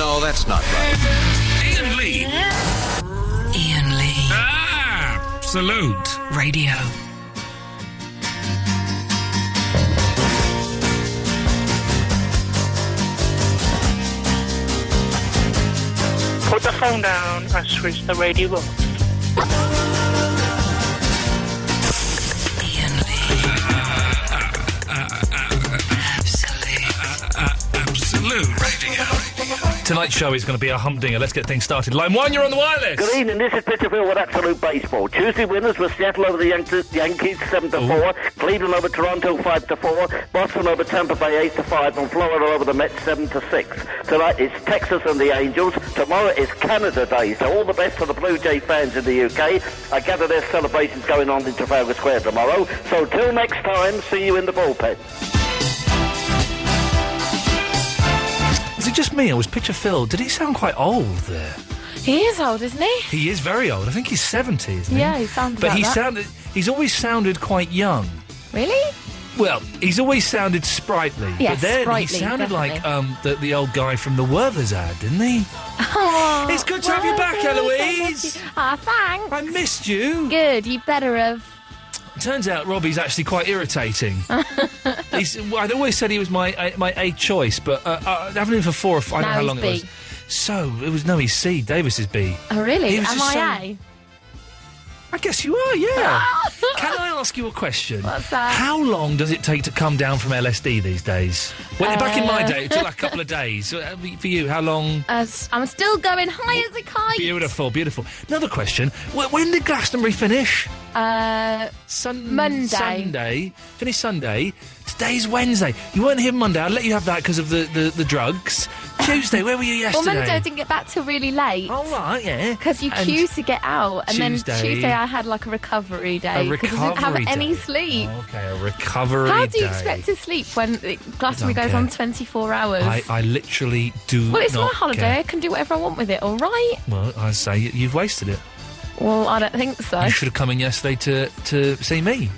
No, that's not right. Iain Lee. Iain Lee. Absolute Radio. Put the phone down and switch the radio off. Iain Lee. Absolute Radio. Tonight's show is going to be a humdinger. Let's get things started. Line 1, you're on the wireless. Good evening, this is Pitcherfield with Absolute Baseball. Tuesday winners were Seattle over the Yankees 7-4, Cleveland over Toronto 5-4, Boston over Tampa Bay 8-5, and Florida over the Mets 7-6. Tonight it's Texas and the Angels. Tomorrow is Canada Day, so all the best to the Blue Jay fans in the UK. I gather there's celebrations going on in Trafalgar Square tomorrow. So till next time, see you in the bullpen. Is it just me, or was Picture Phil? Did he sound quite old there? He is old, isn't he? He is very old. I think he's 70, isn't he? Yeah, he sounds But about he that. sounded. He's always sounded quite young. Really? Well, he's always sounded sprightly. Yes, but then sprightly, he sounded definitely. like the old guy from the Werther's ad, didn't he? Oh, It's good to have you back, Eloise. Thanks. I missed you. Good, you better have. Turns out Robbie's actually quite irritating. I'd always said he was my A choice, but I haven't been for 4 or 5. I don't know how long he's it was. B. So he's C. Davis is B. Oh, really? He was Am just I so- A? I guess you are, yeah. Can I ask you a question? What's that? How long does it take to come down from LSD these days? Well, back in my day, it took like a couple of days. For you, how long? I'm still going high as a kite. Beautiful, beautiful. Another question. When did Glastonbury finish? Monday. Sunday. Finish Sunday. Today's Wednesday. You weren't here Monday. I'll let you have that because of the drugs. Tuesday, where were you yesterday? Well, Monday I didn't get back till really late. Oh, right, yeah. Because you And queue to get out. And Tuesday- then Tuesday I had like a recovery day. A Because I didn't have recovery any day. sleep. Oh, okay, a recovery How do you day. expect to sleep when Glastonbury Don't goes care. on 24 hours? I literally do Well, it's my not holiday. care. I can do whatever I want with it, all right? Well, I say you've wasted it. Well, I don't think so. You should have come in yesterday to see me.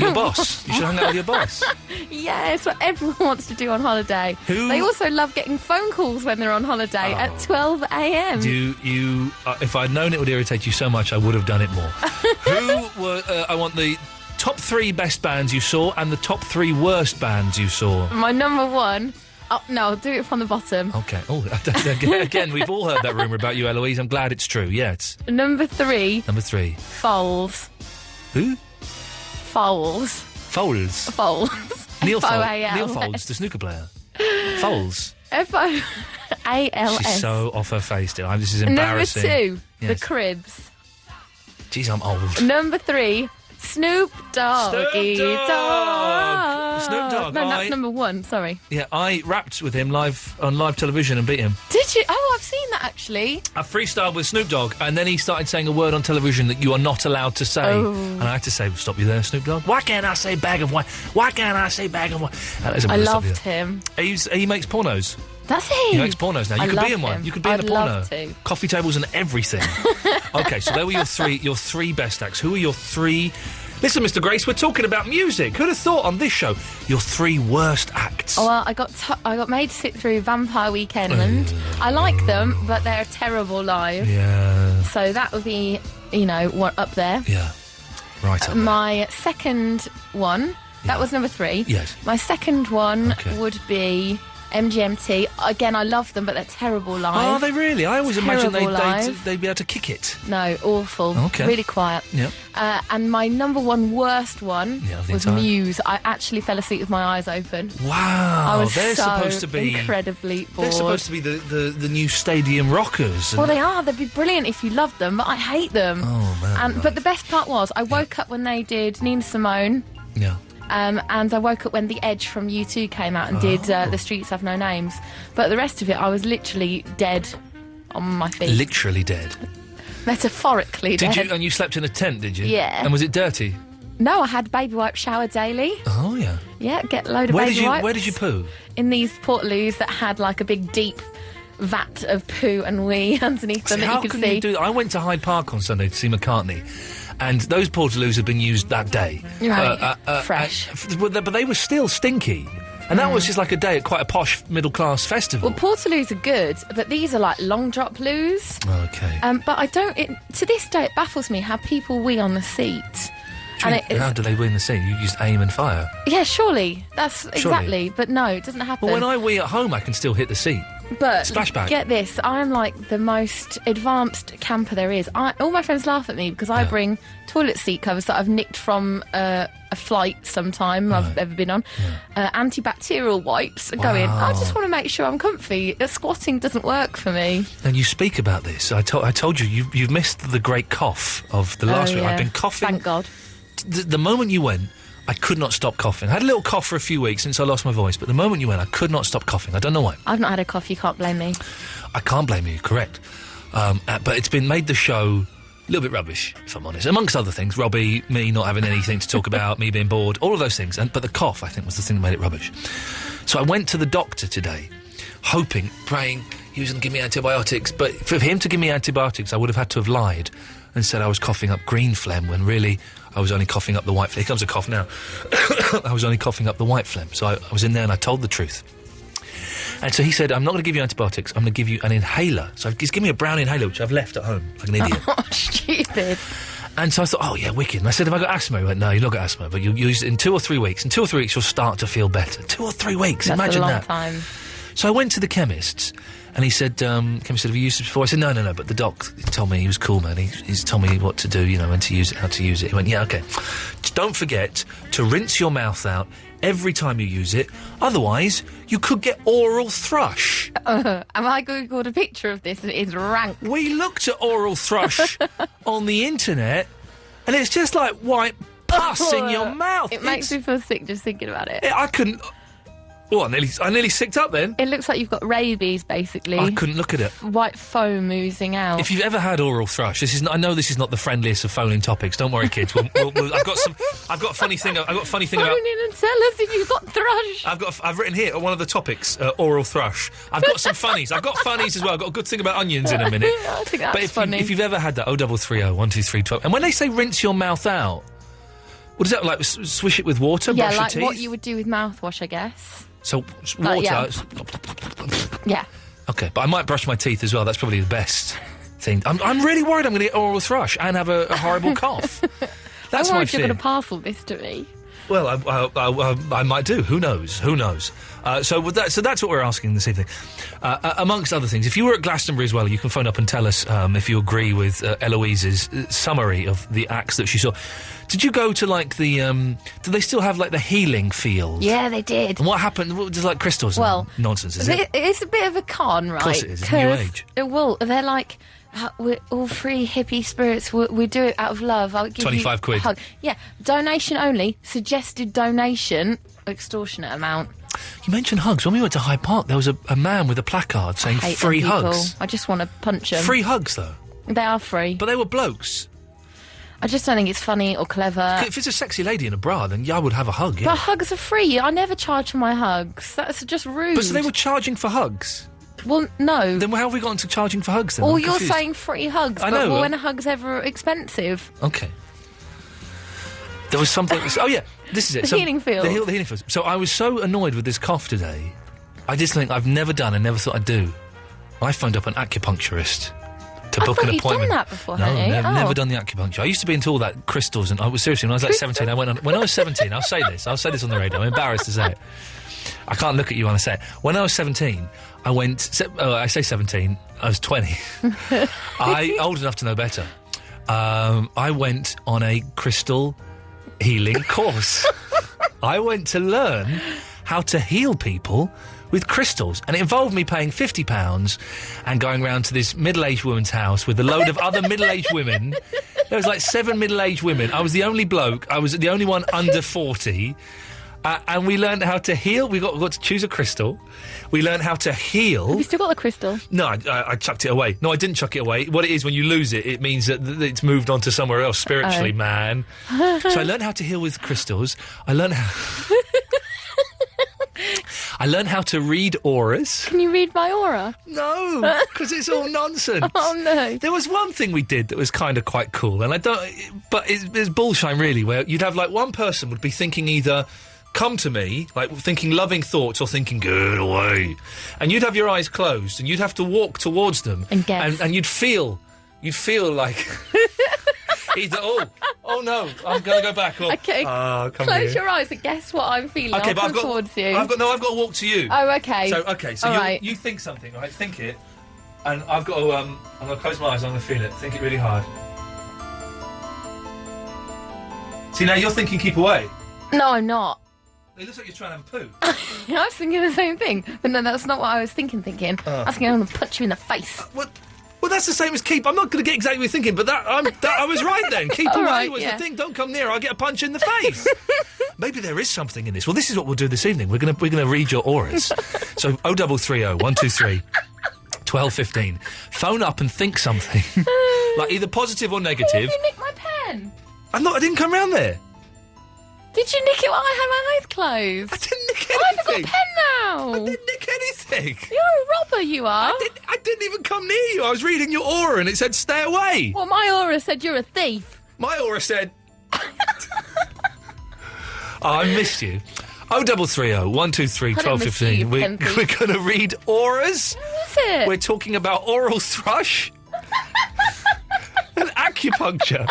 Your boss. You should have hung out with your boss. Yeah, it's what everyone wants to do on holiday. Who- They also love getting phone calls when they're on holiday at 12 a.m. You if I'd known it would irritate you so much, I would have done it more. Who were... I want the top 3 best bands you saw and the top 3 worst bands you saw. My number one... Oh, no, I'll do it from the bottom. Okay. Oh, again, we've all heard that rumour about you, Eloise. I'm glad it's true. Yeah, it's Number 3, number 3. Foals. Who? Foals. Foles. Foals. Neil F-O-A-L. Foles, the snooker player. Foles. F-O-A-L-S. She's so off her face still. This is Number embarrassing. 2, Yes. The Cribs. Jeez, I'm old. Number 3, Snoop Doggy Snoop Dogg. Dogg. Snoop Dogg, No, that's number 1, sorry. Yeah, I rapped with him on live television and beat him. Did you? Oh, I've seen that actually. I freestyled with Snoop Dogg, and then he started saying a word on television that you are not allowed to say. Oh. And I had to say, stop you there, Snoop Dogg. Why can't I say bag of wine? Why can't I say bag of wine? I loved him. He makes pornos. Does he? He makes pornos now. You I could love be in one. him. You could be in a I'd porno. love to. Coffee tables and everything. Okay, so there were your three best acts. Who are your 3... Listen, Mr. Grace, we're talking about music. Who'd have thought on this show your 3 worst acts? Oh, well, I got made to sit through Vampire Weekend. I like them, but they're terrible live. Yeah. So that would be, up there. Yeah. Right up there. My second one, that was number 3. Yes. My second one Okay. would be MGMT. Again, I love them, but they're terrible live. Are they really? I always imagined Terrible live. they'd be able to kick it. No, awful. Okay. Really quiet. Yeah. And my number 1 worst one Yeah, I think was so. Muse. I actually fell asleep with my eyes open. Wow. I was they're so supposed to be incredibly bored. They're supposed to be the new stadium rockers. Well, they are. They'd be brilliant if you loved them, but I hate them. Oh man. But the best part was, I woke up when they did Nina Simone, Yeah. and I woke up when The Edge from U2 came out and did The Streets Have No Names. But the rest of it, I was literally dead on my feet. Literally dead. Metaphorically Did dead. you? And you slept in a tent, did you? Yeah. And was it dirty? No, I had baby wipe shower daily. Oh yeah. Yeah, get a load of baby wipes. Where did you poo? In these portaloos that had like a big deep vat of poo and wee underneath them that How you could can see. you do that? I went to Hyde Park on Sunday to see McCartney, and those portaloos had been used that day. Right. Fresh. but they were still stinky. And that was just like a day at quite a posh middle-class festival. Well, Portaloos are good, but these are like long drop loos. Okay. But I don't... to this day, it baffles me how people wee on the seat. How do they wee in the seat? You just aim and fire? Yeah, surely. Exactly. But no, it doesn't happen. Well, when I wee at home, I can still hit the seat. But Splashback. Get this, I'm like the most advanced camper there is. All my friends laugh at me because I bring toilet seat covers that I've nicked from a flight sometime I've ever been on. Antibacterial wipes go in. I just want to make sure I'm comfy. Squatting doesn't work for me. And you speak about this. I told you've missed the great cough of the last week. Yeah. I've been coughing. Thank God. The moment you went, I could not stop coughing. I had a little cough for a few weeks since I lost my voice, but the moment you went, I could not stop coughing. I don't know why. I've not had a cough, you can't blame me. I can't blame you, correct. But it's been made the show a little bit rubbish, if I'm honest. Amongst other things, Robbie, me not having anything to talk about, me being bored, all of those things. But the cough, I think, was the thing that made it rubbish. So I went to the doctor today, hoping, praying he was going to give me antibiotics. But for him to give me antibiotics, I would have had to have lied and said I was coughing up green phlegm when really I was only coughing up the white phlegm. Here comes a cough now. I was only coughing up the white phlegm. So I was in there and I told the truth. And so he said, I'm not going to give you antibiotics, I'm going to give you an inhaler. So he's given me a brown inhaler, which I've left at home, like an idiot. Oh, stupid. And so I thought, oh, yeah, wicked. And I said, have I got asthma? He went, no, you've not got asthma, but you'll use it in 2 or 3 weeks. In 2 or 3 weeks, you'll start to feel better. 2 or 3 weeks, That's imagine a long that. time. So I went to the chemist's, and he said, chemist said, have you used it before? I said, no, but the doc told me, he was cool, man. He's told me what to do, when to use it, how to use it. He went, yeah, okay. Just don't forget to rinse your mouth out every time you use it, otherwise you could get oral thrush. Am I googled a picture of this and it is rank? We looked at oral thrush on the internet, and it's just like white pus in your mouth. It makes me feel sick just thinking about it. I couldn't... Oh, I nearly sicked up then. It looks like you've got rabies, basically. I couldn't look at it. White foam oozing out. If you've ever had oral thrush, I know this is not the friendliest of phone-in topics. Don't worry, kids. I've got a funny thing. Phone in and tell us if you've got thrush. I've written here one of the topics, oral thrush. I've got some funnies. I've got funnies as well. I've got a good thing about onions in a minute. I think that's funny. If you've ever had that, 0330 123 12. And when they say rinse your mouth out, what is that like? Swish it with water? Yeah, brush like your teeth? what you would do with mouthwash, I guess. So water. Yeah. Okay, but I might brush my teeth as well. That's probably the best thing. I'm really worried I'm going to get oral thrush and have a horrible cough. That's I'm my worried fear. you're going to parcel this to me. Well, I might do. Who knows? So that's what we're asking this evening. Amongst other things, if you were at Glastonbury as well, you can phone up and tell us if you agree with Eloise's summary of the acts that she saw. Did you go to like the? Do they still have like the healing field? Yeah, they did. And what happened? Just like crystals? Well, and nonsense. Is it? It's a bit of a con, right? Of course it is. It's new age. Well, they're like. We're all free hippie spirits. We do it out of love. I'll give 25 you quid. a hug. Yeah, donation only. Suggested donation. Extortionate amount. You mentioned hugs. When we went to Hyde Park, there was a man with a placard saying I hate free them people. hugs. I just want to punch them. Free hugs, though. They are free. But they were blokes. I just don't think it's funny or clever. If it's a sexy lady in a bra, then yeah, I would have a hug. Yeah. But hugs are free. I never charge for my hugs. That's just rude. But so they were charging for hugs. Well, no. Then how have we got into charging for hugs then? Or I'm you're confused. saying free hugs, I but know. when a hug's ever expensive. Okay. There was something... Oh, yeah, this is it. The healing field. The healing field. So I was so annoyed with this cough today. I did something I've never done and never thought I'd do. I phoned up an acupuncturist to book an appointment. You've done that before, no, haven't you? never done the acupuncture. I used to be into all that crystals, and I was seriously, when I was like 17, I went on... When I was 17, I'll say this on the radio, I'm embarrassed to say it. I can't look at you when I say it. When I was 17, I went... I say 17, I was 20. Old enough to know better. I went on a crystal healing course. I went to learn how to heal people with crystals, and it involved me paying £50 and going round to this middle-aged woman's house with a load of other middle-aged women. There was like 7 middle-aged women. I was the only bloke. I was the only one under 40. And we learned how to heal. We got to choose a crystal. We learned how to heal. Have you still got the crystal? No, I chucked it away. No, I didn't chuck it away. What it is, when you lose it, it means that it's moved on to somewhere else spiritually, man. So I learned how to heal with crystals. I learned how to read auras. Can you read my aura? No, because it's all nonsense. Oh, no. There was one thing we did that was kind of quite cool, and I don't... But it's bullshine, really, where you'd have, like, one person would be thinking either... come to me, like thinking loving thoughts or thinking, "Get away," and you'd have your eyes closed and you'd have to walk towards them, And guess. and you'd feel like either oh no, I'm gonna go back. Or, Okay, come close here. your eyes and guess what I'm feeling. Okay, I'll but come towards you. I've got to walk to you. Oh, okay. So All you, right. you think something, right? Think it, and I've got to I'm gonna close my eyes. I'm gonna feel it. Think it really hard. See, now you're thinking keep away. No, I'm not. It looks like you're trying to have a poo. I was thinking the same thing, but no, that's not what I was thinking. I was thinking I'm going to punch you in the face. Well, that's the same as keep. I'm not going to get exactly what you're thinking, but I was right then. Keep All away right, was yeah. the thing. Don't come near. I'll get a punch in the face. Maybe there is something in this. Well, this is what we'll do this evening. We're gonna read your auras. So 0330 123 1215. Phone up and think something, like either positive or negative. Did you nick my pen? I didn't come round there. Did you nick it while I had my eyes closed? I didn't nick I've got a anything. pen now. I didn't nick anything. You're a robber, you are. I didn't even come near you. I was reading your aura and it said stay away. Well, my aura said you're a thief. My aura said... I missed you. 0330 123 I don't miss you, 1215. you pen thief. We're going to read auras. What is it? We're talking about oral thrush and acupuncture.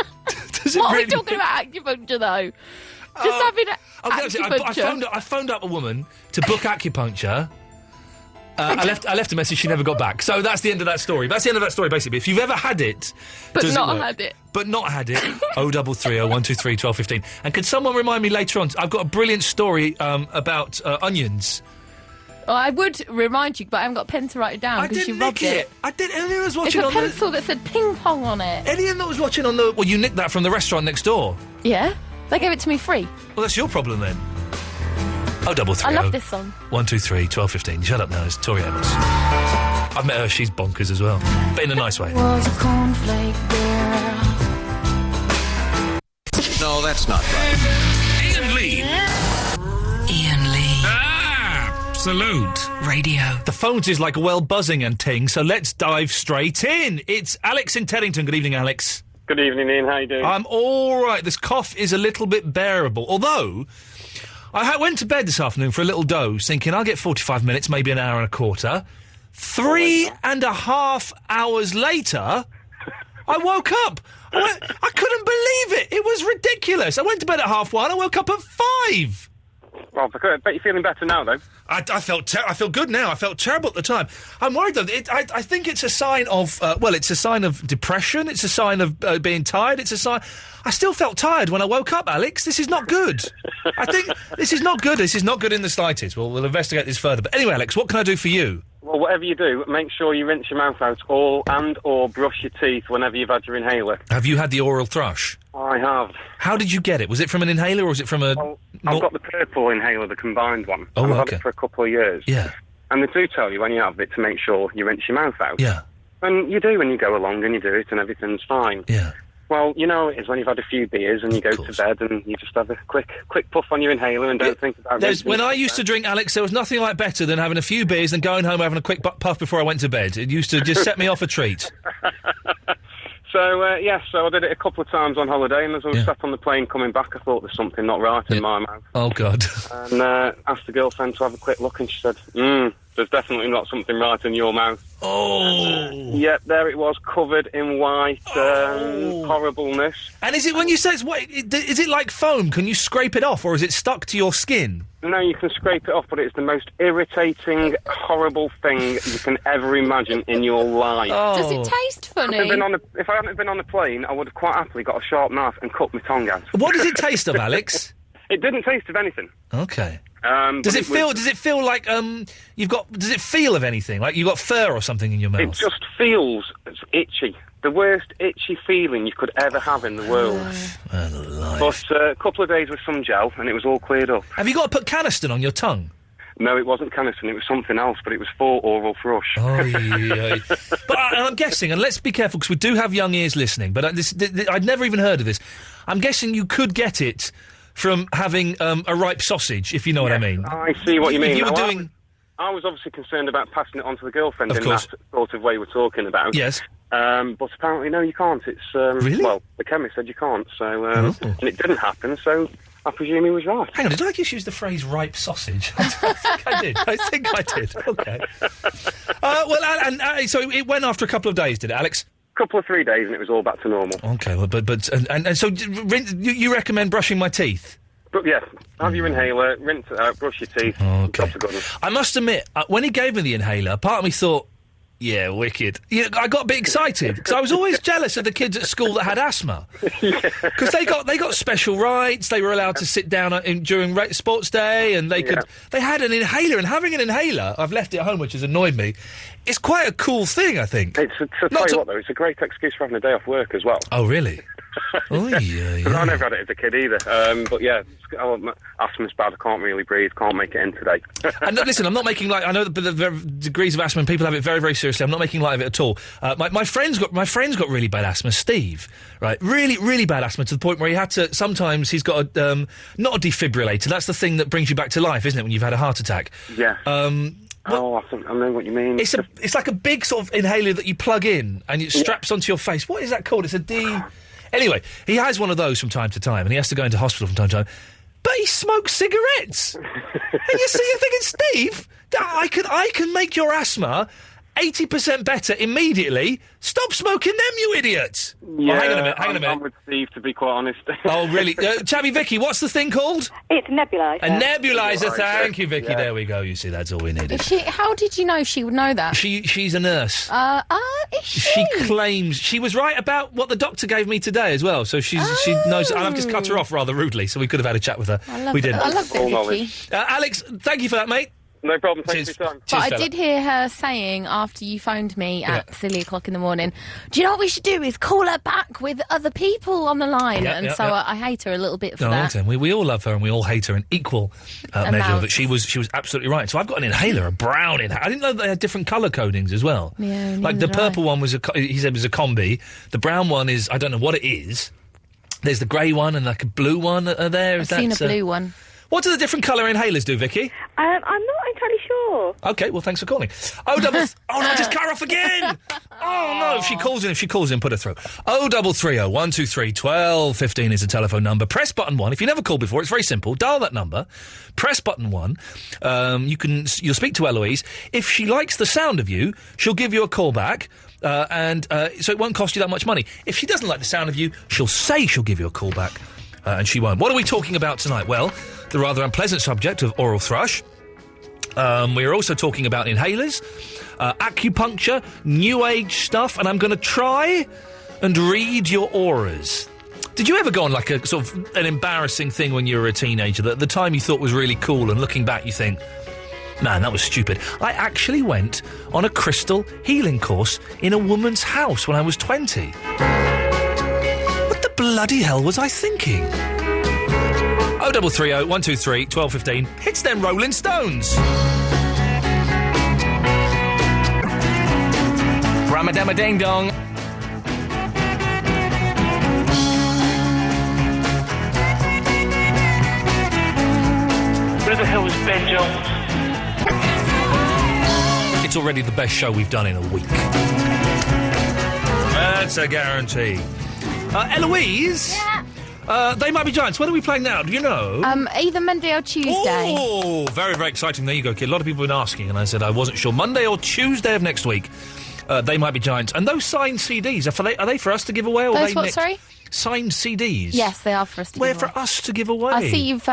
Does it What are really... we talking about acupuncture, though? Just having acupuncture. I phoned up a woman to book acupuncture. I left a message. She never got back. So that's the end of that story. That's the end of that story, basically. If you've ever had it, But does not it work? had it. But not had it. 0330 123 1215. And could someone remind me later on? I've got a brilliant story about onions. Well, I would remind you, but I haven't got a pen to write it down I because you didn't robbed nick it. I didn't. Anyone was It's watching a on pencil that said ping pong on it. Anyone that was watching on the... Well, you nicked that from the restaurant next door. Yeah? They gave it to me free. Well, that's your problem then. 0330 I love this song. 123 1215. Shut up now, it's Tori Amos. I've met her, she's bonkers as well. But in a nice way. Was a cornflake girl. No, that's not right. Ian Lee. Ian Lee. Absolute. Radio. The phones is like well buzzing and ting, so let's dive straight in. It's Alex in Teddington. Good evening, Alex. Good evening, Ian. How you doing? I'm all right. This cough is a little bit bearable. Although, I went to bed this afternoon for a little doze, thinking I'll get 45 minutes, maybe an hour and a quarter. 3.5 hours later, I woke up. I couldn't believe it. It was ridiculous. I went to bed at 1:30. I woke up at 5. Well, I bet you're feeling better now, though. I feel good now. I felt terrible at the time. I'm worried though. I think it's a sign of it's a sign of depression. It's a sign of being tired. It's a sign. I still felt tired when I woke up, Alex. This is not good. I think this is not good. This is not good in the slightest. We'll investigate this further. But anyway, Alex, what can I do for you? Well, whatever you do, make sure you rinse your mouth out or brush your teeth whenever you've had your inhaler. Have you had the oral thrush? I have. How did you get it? Was it from an inhaler or was it from a... Well, I've got the purple inhaler, the combined one. Oh, I've had okay. it for a couple of years. Yeah. And they do tell you when you have it to make sure you rinse your mouth out. Yeah. And you do when you go along and you do it and everything's fine. Yeah. Well, you know it is when you've had a few beers and you go to bed and you just have a quick puff on your inhaler and don't think about it. When I used to drink, Alex, there was nothing like better than having a few beers and going home having a quick puff before I went to bed. It used to just set me off a treat. So I did it a couple of times on holiday, and as I was sat on the plane coming back, I thought there's something not right in my mouth. Oh, God. And asked the girlfriend to have a quick look, and she said, there's definitely not something right in your mouth. Oh. Yep, there it was, covered in white horribleness. And is it, when you say it's white, is it like foam? Can you scrape it off, or is it stuck to your skin? No, you can scrape it off, but it's the most irritating, horrible thing you can ever imagine in your life. Oh. Does it taste funny? If I hadn't been on the plane, I would have quite happily got a sharp knife and cut my tongue out. What does it taste of, Alex? It didn't taste of anything. Okay. Does it feel like you've got? Does it feel of anything? Like you've got fur or something in your mouth? It just feels itchy. The worst itchy feeling you could ever have in the world. But a couple of days with some gel, and it was all cleared up. Have you got to put Caniston on your tongue? No, it wasn't Caniston. It was something else, but it was for oral thrush. Oh, yeah. But I'm guessing, and let's be careful because we do have young ears listening. But I'd never even heard of this. I'm guessing you could get it from having a ripe sausage, if you know what I mean. I see what you mean. If you were Now, doing... I was obviously concerned about passing it on to the girlfriend Of in course. that sort of way we're talking about. Yes. But apparently, no, you can't. It's Really? Well, the chemist said you can't, so and it didn't happen. So I presume he was right. Hang on, did I just use the phrase ripe sausage? I think I did. I think I did. OK. So it went after a couple of days, did it, Alex? Couple of 3 days and it was all back to normal. OK, well, and so you recommend brushing my teeth? But yeah, have your inhaler, rinse it out, brush your teeth. Okay. That's a good one. I must admit, when he gave me the inhaler, part of me thought, yeah, wicked. Yeah, I got a bit excited because I was always jealous of the kids at school that had asthma. Because they got special rights. They were allowed to sit down during sports day, and they had an inhaler. And having an inhaler, I've left it at home, which has annoyed me. It's quite a cool thing, I think. It's a great excuse for having a day off work as well. Oh, really? Oh, yeah. I never had it as a kid either. But yeah, asthma's bad. I can't really breathe. Can't make it in today. And listen, I'm not making light. I know the degrees of asthma and people have it very, very seriously. I'm not making light of it at all. My friend's got really bad asthma. Steve, right? Really, really bad asthma to the point where he had to. Sometimes he's got not a defibrillator. That's the thing that brings you back to life, isn't it? When you've had a heart attack. Yeah. I think I know what you mean. It's like a big sort of inhaler that you plug in and it straps onto your face. What is that called? It's a D. Anyway, he has one of those from time to time, and he has to go into hospital from time to time. But he smokes cigarettes. And you're thinking, Steve, I can make your asthma 80% better immediately. Stop smoking them, you idiot! Yeah, hang on a minute. I'm with Steve, to be quite honest. Oh, really? Chavvy Vicky, what's the thing called? It's a nebuliser. A nebuliser, thank you, Vicky. Yeah. There we go. You see, that's all we needed. How did you know she would know that? She's a nurse. Is she? She claims she was right about what the doctor gave me today as well. So she knows. And I've just cut her off rather rudely, so we could have had a chat with her. We didn't. I love it, Vicky. Alex, thank you for that, mate. No problem, thanks for your time. But I did hear her saying after you phoned me at silly o'clock in the morning, do you know what we should do is call her back with other people on the line? I hate her a little bit for that. Okay. We all love her and we all hate her in equal measure, but she was absolutely right. So I've got an inhaler, a brown inhaler. I didn't know they had different colour codings as well. Yeah, like the purple one he said was a combi. The brown one is, I don't know what it is. There's the grey one and like a blue one there. I've seen a blue one. What do the different colour inhalers do, Vicky? I'm not entirely sure. OK, well, thanks for calling. Oh, no, I just cut her off again! Oh, no, if she calls in, put her through. 0330 123 1215 is the telephone number. Press button 1. If you never called before, it's very simple. Dial that number. Press button 1. You'll speak to Eloise. If she likes the sound of you, she'll give you a call back. So it won't cost you that much money. If she doesn't like the sound of you, she'll say she'll give you a call back. And she won't. What are we talking about tonight? Well, the rather unpleasant subject of oral thrush. We're also talking about inhalers, acupuncture, new age stuff, and I'm going to try and read your auras. Did you ever go on like a sort of an embarrassing thing when you were a teenager that at the time you thought was really cool, and looking back you think, man, that was stupid? I actually went on a crystal healing course in a woman's house when I was 20. What the bloody hell was I thinking? 0330 123 1215. It's them Rolling Stones. Ramadama Ding Dong. Where the hell is Ben Jones? It's already the best show we've done in a week. That's a guarantee. Eloise? Yeah? They Might Be Giants. When are we playing now? Do you know? Either Monday or Tuesday. Oh, very, very exciting. There you go, kid. A lot of people have been asking, and I said I wasn't sure. Monday or Tuesday of next week. They Might Be Giants. And those signed CDs, are they for us to give away? Or those what, sorry? Signed CDs. Yes, they are for us to give away. Where for us to give away? I see you've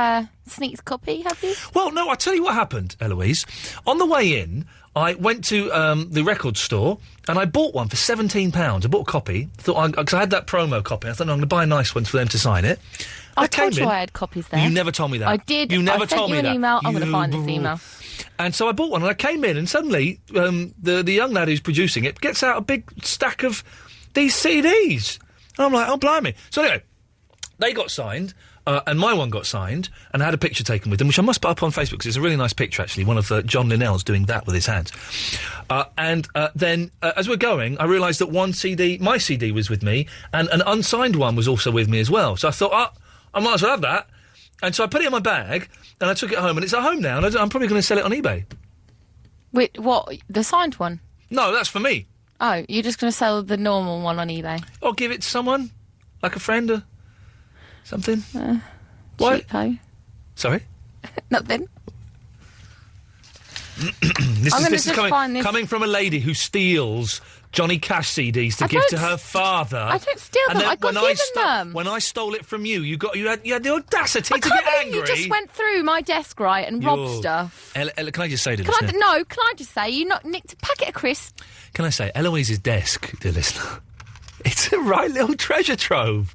sneaked a copy, have you? Well, no, I'll tell you what happened, Eloise. On the way in, I went to the record store and I bought one for £17. I bought a copy. Because I had that promo copy. I thought, no, I'm going to buy a nice one for them to sign it. I told you I had copies there. You never told me that. I did. You never told me that. I sent you an email. I'm going to find this email. And so I bought one and I came in and suddenly the young lad who's producing it gets out a big stack of these CDs. And I'm like, oh, blimey. So anyway, they got signed. And my one got signed, and I had a picture taken with them, which I must put up on Facebook, because it's a really nice picture, actually, one of John Linnell's doing that with his hands. Then, as we're going, I realised that one CD, my CD was with me, and an unsigned one was also with me as well. So I thought, I might as well have that. And so I put it in my bag, and I took it home, and it's at home now, and I'm probably going to sell it on eBay. Wait, what? The signed one? No, that's for me. Oh, you're just going to sell the normal one on eBay? Or give it to someone, like a friend or something. What? Cheapo. Sorry? Nothing. This I'm gonna is just find this- coming from a lady who steals Johnny Cash CDs to give to her father. I don't steal them. I got given them. When I stole it from you, you had the audacity I to can't get believe angry. you just went through my desk, right, and robbed stuff. Ella, can I just say to Can I, listener? no, can I just say, you nicked a packet of crisps. Can I say, Eloise's desk, dear listener, it's a right little treasure trove.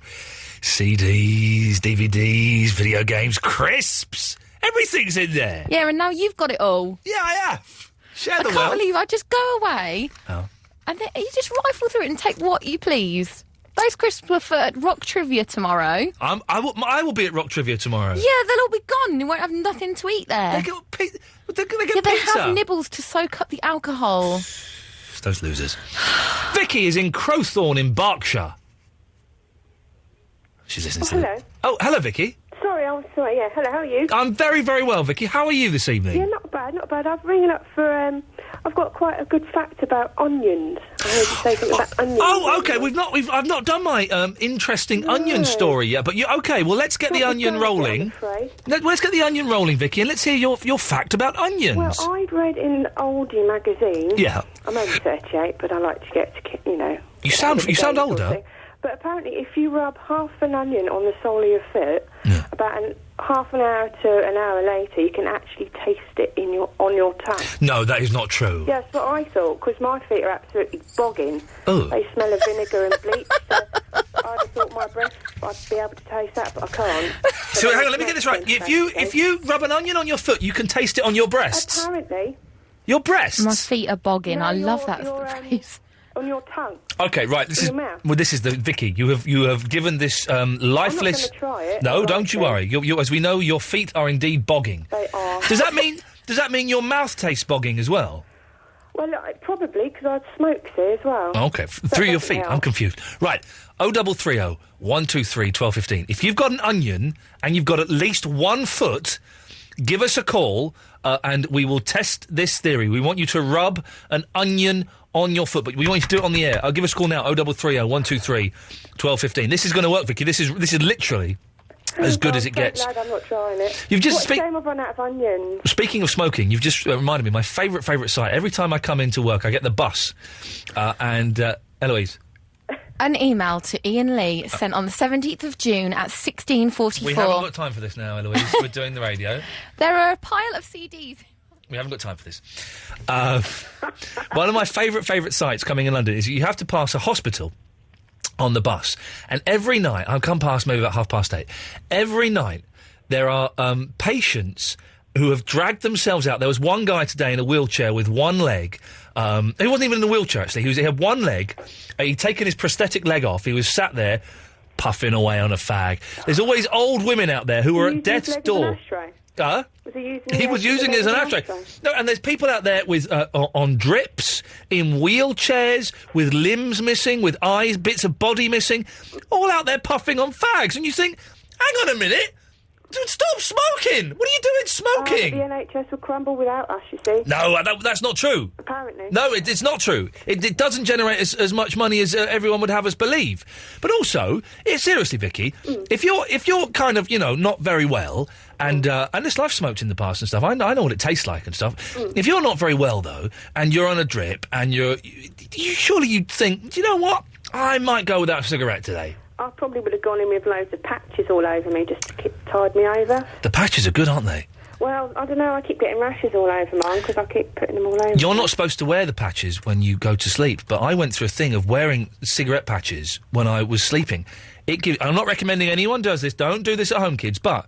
CDs, DVDs, video games, crisps. Everything's in there. Yeah, and now you've got it all. Yeah, I have. Share the I wealth. can't believe I just go away. Oh. And then you just rifle through it and take what you please. Those crisps were for Rock Trivia tomorrow. I will be at Rock Trivia tomorrow. Yeah, they'll all be gone. You won't have nothing to eat there. They get They pizza. have nibbles to soak up the alcohol. It's those losers. Vicky is in Crowthorne in Berkshire. She's listening to hello. Oh, hello, Vicky. Sorry, yeah. Hello, how are you? I'm very, very well, Vicky. How are you this evening? Yeah, not bad. I'm ringing up for, I've got quite a good fact about onions. I heard you say something about onions. Oh, okay. I've not done my interesting onion story yet. But okay. Well, let's get the onion rolling. Let's get the onion rolling, Vicky, and let's hear your fact about onions. Well, I'd read in Oldie magazine. Yeah. I'm only 38, but I like to get to, You sound older. But apparently, if you rub half an onion on the sole of your foot, about half an hour to an hour later, you can actually taste it on your tongue. No, that is not true. Yeah, that's what I thought, because my feet are absolutely bogging. Oh. They smell of vinegar and bleach, so I'd have thought my breath, I'd be able to taste that, but I can't. So hang on, let me get this right. If you rub an onion on your foot, you can taste it on your breasts. Apparently. Your breasts? My feet are bogging. No, I love that your, phrase. On your tongue. Okay, right. This In is your mouth. well. This is the Vicky. You have given this lifeless. I'm not gonna try it. No, I don't like you it. worry. As we know, your feet are indeed bogging. They are. Does that mean your mouth tastes bogging as well? Well, probably, because I'd smoke see as well. Okay, That through your doesn't feet. help. I'm confused. Right, 0330 123 1215. If you've got an onion and you've got at least 1 foot, give us a call and we will test this theory. We want you to rub an onion on your foot, but we want you to do it on the air. Give us a call now, 0330 123 1215. This is going to work, Vicky. This is literally as good as it gets. Glad I'm not trying it. You've just What a shame I've run out of onions. Speaking of smoking, you've just reminded me, my favourite site. Every time I come into work, I get the bus. Eloise. An email to Iain Lee sent on the 17th of June at 16:44. We haven't got time for this now, Eloise. We're doing the radio. There are a pile of CDs. We haven't got time for this. One of my favourite sites coming in London is you have to pass a hospital on the bus. And every night, I'll come past maybe about 8:30, every night there are patients who have dragged themselves out. There was one guy today in a wheelchair with one leg. He wasn't even in a wheelchair, actually. He had one leg. He'd taken his prosthetic leg off. He was sat there puffing away on a fag. There's always old women out there who are at death's door. Was he was using it as an ashtray. No, and there's people out there with on drips, in wheelchairs, with limbs missing, with eyes, bits of body missing, all out there puffing on fags. And you think, hang on a minute, stop smoking! What are you doing smoking? The NHS will crumble without us, you see. No, that's not true. Apparently. No, it's not true. It doesn't generate as much money as everyone would have us believe. But also, seriously, Vicky, if you're kind of, not very well, and this I've smoked in the past and stuff, I know what it tastes like and stuff. If you're not very well, though, and you're on a drip, and surely you'd think, do you know what? I might go without a cigarette today. I probably would have gone in with loads of patches all over me just to tide me over. The patches are good, aren't they? Well, I don't know, I keep getting rashes all over mine because I keep putting them all over. You're not supposed to wear the patches when you go to sleep, but I went through a thing of wearing cigarette patches when I was sleeping. I'm not recommending anyone does this, don't do this at home, kids, but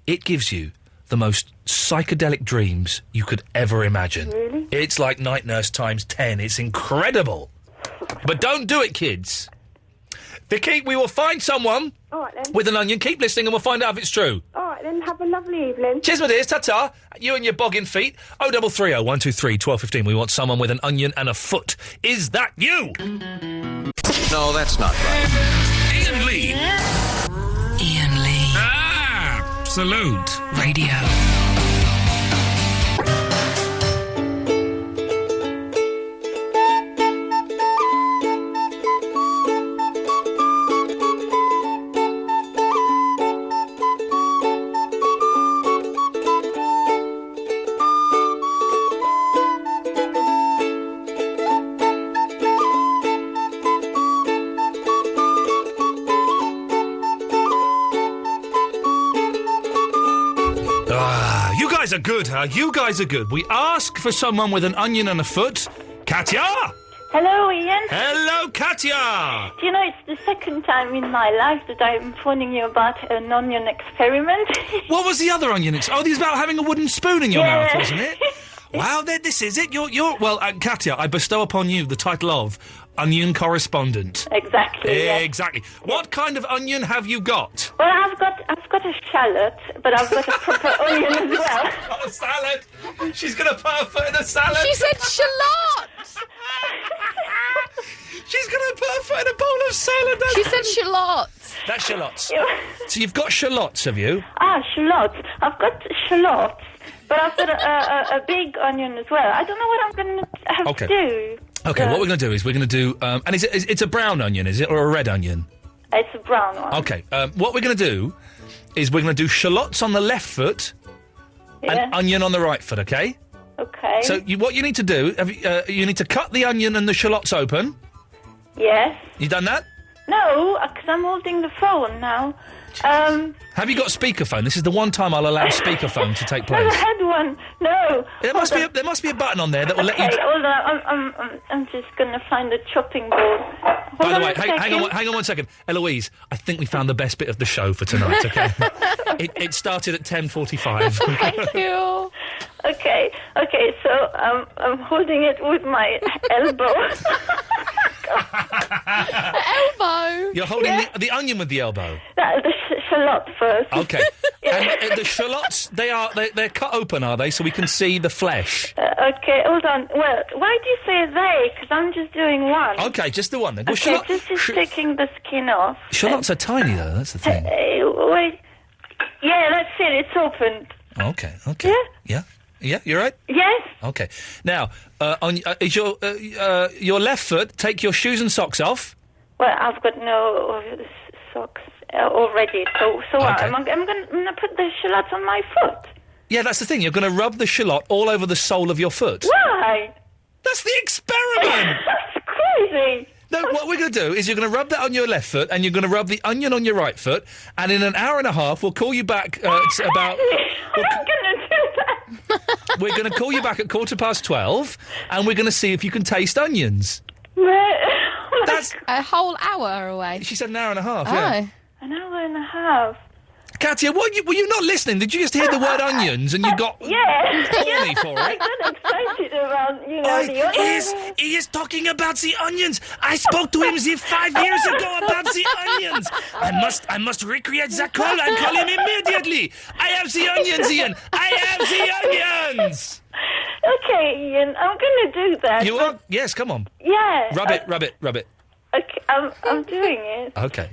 it gives you the most psychedelic dreams you could ever imagine. Really? It's like Night Nurse times 10, it's incredible. But don't do it, kids. Vicky, we will find someone All right, then. with an onion. Keep listening and we'll find out if it's true. All right, then. Have a lovely evening. Cheers, my dears. Ta-ta. You and your bogging feet. 0330 123 1215. We want someone with an onion and a foot. Is that you? No, that's not right. Iain Lee. Iain Lee. Absolute Radio. guys are good, huh? You guys are good. We ask for someone with an onion and a foot. Katya! Hello, Ian. Hello, Katya! Do you know, it's the second time in my life that I'm phoning you about an onion experiment. What was the other onion? Oh, this is about having a wooden spoon in your mouth, wasn't it? Wow, this is it. Well, Katya, I bestow upon you the title of Onion Correspondent. Exactly. Yes. Exactly. What kind of onion have you got? Well, I've got a shallot, but I've got a proper onion as well. Got a salad. She's going to put her foot in a salad. She said shallot. She's going to put her foot in a bowl of salad. She said shallots. That's shallots. So you've got shallots, have you? Shallots. I've got shallots, but I've got a big onion as well. I don't know what I'm going to have to do. Okay, what we're going to do is we're going to do... and it's a brown onion, is it, or a red onion? It's a brown one. Okay, what we're going to do is we're going to do shallots on the left foot and onion on the right foot, okay? Okay. So what you need to do, you need to cut the onion and the shallots open. Yes. You done that? No, because I'm holding the phone now. Have you got speakerphone? This is the one time I'll allow speakerphone to take place. I had one. No. There must be a button on there that will let you... Hold on. I'm just going to find the chopping board. By the way, hang on 1 second. Eloise, I think we found the best bit of the show for tonight, okay? It started at 10:45. Thank you. Okay, so I'm holding it with my elbow. Elbow? You're holding the onion with the elbow? The shallot first. Okay. And the shallots, they're cut open, are they, so we can see the flesh? Okay, hold on. Well, why do you say they? Because I'm just doing one. Okay, just the one then. Well, Okay, just taking the skin off. Shallots are tiny, though, that's the thing. Wait. Yeah, that's it. It's opened. Okay. Yeah? Yeah, you're right? Yes. Okay. Now, is your left foot, take your shoes and socks off. Well, I've got no socks already, so Okay. I'm going to put the shallots on my foot. Yeah, that's the thing. You're going to rub the shallot all over the sole of your foot. Why? That's the experiment! That's crazy! No, what we're going to do is you're going to rub that on your left foot and you're going to rub the onion on your right foot, and in an hour and a half we'll call you back about... I'm going to do that! We're going to call you back at 12:15 and we're going to see if you can taste onions. That's a whole hour away. She said an hour and a half, yeah. An hour and a half. Katya, were you not listening? Did you just hear the word onions and you got horny for it? I got excited about, the onions. He is talking about the onions. I spoke to him 5 years ago about the onions. I must recreate the call and call him immediately. I have the onions, Ian. I have the onions. Okay, Ian, I'm going to do that. You are? Yes, come on. Yeah. Rub it. Okay, I'm doing it. Okay.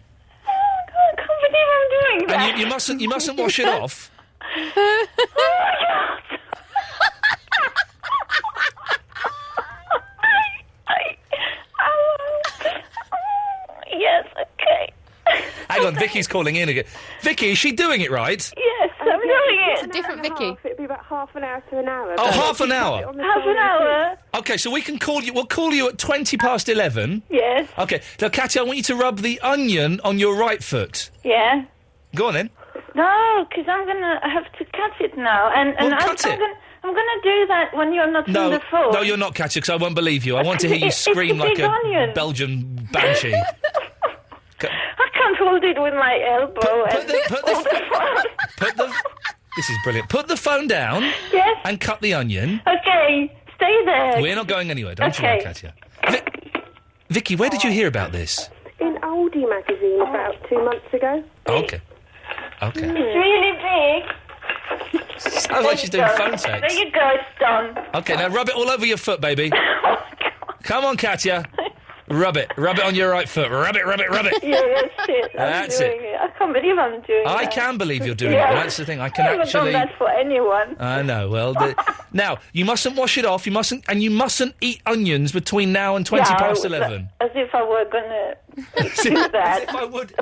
I can't believe I'm doing that. And you mustn't wash it off. Oh my God. Yes, okay. Hang on, Vicky's calling in again. Vicky, is she doing it right? Yes, I'm doing it. It's a different Vicky. It'd be about half an hour to an hour. Oh, half an hour? Half an hour? Okay, so we can call you. We'll call you at 11:20. Yes. Okay. Now, Katya, I want you to rub the onion on your right foot. Yeah. Go on then. No, because I'm going to have to cut it now. And cut it. I'm going to do that when you're not on the phone. No, you're not, Katya, because I won't believe you. I want to hear you scream like a onion. Belgian banshee. I can't hold it with my elbow. This is brilliant. Put the phone down. Yes. And cut the onion. Okay, stay there. We're not going anywhere. Don't you worry, Katya. Vicky, where did you hear about this? In Oldie magazine about 2 months ago. Okay. It's really big. Sounds like she's doing phone sex. There you go, it's done. Okay, now rub it all over your foot, baby. Come on, Katya. Rub it on your right foot. Rub it. Yeah, that's it. That's it. I can't believe I'm doing that. I can believe you're doing it. That's the thing. I can haven't done that for anyone. I know. Well, now you mustn't wash it off. You mustn't eat onions between now and 11:20. As if I were gonna do that. As if I would.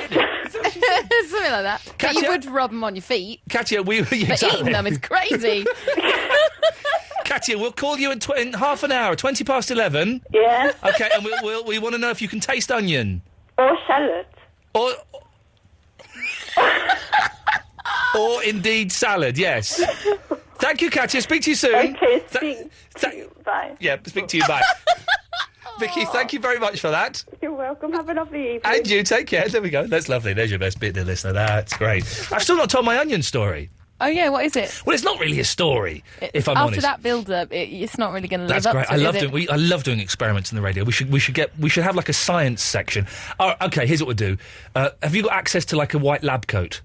Something like that. But you would rub them on your feet. Katya, But eating them is crazy. Katya, we'll call you in half an hour, 11:20. Yeah. Okay, and we want to know if you can taste onion. Or salad. Or indeed salad, yes. Thank you, Katia. Speak to you soon. Okay, bye. Yeah, speak to you. Bye. Vicky, thank you very much for that. You're welcome. Have a lovely evening. And you, take care. There we go. That's lovely. There's your best bit, dear listener. That's great. I've still not told my onion story. Oh, yeah, what is it? Well, it's not really a story, if I'm honest. After that build-up, it's not really going to live That's up great. to it, I love doing experiments in the radio. We should have like a science section. Oh, okay, here's what we'll do. Have you got access to like a white lab coat?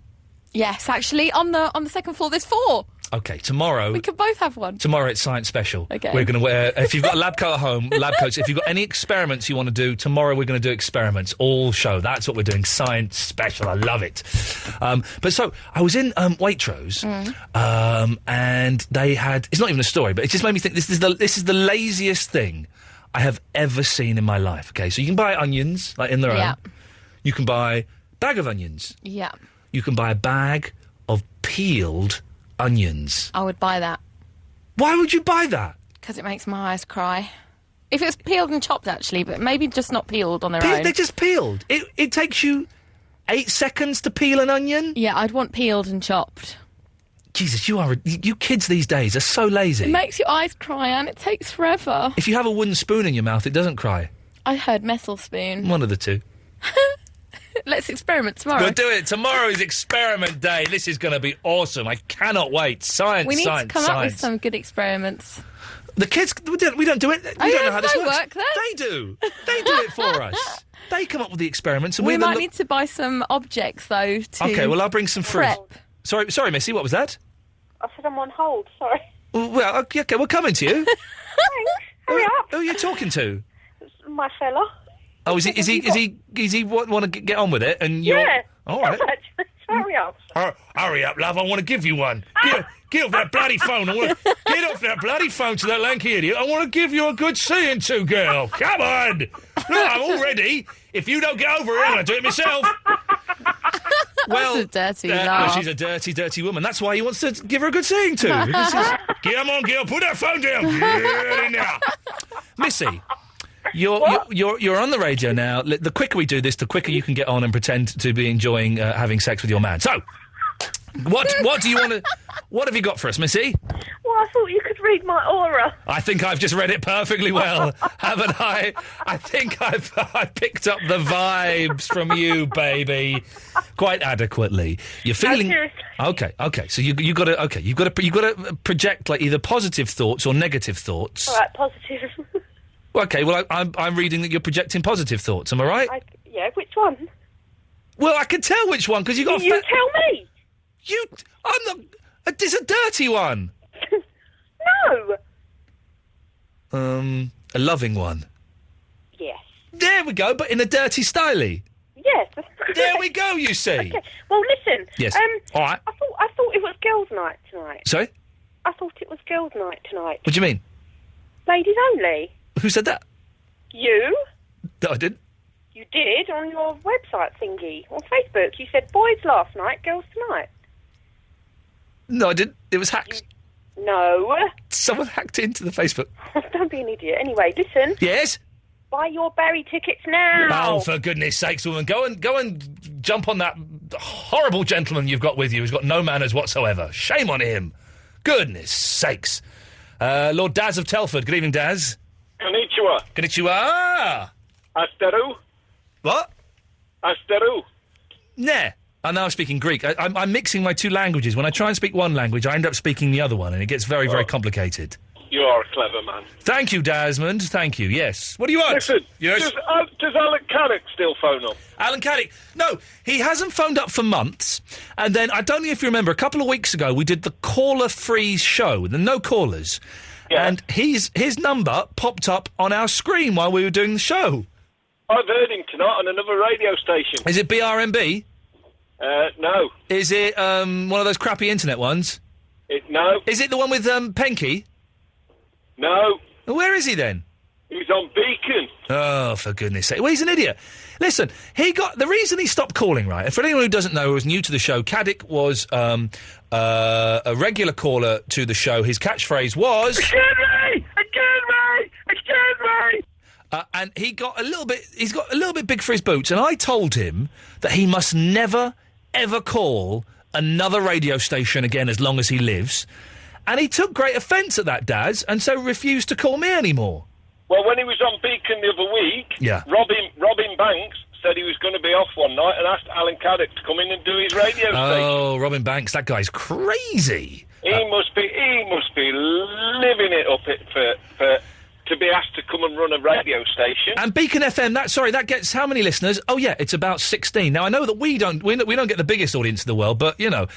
Yes, actually, on the second floor there's 4. Okay, tomorrow... We could both have one. Tomorrow it's Science Special. Okay. We're going to wear... If you've got a lab coat at home, lab coats. If you've got any experiments you want to do, tomorrow we're going to do experiments. All show. That's what we're doing. Science Special. I love it. But so, I was in Waitrose, and they had... It's not even a story, but it just made me think this is the laziest thing I have ever seen in my life. Okay, so you can buy onions, like in their own. You can buy a bag of onions. Yeah. You can buy a bag of peeled onions. I would buy that. Why would you buy that? Because it makes my eyes cry. If it was peeled and chopped, actually, but maybe just not peeled on their own. They're just peeled. It takes you 8 seconds to peel an onion? Yeah, I'd want peeled and chopped. Jesus, you kids these days are so lazy. It makes your eyes cry and it takes forever. If you have a wooden spoon in your mouth, it doesn't cry. I heard metal spoon. One of the two. Let's experiment tomorrow. We'll do it. Tomorrow is experiment day. This is going to be awesome. I cannot wait. Science, we need science, to come science. up with some good experiments. The kids, we don't do it. We don't know how this works. Work there. They do. They do it for us. They come up with the experiments. And we might need to buy some objects, though, to Okay, well, I'll bring some fruit. prep. Sorry, Missy, what was that? I said I'm on hold, sorry. Well, okay, we're coming to you. Thanks. Hurry up. Who are you talking to? My fella. Oh, is he want to get on with it? And you're... Yeah. All right. Hurry up. Hurry up, love. I want to give you one. Get off that bloody phone. Get off that bloody phone to that lanky idiot. I want to give you a good seeing to, girl. Come on. Look, I'm all ready. If you don't get over it, I'm going to do it myself. Well, that's a dirty laugh. She's a dirty, dirty woman. That's why he wants to give her a good seeing to. Come on, girl. Put that phone down. Get in there. Missy. You're on the radio now. The quicker we do this, the quicker you can get on and pretend to be enjoying having sex with your man. So, what do you want to... What have you got for us, Missy? Well, I thought you could read my aura. I think I've just read it perfectly well, haven't I? I think I picked up the vibes from you, baby, quite adequately. You're feeling... Okay. So you've got to project like either positive thoughts or negative thoughts. All right, positive. Okay, well, I'm reading that you're projecting positive thoughts. Am I right? Yeah, which one? Well, I can tell which one because you got. You tell me. I'm not. It's a dirty one. No. A loving one. Yes. There we go, but in a dirty styly. Yes. There we go. You see. Okay. Well, listen. Yes. All right. I thought it was girls' night tonight. Sorry. I thought it was girls' night tonight. What do you mean? Ladies only. Who said that? You. No, I didn't. You did on your website thingy on Facebook. You said boys last night, girls tonight. No, I didn't. It was hacked. No. Someone hacked into the Facebook. Don't be an idiot. Anyway, listen. Yes. Buy your Barry tickets now. Oh, for goodness sakes, woman, go and jump on that horrible gentleman you've got with you who's got no manners whatsoever. Shame on him. Goodness sakes. Lord Daz of Telford. Good evening, Daz. Konnichiwa. Konnichiwa. Asteru. What? Asteru. Nah. I'm now speaking Greek. I'm mixing my two languages. When I try and speak one language, I end up speaking the other one, and it gets very, very complicated. You are a clever man. Thank you, Desmond. Thank you. Yes. What do you want? Listen, yes. Does Alan Caddick still phone up? Alan Caddick? No, he hasn't phoned up for months. And then, I don't know if you remember, a couple of weeks ago, we did the caller-free show, the no callers. Yeah. And his number popped up on our screen while we were doing the show. I've heard him tonight on another radio station. Is it BRMB? No. Is it one of those crappy internet ones? No. Is it the one with Penky? No. Where is he then? He's on Beacon. Oh, for goodness sake. Well, he's an idiot. Listen, the reason he stopped calling, right, and for anyone who doesn't know, who was new to the show, Caddick was a regular caller to the show. His catchphrase was... Excuse me! And he's got a little bit big for his boots, and I told him that he must never, ever call another radio station again as long as he lives. And he took great offence at that, Daz, and so refused to call me anymore. Well, when he was on Beacon the other week, Yeah. Robin Banks said he was going to be off one night and asked Alan Caddick to come in and do his radio station. Oh, Robin Banks, that guy's crazy. He must be living it up for to be asked to come and run a radio station. And Beacon FM, that gets how many listeners? Oh yeah, it's about 16. Now I know that we don't get the biggest audience in the world, but you know.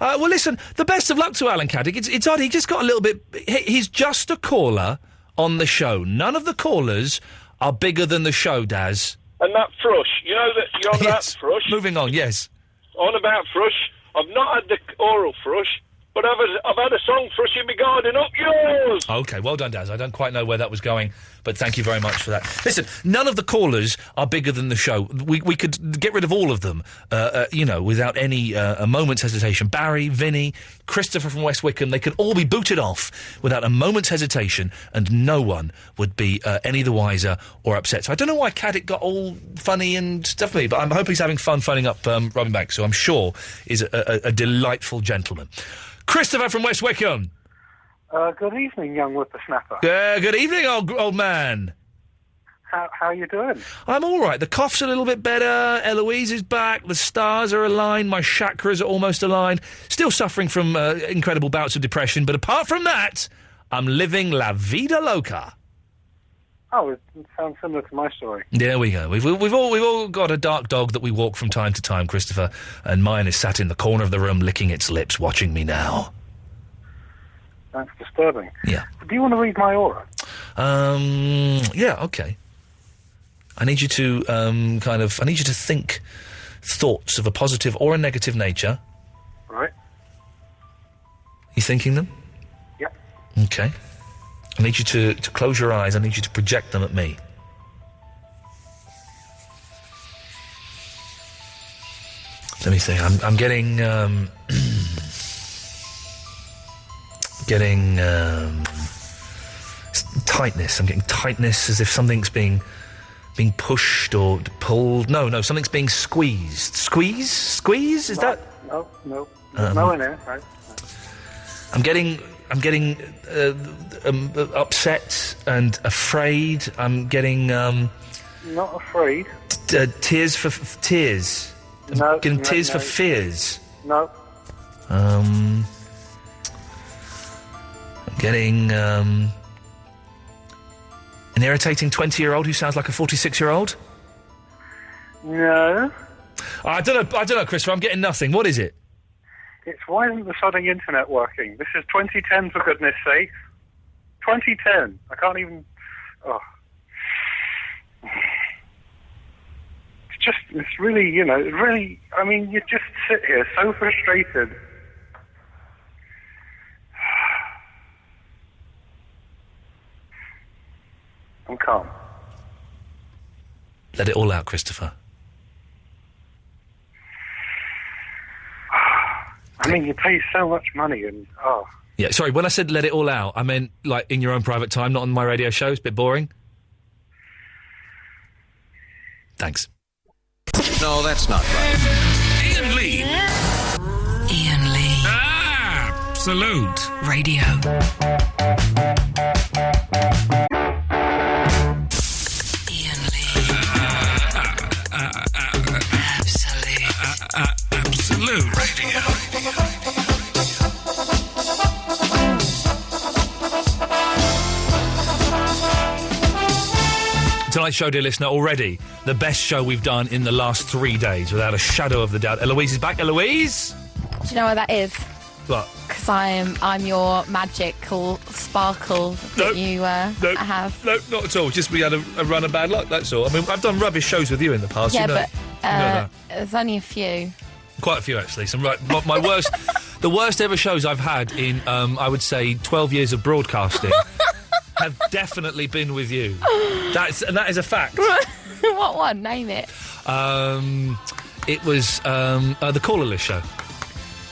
Well, listen, the best of luck to Alan Caddick. It's odd. He just got a little bit. He's just a caller on the show. None of the callers are bigger than the show, Daz. And that thrush, you know that you're on that thrush. Moving on, yes. On about thrush, I've not had the oral thrush. But I've had a song thrush in my garden, up yours! OK, well done, Daz. I don't quite know where that was going, but thank you very much for that. Listen, none of the callers are bigger than the show. We could get rid of all of them, without any a moment's hesitation. Barry, Vinny, Christopher from West Wickham, they could all be booted off without a moment's hesitation, and no one would be any the wiser or upset. So I don't know why Caddick got all funny and stuff with me, but I'm hoping he's having fun phoning up Robin Banks, who I'm sure is a delightful gentleman. Christopher from West Wickham. Good evening, young whippersnapper. Good evening, old man. How you doing? I'm all right. The cough's a little bit better. Eloise is back. The stars are aligned. My chakras are almost aligned. Still suffering from incredible bouts of depression, but apart from that, I'm living la vida loca. Oh, it sounds similar to my story. There we go. We've all got a dark dog that we walk from time to time, Christopher, and mine is sat in the corner of the room licking its lips, watching me now. That's disturbing. Yeah. Do you want to read my aura? Yeah, okay. I need you to I need you to think thoughts of a positive or a negative nature. Right. You thinking them? Yep. Okay. I need you to close your eyes. I need you to project them at me. Let me think. I'm getting tightness. I'm getting tightness as if something's being pushed or pulled. No, something's being squeezed. Squeeze? Is that? No. No in there. Right. I'm getting upset and afraid. I'm getting Not afraid. Tears for tears. I'm getting tears for fears. No. I'm getting an irritating 20-year-old who sounds like a 46-year-old. No. I don't know, Christopher. I'm getting nothing. What is it? It's why isn't the sodding internet working? This is 2010, for goodness sake. 2010. I can't even... Oh. It's really, really... I mean, you just sit here so frustrated. I'm calm. Let it all out, Christopher. I mean, you pay so much money and, Yeah, sorry, when I said let it all out, I meant, like, in your own private time, not on my radio show. It's a bit boring. Thanks. No, that's not right. Iain Lee. Iain Lee. Absolute. Radio. Iain Lee. Absolute. Radio. Tonight's show, dear listener, already the best show we've done in the last 3 days, without a shadow of the doubt. Eloise is back. Eloise? Do you know what that is? What? Because I'm your magical sparkle that you have. No, not at all. Just we had a run of bad luck, that's all. I mean, I've done rubbish shows with you in the past. Yeah, you know, but you know that. there's only a few. Quite a few, actually. Some my worst... The worst ever shows I've had in, I would say, 12 years of broadcasting have definitely been with you. That is a fact. What one? Name it. It was the Callerless show.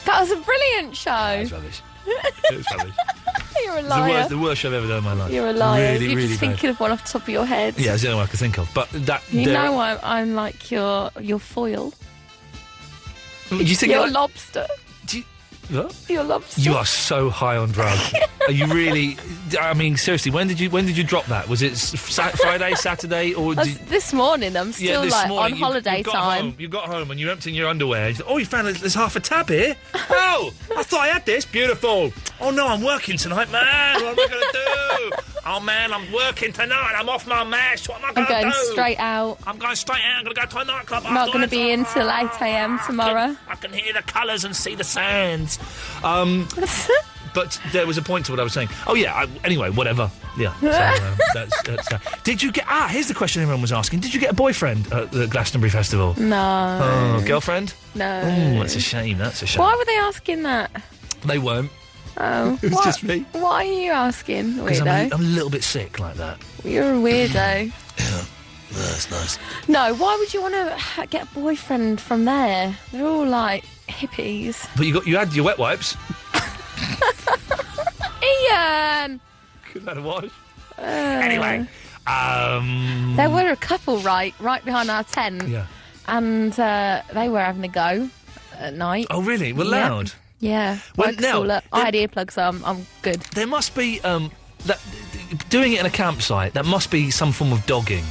That was a brilliant show. That was rubbish. It was rubbish. You're a liar. The worst show I've ever done in my life. You're a liar. Really, You're really just bad. thinking of one off the top of your head. Yeah, it's the only one I could think of. But that... You know I'm like your foil. You think your lobster. What? Your lobster. You are so high on drugs. Are you really? I mean, seriously, when did you drop that? Was it Friday, Saturday, or this morning? I'm still this morning, on holiday time. You got home and you're emptying your underwear. You found there's half a tab here. Oh, I thought I had this. Beautiful. Oh no, I'm working tonight, man. What am I going to do? Oh man, I'm working tonight. I'm off my mesh. What am I going to do? I'm going straight out. I'm going straight out. I'm going to go to a nightclub. I'm not going to be in till 8 a.m. tomorrow. I can hear the colours and see the sounds. But there was a point to what I was saying. Oh, yeah, anyway, whatever. Yeah. So, that's that. Did you get... here's the question everyone was asking. Did you get a boyfriend at the Glastonbury Festival? No. Oh, girlfriend? No. Oh, that's a shame, Why were they asking that? They weren't. Oh. It was just me. Why are you asking, Because weirdo? I'm a little bit sick like that. You're a weirdo. Yeah. That's nice. No, why would you want to get a boyfriend from there? They're all, like, hippies. But you had your wet wipes. Iain! Could have had a wash. Anyway. There were a couple right behind our tent. Yeah. And they were having a go at night. Oh, really? Well, loud? Yeah. Well, now, I had earplugs, so I'm good. There must be, doing it in a campsite, that must be some form of dogging.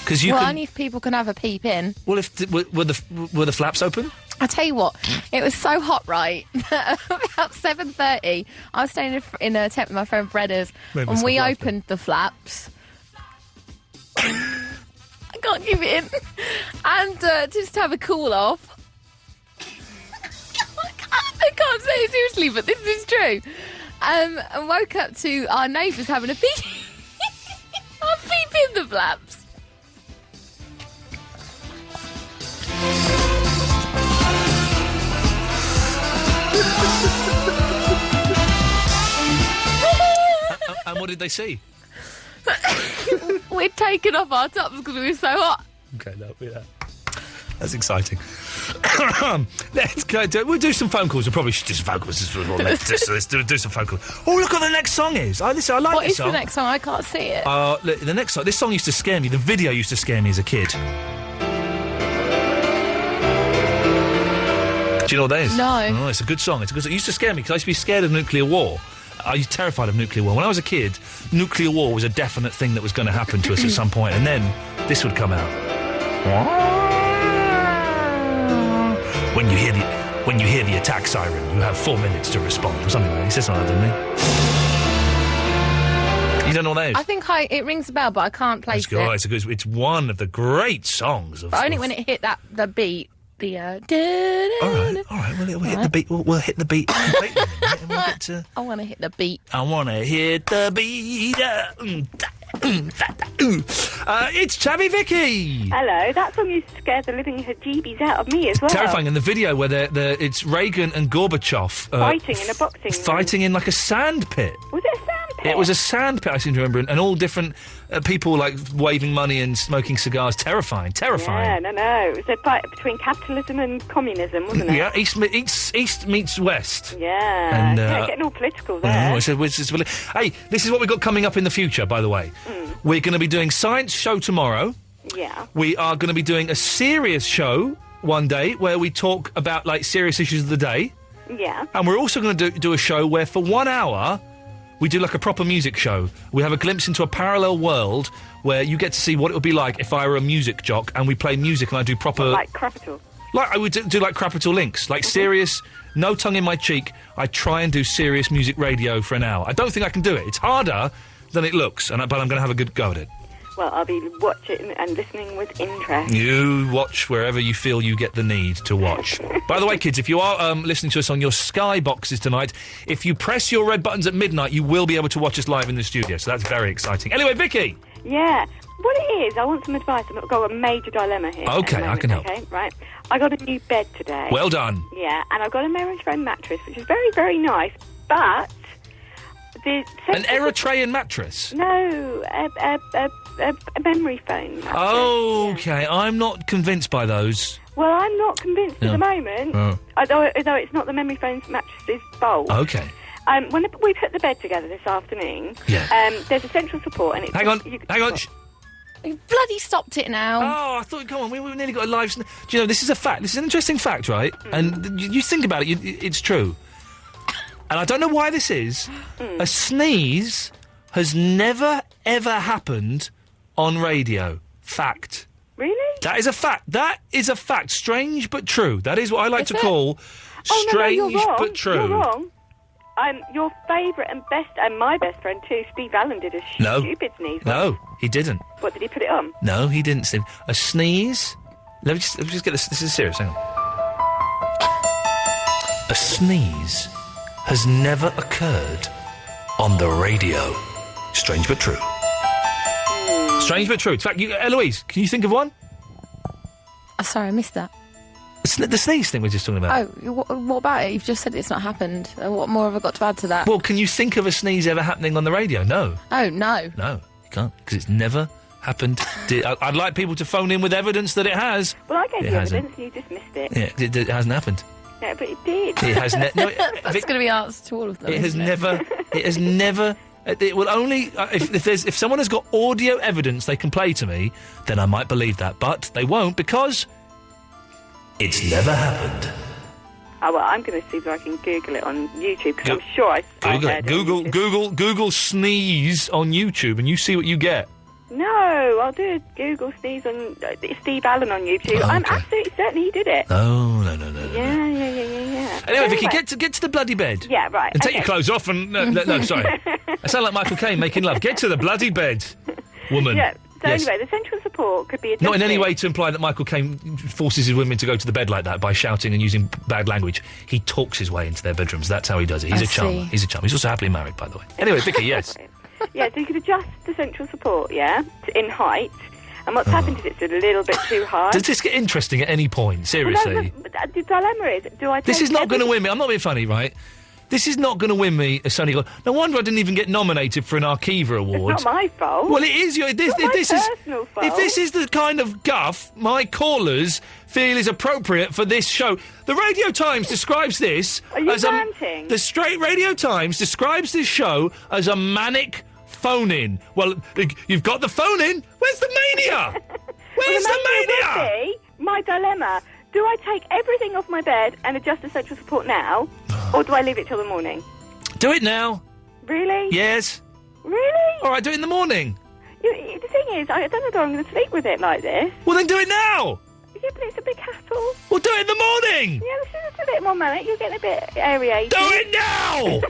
Because only if people can have a peep in. Well, were the flaps open? I tell you what, it was so hot, right? About 7:30, I was staying in a tent with my friend Bredders, and we opened the flaps. I can't give it in. And just to have a cool off. I can't say it seriously, but this is true. And woke up to our neighbours having a peep. A peep in the flaps. And what did they see? We'd taken off our tops because we were so hot. Okay, that's exciting. Let's go. We'll do some phone calls. We probably should do some phone calls. Let's do some phone calls. Oh, look what the next song is. Listen, I like what this is song. The next song? I can't see it. Look, the next song. This song used to scare me. The video used to scare me as a kid. Do you know what that is? No. Oh, it's a good song. It used to scare me because I used to be scared of nuclear war. I was terrified of nuclear war. When I was a kid, nuclear war was a definite thing that was going to happen to us at some point, and then this would come out. When you hear the attack siren, you have 4 minutes to respond, or something like that. He says something like that, doesn't he? You don't know what that is? I think it rings a bell, but I can't place it. It's one of the great songs of. But only when it hit the beat. The all right. We'll hit the beat. We'll hit the beat completely. And we'll get to... I want to hit the beat. I want to hit the beat. It's Tabby Vicky. Hello. That song used to scare the living jeebies out of me as well. Terrifying. And the video where it's Reagan and Gorbachev fighting in a boxing ring. Fighting in like a sand pit. Was it a sand pit? It was a sand pit, I seem to remember, and all different people like waving money and smoking cigars. Terrifying. Yeah, no. It was a fight between capitalism and communism, wasn't it? Yeah, East meets West. Yeah, and, getting all political there. Hey, this is what we've got coming up in the future, by the way. We're going to be doing Science Show tomorrow. Yeah. We are going to be doing a serious show one day where we talk about, like, serious issues of the day. Yeah. And we're also going to do a show where for 1 hour we do like a proper music show. We have a glimpse into a parallel world where you get to see what it would be like if I were a music jock and we play music and I do proper... Like Crapital. Like, I would do like Crapital Links. Like serious, no tongue in my cheek, I try and do serious music radio for an hour. I don't think I can do it. It's harder than it looks, but I'm going to have a good go at it. Well, I'll be watching and listening with interest. You watch wherever you feel you get the need to watch. By the way, kids, if you are listening to us on your Sky boxes tonight, if you press your red buttons at midnight, you will be able to watch us live in the studio, so that's very exciting. Anyway, Vicky! Yeah. What it is, I want some advice. I've got a major dilemma here. Okay, I can help. Okay, right. I got a new bed today. Well done. Yeah, and I've got a memory foam mattress, which is very, very nice, but... An Eritrean mattress? No, a memory foam mattress. Oh, okay. I'm not convinced by those. Well, I'm not convinced at the moment, although it's not the memory foam mattress's fault. Okay. When we put the bed together this afternoon, there's a central support, and it's... Hang on. You bloody stopped it now. Oh, I thought, come on, we nearly got a live... Do you know, this is a fact. This is an interesting fact, right? And you think about it, it's true. and I don't know why this is, a sneeze has never, ever happened on radio. Fact. Really? That is a fact. That is a fact. Strange but true. That is what I like to call strange no, you're wrong. but true. You're wrong. Your favourite and best, and my best friend too, Steve Allen, did a stupid sneeze. No, he didn't. What, did he put it on? No, he didn't, Steve. A sneeze... Let me just get this. This is serious. Hang on. A sneeze has never occurred on the radio. Strange but true. Strange but true. In fact, Eloise, can you think of one? Sorry, I missed that. The sneeze thing we're just talking about. Oh, what about it? You've just said it's not happened. What more have I got to add to that? Well, can you think of a sneeze ever happening on the radio? No. Oh, no. No, you can't, because it's never happened. I'd like people to phone in with evidence that it has. Well, I gave It you hasn't. evidence and you dismissed it. Yeah, it hasn't happened. Yeah, but it did. It has no, That's going to be answered to all of them. It has isn't never. It has never. It will only if someone has got audio evidence they can play to me, then I might believe that. But they won't, because it's never happened. Oh, well, I'm going to see if I can Google it on YouTube, because I'm sure I Google heard it. Google sneeze on YouTube, and you see what you get. No, I'll do a Google sneeze on Steve Allen on YouTube. Oh, I'm okay. absolutely certain he did it. No. Yeah. Anyway, Vicky, get to the bloody bed. Yeah, right. And take okay. your clothes off and... No, sorry. I sound like Michael Caine making love. Get to the bloody bed, woman. Yeah, so Yes. anyway, the central support could be adjusted. Not in any way to imply that Michael Caine forces his women to go to the bed like that by shouting and using bad language. He talks his way into their bedrooms. That's how he does it. He's I a charmer. see. He's a charmer. He's also happily married, by the way. Anyway, Vicky, yes. Yeah, so you could adjust the central support, in height. And what's happened is it's a little bit too high. Does this get interesting at any point? Seriously. Well, no, the dilemma is, do I take This is not going to every- win me. I'm not being funny, right? This is not going to win me a Sonny Gold. No wonder I didn't even get nominated for an Arkiva award. It's not my fault. Well, it is. personal fault. If this is the kind of guff my callers feel is appropriate for this show, the Radio Times describes this Are you as ranting? the straight Radio Times describes this show as a manic phone-in. Well, you've got the phone-in. Where's the mania? Where's the mania? Would be my dilemma. Do I take everything off my bed and adjust the central support now, or do I leave it till the morning? Do it now. Really? Yes. Really? All right, do it in the morning. The thing is, I don't know if I'm going to sleep with it like this. Well, then do it now. Yeah, but it's a big hassle. Well, do it in the morning. Yeah, this is a bit more manic. You're getting a bit aerated. Do it now.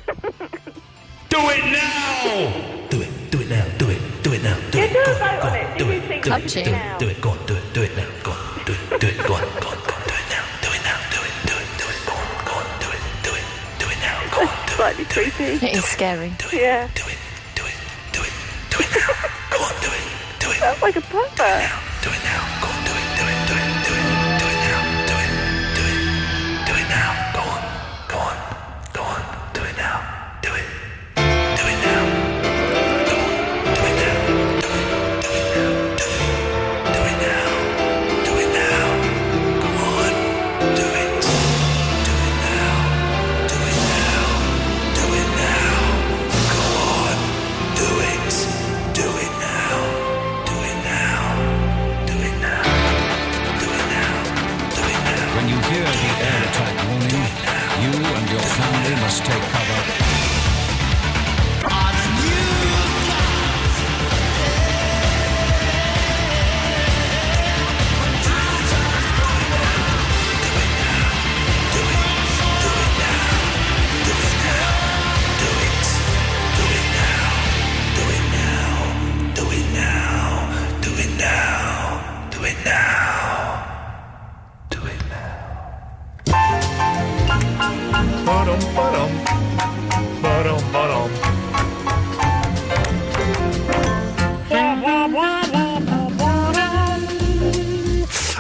Do it now. Do it now. Do it now. Do Yeah, it. do a Go vote on, on it. do Do it. you think Do I it. should Do now? it. Do it. Go on. Do it. Do it now. Go on. Do it. Do it. Go on. Go on. Go on. Do it now. Do it now. Do it. Do it. Do it. Go on. Go on. Do it. Do it. Do it now. Go on. Do it. Slightly creepy. It is scary. Yeah. Do it. Do it. Do it. Do it now. Go on. Do it. Do it. Sounds like a pervert. Do it now. Go on. Do it. Do it. Do it. Do it. Do it now. Do it. Do it. Do it now. Go on. Go on. Go on. Do it now. Do it. Do it now. Go on. Do it now. Do it. Do it now. Do it. Do it now. Do it now. Go on. Do it. Do it now. Do it now. Do it now. Go on. Do it. Do it now. Do it now. Do it now. Do it now. Do it now. When you hear the air attack warning, you and your family must take cover.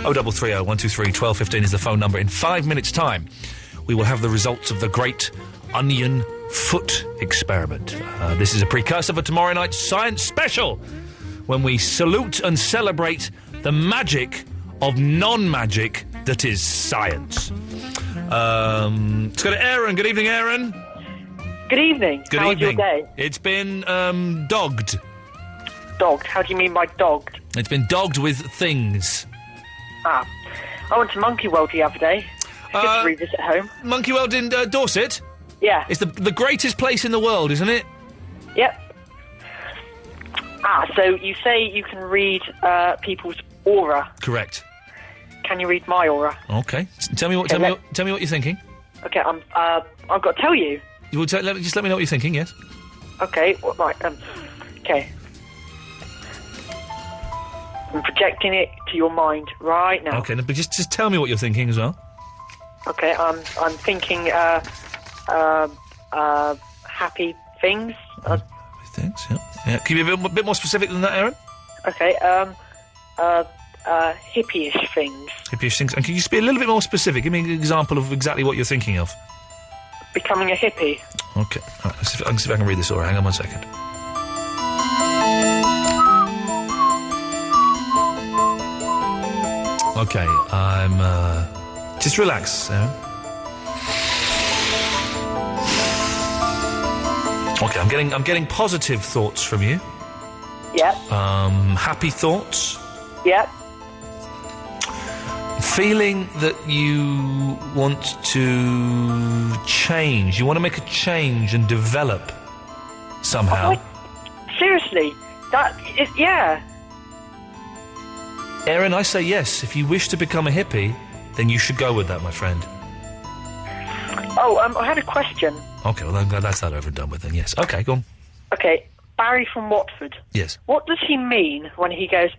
Oh, 0330 123 1215 is the phone number. In 5 minutes' time, we will have the results of the great onion foot experiment. This is a precursor for tomorrow night's science special, when we salute and celebrate the magic of non-magic that is science. Let's go to Aaron. Good evening, Aaron. Good evening. Good How evening. was your day? It's been dogged. Dogged? How do you mean by dogged? It's been dogged with things. Ah. I went to Monkey World the other day. Just to revisit home. Monkey World in Dorset? Yeah. It's the greatest place in the world, isn't it? Yep. So you say you can read people's aura. Correct. Can you read my aura? Okay. Tell me what you're thinking. Okay, I've got to tell you. You will just let me know what you're thinking. Yes. Okay. Right. Okay. I'm projecting it to your mind right now. Okay, but just tell me what you're thinking as well. Okay, I'm thinking happy things. Thanks. Yeah. Can you be a bit more specific than that, Aaron? Okay. Hippie-ish things. Hippie-ish things. And can you just be a little bit more specific? Give me an example of exactly what you're thinking of. Becoming a hippie. Okay. All right, let's see if I can read this aura. Hang on 1 second. Okay, I'm, just relax, Aaron. Okay, I'm getting positive thoughts from you. Yep. Happy thoughts. Yep. Feeling that you want to change. You want to make a change and develop somehow. Seriously? That is, yeah. Aaron, I say yes. If you wish to become a hippie, then you should go with that, my friend. Oh, I had a question. Okay, well, that's that over and done with then, yes. Okay, go on. Okay, Barry from Watford. Yes. What does he mean when he goes,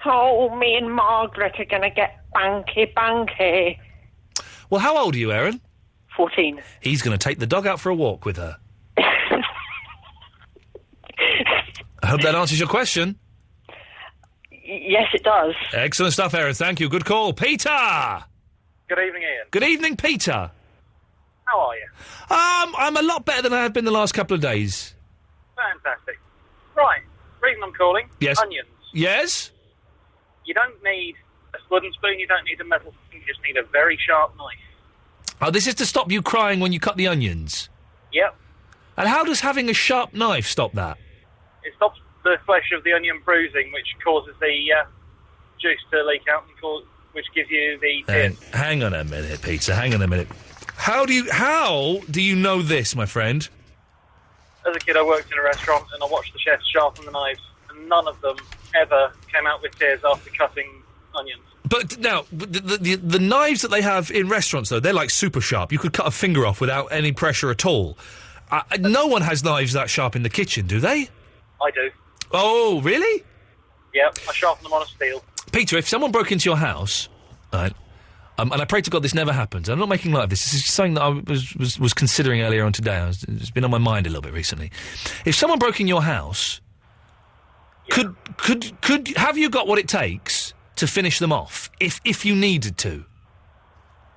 oh, me and Margaret are going to get banky. Well, how old are you, Aaron? 14. He's going to take the dog out for a walk with her. I hope that answers your question. Yes, it does. Excellent stuff, Aaron. Thank you. Good call. Peter! Good evening, Ian. Good evening, Peter. How are you? I'm a lot better than I have been the last couple of days. Fantastic. Right, reason I'm calling. Yes. Onions. Yes? You don't need a wooden spoon, you don't need a metal spoon, you just need a very sharp knife. Oh, this is to stop you crying when you cut the onions? Yep. And how does having a sharp knife stop that? It stops the flesh of the onion bruising, which causes the juice to leak out, and which gives you the tears. Hang on a minute, Peter, hang on a minute. How do you know this, my friend? As a kid, I worked in a restaurant, and I watched the chefs sharpen the knives, and none of them ever came out with tears after cutting onions. But now, the knives that they have in restaurants, though, they're like super sharp. You could cut a finger off without any pressure at all. No one has knives that sharp in the kitchen, do they? I do. Oh, really? Yep, I sharpen them on a steel. Peter, if someone broke into your house, right, and I pray to God this never happens. I'm not making light of this. This is something that I was considering earlier on today. It's been on my mind a little bit recently. If someone broke in your house, could have you got what it takes to finish them off if you needed to?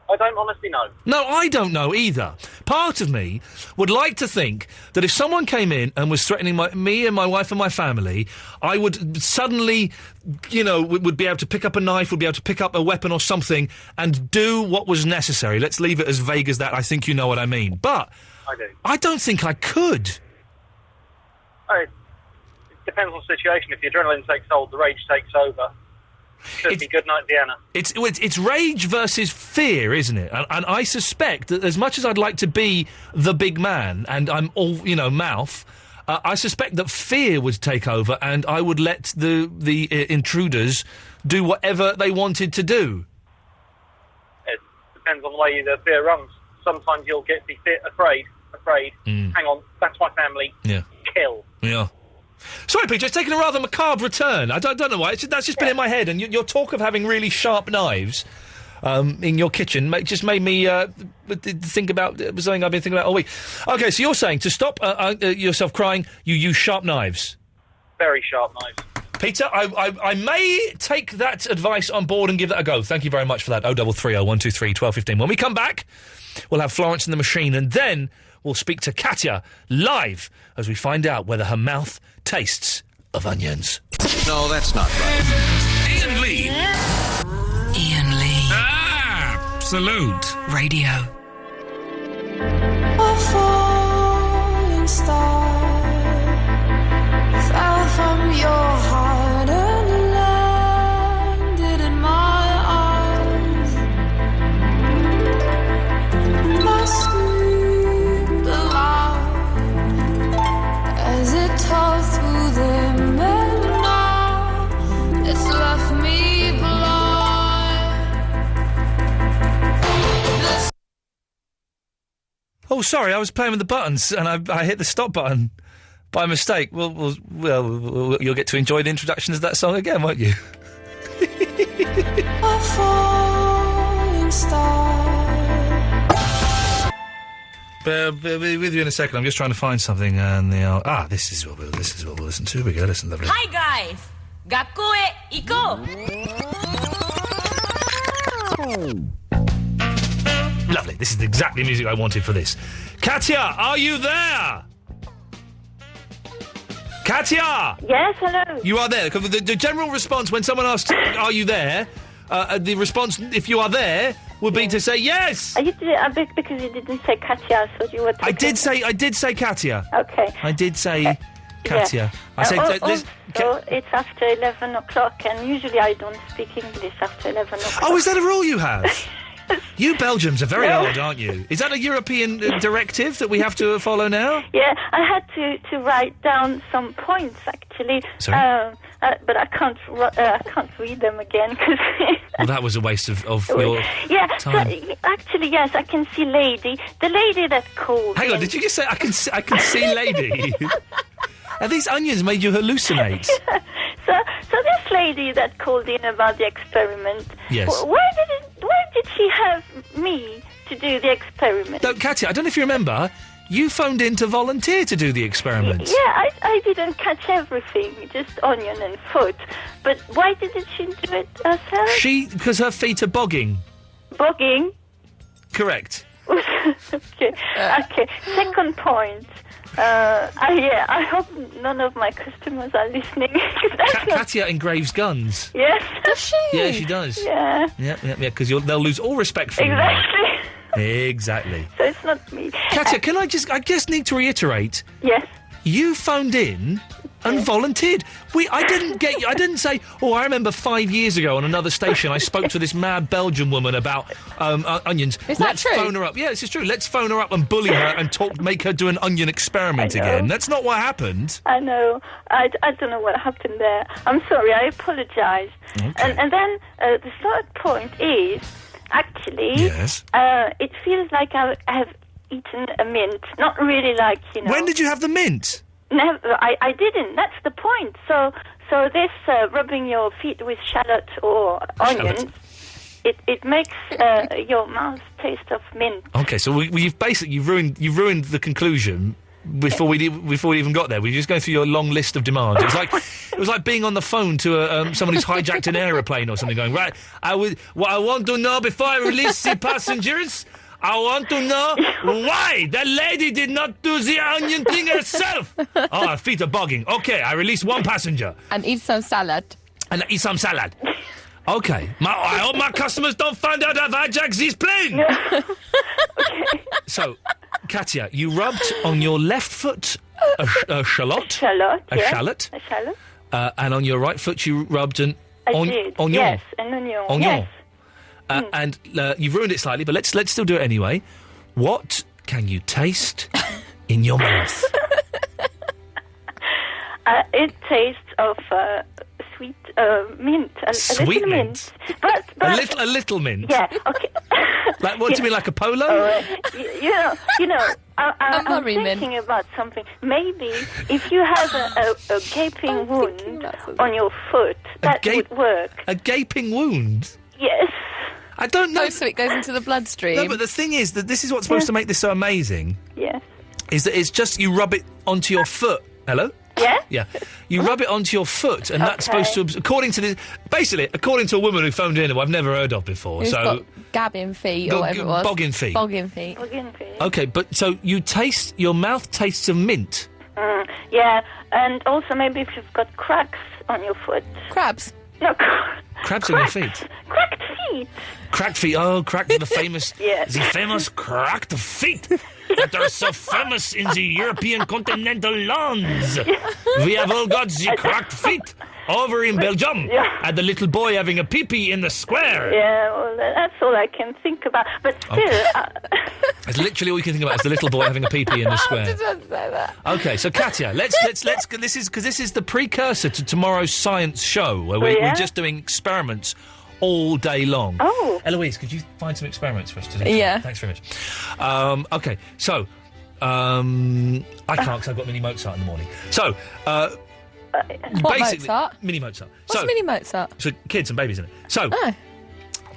I don't honestly know. No, I don't know either. Part of me would like to think that if someone came in and was threatening me and my wife and my family, I would suddenly, would be able to pick up a knife, would be able to pick up a weapon or something and do what was necessary. Let's leave it as vague as that. I think you know what I mean. But I do. I don't think I could. It depends on the situation. If the adrenaline takes hold, the rage takes over. Could be good night, Vienna. It's rage versus fear, isn't it? And I suspect that as much as I'd like to be the big man and I'm all, mouth, I suspect that fear would take over and I would let the intruders do whatever they wanted to do. It depends on the way the fear runs. Sometimes you'll get afraid. Hang on, that's my family. Yeah. Kill. Yeah. Sorry, Peter, it's taken a rather macabre return. I don't know why. That's just been in my head. And your talk of having really sharp knives in your kitchen just made me think about something I've been thinking about all week. Okay, so you're saying to stop yourself crying, you use sharp knives. Very sharp knives. Peter, I may take that advice on board and give that a go. Thank you very much for that. 0330 123 1215. When we come back, we'll have Florence and the Machine, and then we'll speak to Katya live as we find out whether her mouth tastes of onions. No, that's not right. Iain Lee. Iain Lee. Absolute. Radio. A falling star fell from your heart and landed in my arms. My scream Oh, sorry, I was playing with the buttons and I hit the stop button by mistake. Well, you'll get to enjoy the introduction of that song again, won't you? A falling star. With you in a second. I'm just trying to find something, and this is what we'll listen to. Here we go. Listen, lovely. Hi guys, Gakkoe iko. Lovely. This is exactly the music I wanted for this. Katya, are you there? Katya! Yes, hello. You are there. The general response when someone asks, "Are you there?" The response, if you are there, would be to say yes. You did, because you didn't say Katya, so you were. I did say Katya. Okay. I did say Katya. I said. Also, it's after 11 o'clock, and usually I don't speak English after 11 o'clock. Oh, is that a rule you have? You Belgians are very odd, aren't you? Is that a European directive that we have to follow now? Yeah, I had to write down some points actually. Sorry? But I can't read them again because. Well, that was a waste of your time. So, actually, yes, I can see lady. The lady that called. Hang on, did you just say I can see lady? Have these onions made you hallucinate? Yeah. So this lady that called in about the experiment. Yes. Where did she have me to do the experiment? No, Katya, I don't know if you remember. You phoned in to volunteer to do the experiment. Yeah, I didn't catch everything, just onion and foot. But why didn't she do it herself? Because her feet are bogging. Bogging? Correct. Okay. Second point. I hope none of my customers are listening. Katya engraves guns. Yes. Does she? Yeah, she does. Yeah. Yeah, because they'll lose all respect for you. Exactly. So it's not me. Katya, I just need to reiterate. Yes. You phoned in and volunteered. I didn't say, I remember 5 years ago on another station I spoke to this mad Belgian woman about onions. Is that Let's true? phone her up. Yeah, this is true. Let's phone her up and bully her and make her do an onion experiment again. That's not what happened. I know. I don't know what happened there. I'm sorry. I apologise. Okay. And then the third point is, actually, yes. It feels like I have eaten a mint. Not really like, When did you have the mint? Never, I didn't. That's the point. So this rubbing your feet with shallot or onions, it makes your mouth taste of mint. Okay, so you've basically ruined the conclusion before we even got there. We were just going through your long list of demands. It was like being on the phone to someone who's hijacked an aeroplane or something. Going right. What I want to know before I release the passengers. I want to know why the lady did not do the onion thing herself. Oh, her feet are bogging. Okay, I release one passenger. And eat some salad. Okay. I hope my customers don't find out I've hijacked this plane. Okay. So, Katya, you rubbed on your left foot a shallot. A shallot. And on your right foot you rubbed an onion. Yes, an onion. Yes. And you've ruined it slightly, but let's still do it anyway. What can you taste in your mouth? It tastes of sweet mint. Sweet little mint. But a little mint. Yeah. Okay. Like what do you mean, like a polo? I'm thinking about something. Maybe if you have a gaping wound on your foot, that would work. A gaping wound? Yes. I don't know. So it goes into the bloodstream. No, but the thing is that this is what's supposed to make this so amazing. Yes. Is that it's just you rub it onto your foot. Hello? Yeah? Yeah. You rub it onto your foot, and that's supposed to, according to a woman who phoned in who I've never heard of before. Who's got gabbing feet or whatever it was. Bogging feet. Bogging feet. Okay, but so your mouth tastes of mint. Yeah, and also maybe if you've got cracks on your foot. Crabs? No, crabs on your feet. Cracked feet. Cracked feet. Oh, the famous, yes. The famous cracked feet that are so famous in the European continental lands. We have all got the cracked feet over in Belgium. Yeah. And the little boy having a pee-pee in the square. Yeah, well, that's all I can think about. But still... Okay. That's literally all you can think about is the little boy having a pee-pee in the square. I didn't say that. Okay, so Katya, let's this is the precursor to tomorrow's science show where we're just doing experiments all day long. Oh. Eloise, could you find some experiments for us to do? Yeah. Thanks very much. OK, so... I can't because I've got Mini Mozart in the morning. So, What basically... Mozart? Mini Mozart. What's Mini Mozart? So, kids and babies in it. So,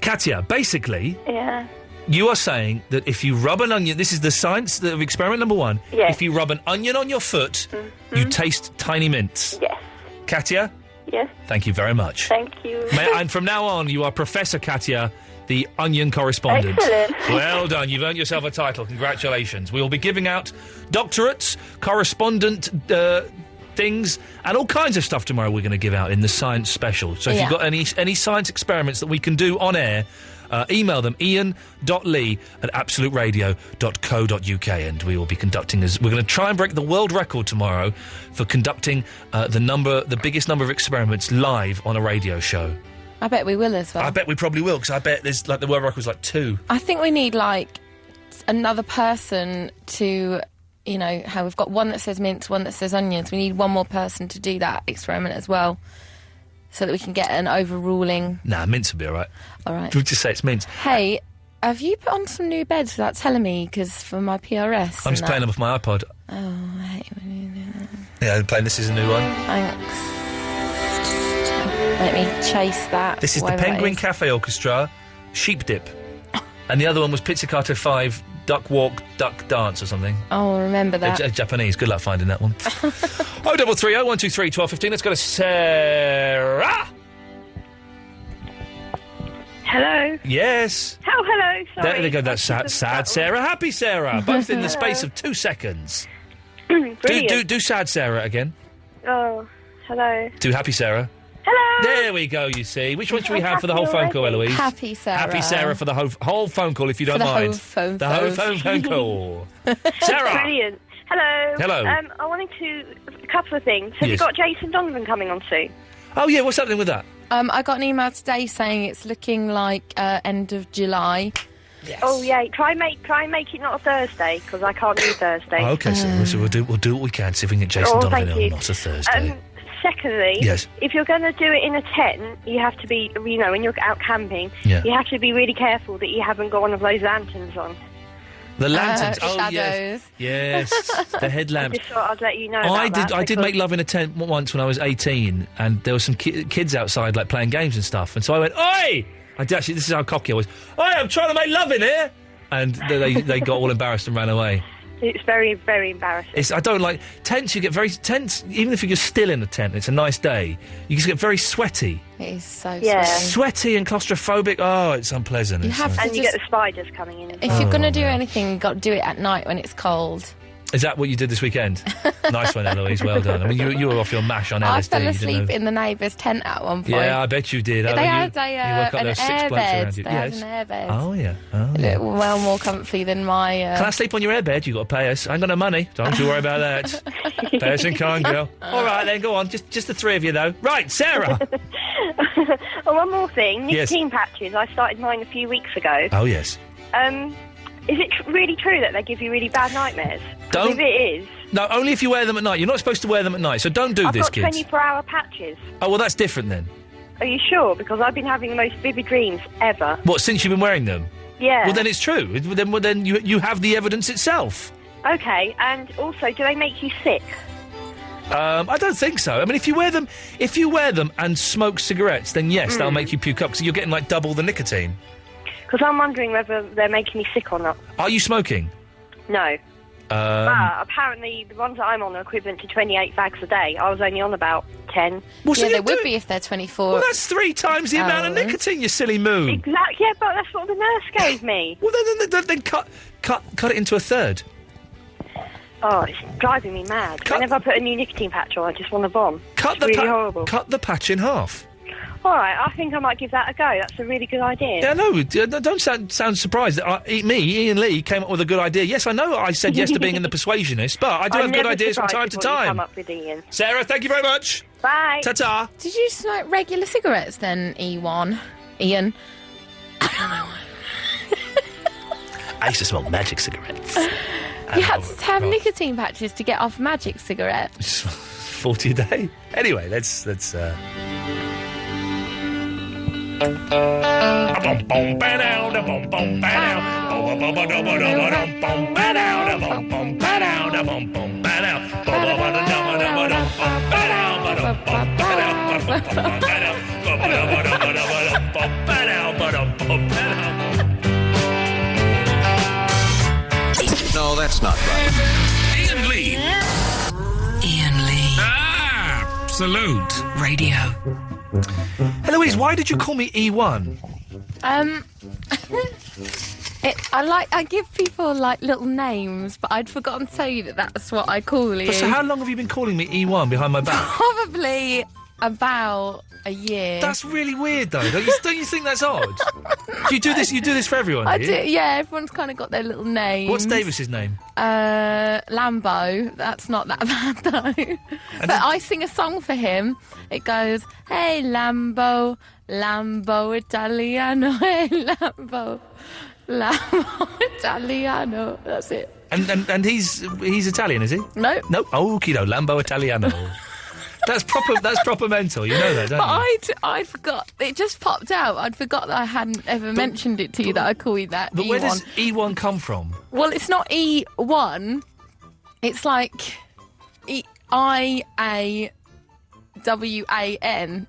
Katya, basically... Yeah. You are saying that if you rub an onion... This is the science of experiment number 1. Yes. If you rub an onion on your foot, you taste tiny mints. Yes. Katya? Yes. Thank you very much. Thank you. And from now on, you are Professor Katya, the onion correspondent. Excellent. Well done. You've earned yourself a title. Congratulations. We will be giving out doctorates, correspondent things, and all kinds of stuff tomorrow we're going to give out in the science special. So if you've got any science experiments that we can do on air, email them, ian.lee@absoluteradio.co.uk, and we will be conducting we're going to try and break the world record tomorrow for conducting the biggest number of experiments live on a radio show. I bet we will as well. I bet we probably will, because I bet there's the world record's 2. I think we need another person to, how we've got one that says mince, one that says onions. We need one more person to do that experiment as well, so that we can get an overruling. Nah, mince will be all right. All right. We'll just say it's mince. Hey, have you put on some new beds without telling me? Because for my PRS, I'm just playing them off my iPod. Oh, I hate when you do that. Yeah, I'm playing. This is a new one. Thanks. Let me chase that. This is the Penguin Cafe Orchestra, Sheep Dip. And the other one was Pizzicato 5, Duck Walk, Duck Dance or something. Oh, remember that. Japanese. Good luck finding that one. 0330 123 1215. Let's go to Sarah. Hello. Yes. Oh, hello. Sorry. There they go. That's sad Sarah, happy Sarah. Both in the space of 2 seconds. Brilliant. Do sad Sarah again. Oh, hello. Do happy Sarah. Hello. There we go, you see. Which one should we have for the whole phone call, Eloise? Happy Sarah. Happy Sarah for the whole phone call, if you don't mind. The whole phone call. Sarah. Brilliant. Hello. Hello. I wanted a couple of things. Have you got Jason Donovan coming on soon? Oh, yeah, what's happening with that? I got an email today saying it's looking like end of July. Yes. Oh, yeah. Try and make it not a Thursday, because I can't do Thursday. Oh, OK, so we'll do what we can, see if we can get Jason Donovan on, not a Thursday. Secondly, if you're going to do it in a tent, you have to be, when you're out camping, you have to be really careful that you haven't got one of those lanterns on. The lanterns, shadows. Yes, the headlamps. I just thought I'd let you know about that. I did make love in a tent once when I was 18, and there were some kids outside, playing games and stuff, and so I went, "Oi!" This is how cocky I was. "Oi, I'm trying to make love in here!" And they got all embarrassed and ran away. It's very, very embarrassing. I don't like tents. You get very tense, even if you're still in a tent. It's a nice day. You just get very sweaty. It is so sweaty and claustrophobic. Oh, it's unpleasant. You get the spiders coming in. If you're going to do anything, you've got to do it at night when it's cold. Is that what you did this weekend? Nice one, Eloise. Well done. I mean, you were off your mash on LSD. I fell asleep in the neighbour's tent at one point. Yeah, I bet you did. They had an airbed. They had an airbed. Oh, yeah. Well more comfy than my... Can I sleep on your airbed? You've got to pay us. I ain't got no money. Don't you worry about that. Pay us in kind, girl. All right, then, go on. Just the 3 of you, though. Right, Sarah. One more thing. Nicotine patches. I started mine a few weeks ago. Oh, yes. Is it really true that they give you really bad nightmares? Don't. If it is... No, only if you wear them at night. You're not supposed to wear them at night, so don't do this, kids. I've got 24-hour patches. Oh, well, that's different then. Are you sure? Because I've been having the most vivid dreams ever. What, since you've been wearing them? Yeah. Well, then it's true. Then you have the evidence itself. OK, and also, do they make you sick? I don't think so. I mean, if you wear them and smoke cigarettes, then yes, they'll make you puke up, because you're getting, double the nicotine. Because I'm wondering whether they're making me sick or not. Are you smoking? No. Apparently, the ones that I'm on are equivalent to 28 fags a day. I was only on about 10. Well, so they would be if they're 24. Well, that's 3 times the amount of nicotine, you silly moon. Exactly. Yeah, but that's what the nurse gave me. Well, then cut it into a third. Oh, it's driving me mad. Whenever I put a new nicotine patch on, I just want to bomb. It's really horrible. Cut the patch in half. All right, I think I might give that a go. That's a really good idea. Yeah, no, don't sound surprised that Ian Lee, came up with a good idea. Yes, I know I said yes to being in the Persuasionist, but I do have good ideas from time to time. Come up with Ian. Sarah, thank you very much. Bye. Ta-ta. Did you smoke regular cigarettes then, Ian? I don't know. I used to smoke magic cigarettes. You had to have nicotine patches to get off magic cigarettes. 40 a day. Anyway, let's No, that's not right. Iain Lee. Iain Lee. Absolute Radio. Eloise, why did you call me E1? I give people like little names, but I'd forgotten to tell you that that's what I call you. But so how long have you been calling me E1 behind my back? Probably about a year. That's really weird, though. Don't you think that's odd? Do you do this? You do this for everyone? I do do. you? Yeah, everyone's kind of got their little names. What's Davis's name? Lambo. That's not that bad though. But I sing a song for him. It goes, "Hey Lambo, Lambo Italiano, hey Lambo, Lambo Italiano." That's it. And he's Italian, is he? No. No. Okie do, Lambo Italiano. That's proper mental. You know that, don't you? But I forgot. It just popped out. I'd forgot that I hadn't ever mentioned it to you that I call you that. But E1. where does E1 come from? Well, it's not E1. It's like IAWAN.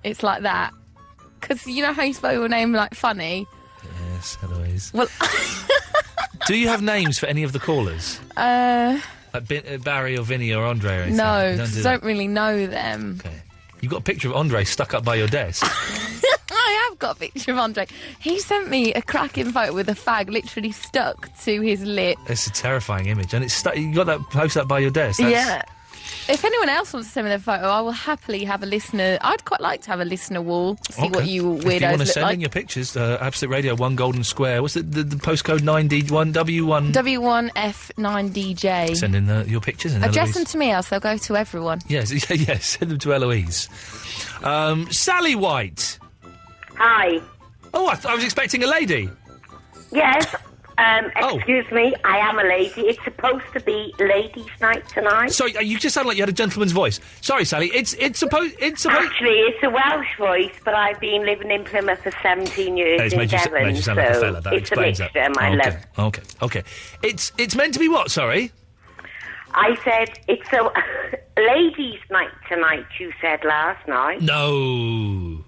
It's like that. Because you know how you spell your name like funny? Yes, Eloise. Well, do you have names for any of the callers? Like Barry or Vinny or Andre or anything? No, You don't really know them. Okay. You've got a picture of Andre stuck up by your desk. I have got a picture of Andre. He sent me a cracking photo with a fag literally stuck to his lip. It's a terrifying image, and it's stuck. You got that post up by your desk. Yeah. If anyone else wants to send me their photo, I will happily have a listener. I'd quite like to have a listener wall. See what you weirdos If you want to look send like. in your pictures, Absolute Radio 1 Golden Square. What's the postcode 9D1 W1? W1F9DJ. Send in your pictures. And Address Eloise. them to me, else they'll go to everyone. Yes, yes. Send them to Eloise. Sally White. Hi. Oh, I was expecting a lady. Yes. Excuse me, I am a lady. It's supposed to be ladies' night tonight. Sorry, you just sound like you had a gentleman's voice. Sorry, Sally. It's supposed. Actually, it's a Welsh voice, but I've been living in Plymouth for 17 years It's in made Devon, you sound like a fella. That it's a explains mixture, that. my love. Okay. It's meant to be what? Sorry. I said it's a ladies' night tonight. You said last night. No.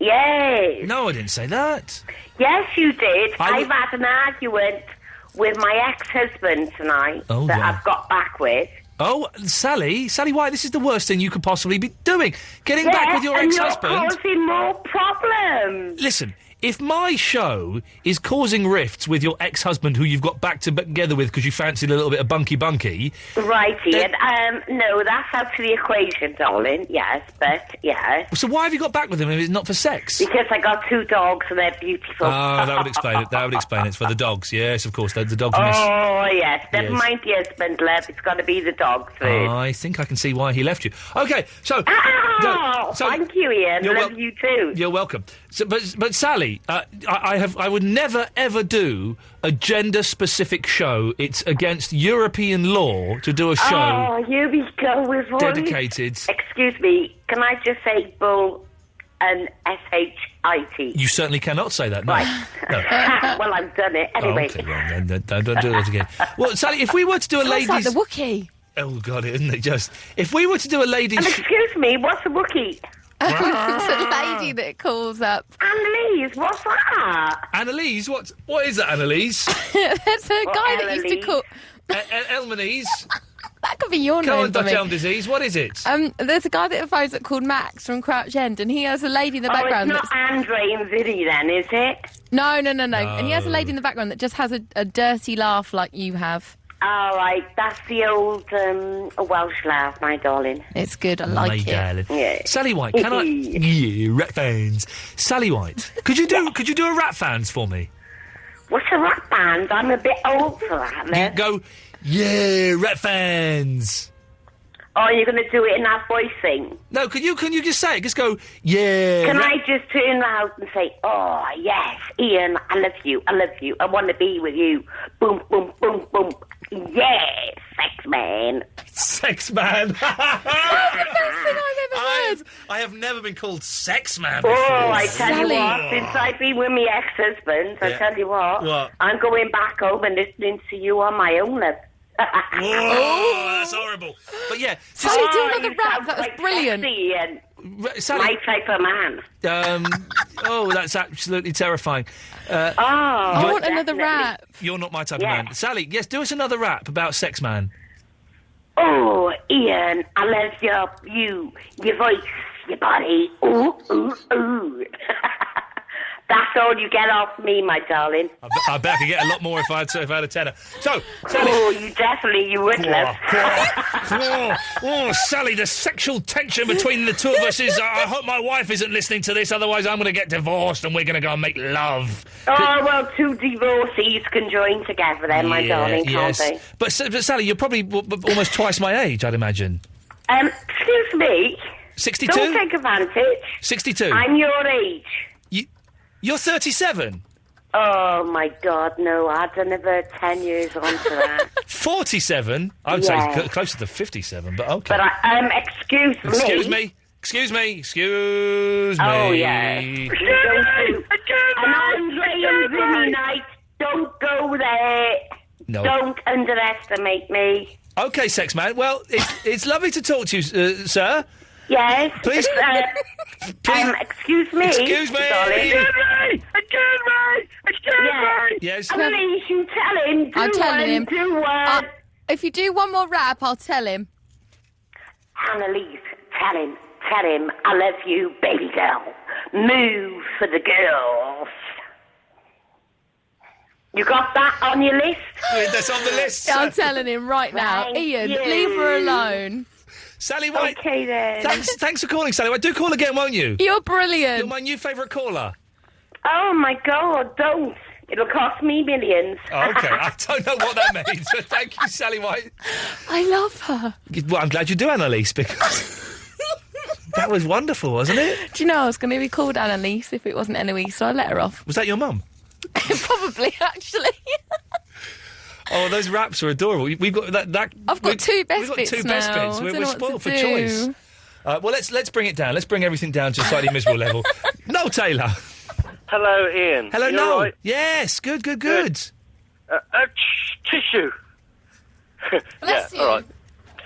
Yes. No, I didn't say that. Yes, you did. I've had an argument with my ex-husband tonight that I've got back with. Oh, Sally White, this is the worst thing you could possibly be doing. Getting back with your ex-husband. You're causing more problems. Listen, if my show is causing rifts with your ex-husband who you've got back together with because you fancied a little bit of bunky. Right, Ian. No, that's out of the equation, darling. Yes, but yeah. So why have you got back with him if it's not for sex? Because I got 2 dogs and they're beautiful. Oh, that would explain it. That would explain it. It's for the dogs. Yes, of course. The dogs miss. Oh, yes. Never mind the husband, love. It's got to be the dogs first. I think I can see why he left you. Okay, so... thank you, Ian. Love you too. You're welcome. So, but Sally, I would never, ever do a gender-specific show. It's against European law to do a show... Oh, here we go with all dedicated... Excuse me, can I just say bull and S-H-I-T? You certainly cannot say that, no. Right. No. Well, I've done it. Anyway. Oh, okay, well, then, don't do that again. Well, Sally, if we were to do a Sounds ladies... like the Wookiee. Oh, God, isn't it just... If we were to do a ladies... And excuse me, what's a Wookiee? It's a lady that calls up. Annalise, what's that? Annalise? What is that, Annalise? There's a guy that used to call... Elmanese? That could be your Come name. on, Dutch elm disease. What is it? There's a guy that phones up called Max from Crouch End, and he has a lady in the background. It's not Andre and Vinny then, is it? No. And he has a lady in the background that just has a dirty laugh like you have. All right, that's the old Welsh laugh, my darling. It's good, I like it. Darling. Yeah. Sally White, can I... Yeah, rat fans. Sally White, could you do a rat fans for me? What's a rat band? I'm a bit old for that, man. Go, yeah, rat fans. Oh, you're going to do it in that voice thing? No, can you just say it? Just go, yeah. Can I just turn around and say, oh, yes, Ian, I love you, I want to be with you. Boom, boom, boom, boom. Yes, sex man. Sex man. That's the best thing I've ever heard. word. I have never been called sex man before. Oh, I tell Sally. you what, since I've been with my ex-husband, I Yeah. tell you what, I'm going back home and listening to you on my own, love. Oh, that's horrible. But yeah, Sally, do another you rap. sound That was quite brilliant. sexy and Sally. my type of man. Oh, that's absolutely terrifying. I want another definitely. rap. You're not my type Yeah. of man. Sally, yes, do us another rap about sex man. Oh, Ian, I love your voice, your body. Ooh, ooh, ooh. That's all you get off me, my darling. I bet I could get a lot more if I had a tenner. So, Sally. Oh, you would, love. Sally, the sexual tension between the two of us is... I hope my wife isn't listening to this, otherwise I'm going to get divorced and we're going to go and make love. Oh, well, two divorcees can join together then, my darling, can't they? But Sally, you're probably almost twice my age, I'd imagine. Excuse me. 62? Don't take advantage. 62? I'm your age. You're 37? Oh, my God, no. I'd another 10 years on to that. 47? I would Yeah. say closer to 57, but okay. But, excuse me. Excuse me. Excuse me. Excuse me. Oh, yeah. Don't do. And Andre and Vinny night, don't go there. No. Don't underestimate me. Okay, sex man. Well, it's lovely to talk to you, sir. Yes. Please. Excuse me. Excuse me. Darling. Excuse me. Yes. Please, you tell him. I'm telling him. Do one. If you do one more rap, I'll tell him. Annalise, tell him, I love you, baby girl. Move for the girls. You got that on your list? That's on the list. Yeah, I'm telling him right now. Thank Ian, you. leave her alone. Sally White. Okay, then. Thanks for calling, Sally White. Do call again, won't you? You're brilliant. You're my new favourite caller. Oh, my God, don't. It'll cost me millions. Oh, okay, I don't know what that means, but thank you, Sally White. I love her. Well, I'm glad you do, Annalise, because that was wonderful, wasn't it? Do you know I was going to be called Annalise if it wasn't Eloise, so I let her off. Was that your mum? Probably, actually. Oh, those raps are adorable. We've got that. I've got two best We've got bits two best now. bits. I We're don't know what spoiled to for do. choice. Well, let's bring it down. Let's bring everything down to a slightly miserable level. No, Taylor. Hello, Ian. Hello, You no. all right? Yes, good. Tissue. Bless you. All right.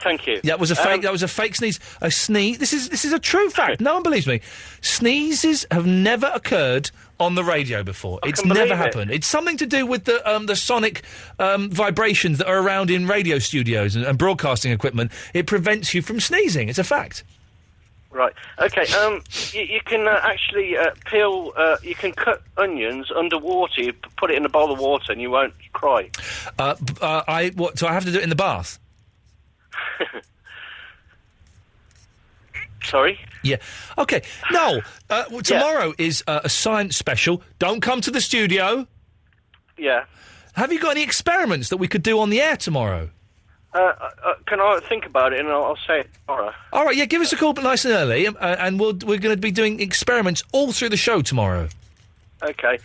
Thank you. Yeah, that was a fake. That was a fake sneeze. A sneeze. This is a true fact. No one believes me. Sneezes have never occurred on the radio before. It's can never believe it. happened. It's something to do with the sonic vibrations that are around in radio studios and broadcasting equipment. It prevents you from sneezing. It's a fact. Right. Okay. You can actually peel. You can cut onions underwater. You put it in a bowl of water, and you won't cry. What? So I have to do it in the bath? Sorry. Yeah. Okay. No. Tomorrow is a science special. Don't come to the studio. Yeah. Have you got any experiments that we could do on the air tomorrow? Can I think about it, and I'll say it tomorrow. All right, yeah, give us a call, but nice and early, and we're going to be doing experiments all through the show tomorrow. Okay.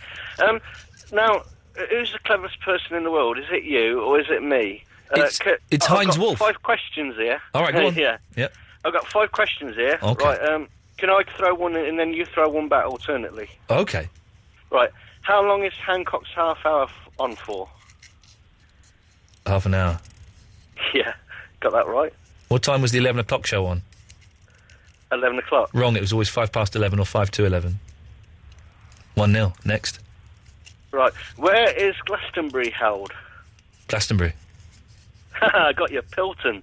Now, who's the cleverest person in the world? Is it you or is it me? It's I've Heinz got Wolf. 5 questions here. All right, go on. Yeah. Yep. I've got 5 questions here. Okay. Right. Can I throw one in and then you throw one back alternately? Okay. Right. How long is Hancock's half hour on for? Half an hour. Yeah. Got that right? What time was the 11 o'clock show on? 11 o'clock. Wrong, it was always 5 past 11 or 5 to 11. 1-0. Next. Right. Where is Glastonbury held? Glastonbury. I got you. Pilton.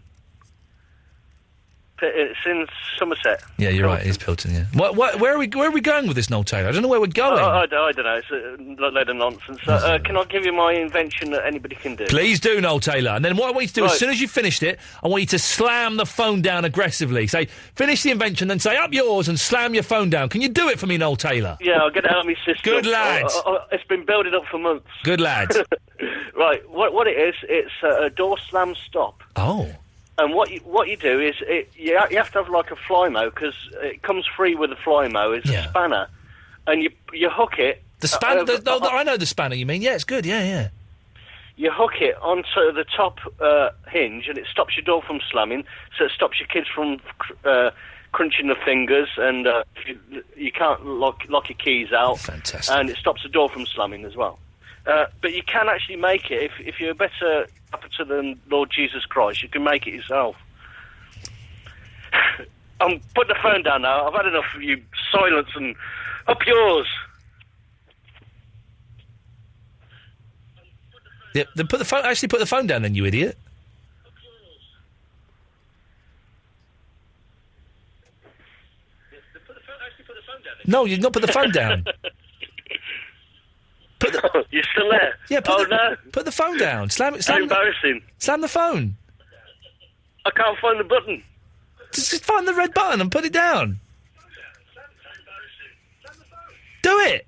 It's in Somerset. Yeah, you're right, it's Pilton, yeah. Where are we going with this, Noel Taylor? I don't know where we're going. I don't know. It's a load of nonsense. Can I give you my invention that anybody can do? Please do, Noel Taylor. And then what I want you to do, Right. as soon as you've finished it, I want you to slam the phone down aggressively. Say, finish the invention, then say, up yours, and slam your phone down. Can you do it for me, Noel Taylor? Yeah, I'll get it out of my system. Good lad. It's been building up for months. Good lad. Right, what it is, it's a door slam stop. Oh. And what you do is you have to have like a Flymo because it comes free with a Flymo. It's a spanner, and you hook it. The spanner. I know the spanner. You mean? Yeah, it's good. Yeah. You hook it onto the top hinge, and it stops your door from slamming. So it stops your kids from crunching the fingers, and you can't lock your keys out. Fantastic. And it stops the door from slamming as well. But you can actually make it if you're a better adapter than Lord Jesus Christ. You can make it yourself. I'm putting the phone down now. I've had enough of you silence and up yours. Yeah, then put the phone down, then, you idiot. No, you've not put the phone down. You're still there? Yeah. No. Put the phone down. Slam it. That's embarrassing. Slam the phone. I can't find the button. Just find the red button and put it down. Do it.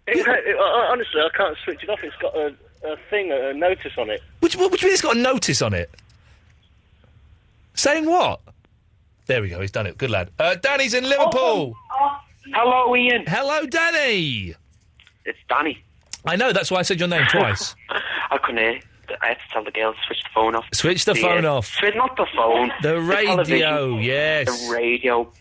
Honestly, I can't switch it off. It's got a thing, a notice on it. Which mean it's got a notice on it? Saying what? There we go, he's done it. Good lad. Danny's in Liverpool. Hello, Ian. Hello, Danny. It's Danny. I know, that's why I said your name twice. I couldn't hear. I had to tell the girl to switch the phone off. Switch the phone off. Not the phone. The radio, television. yes. The radio.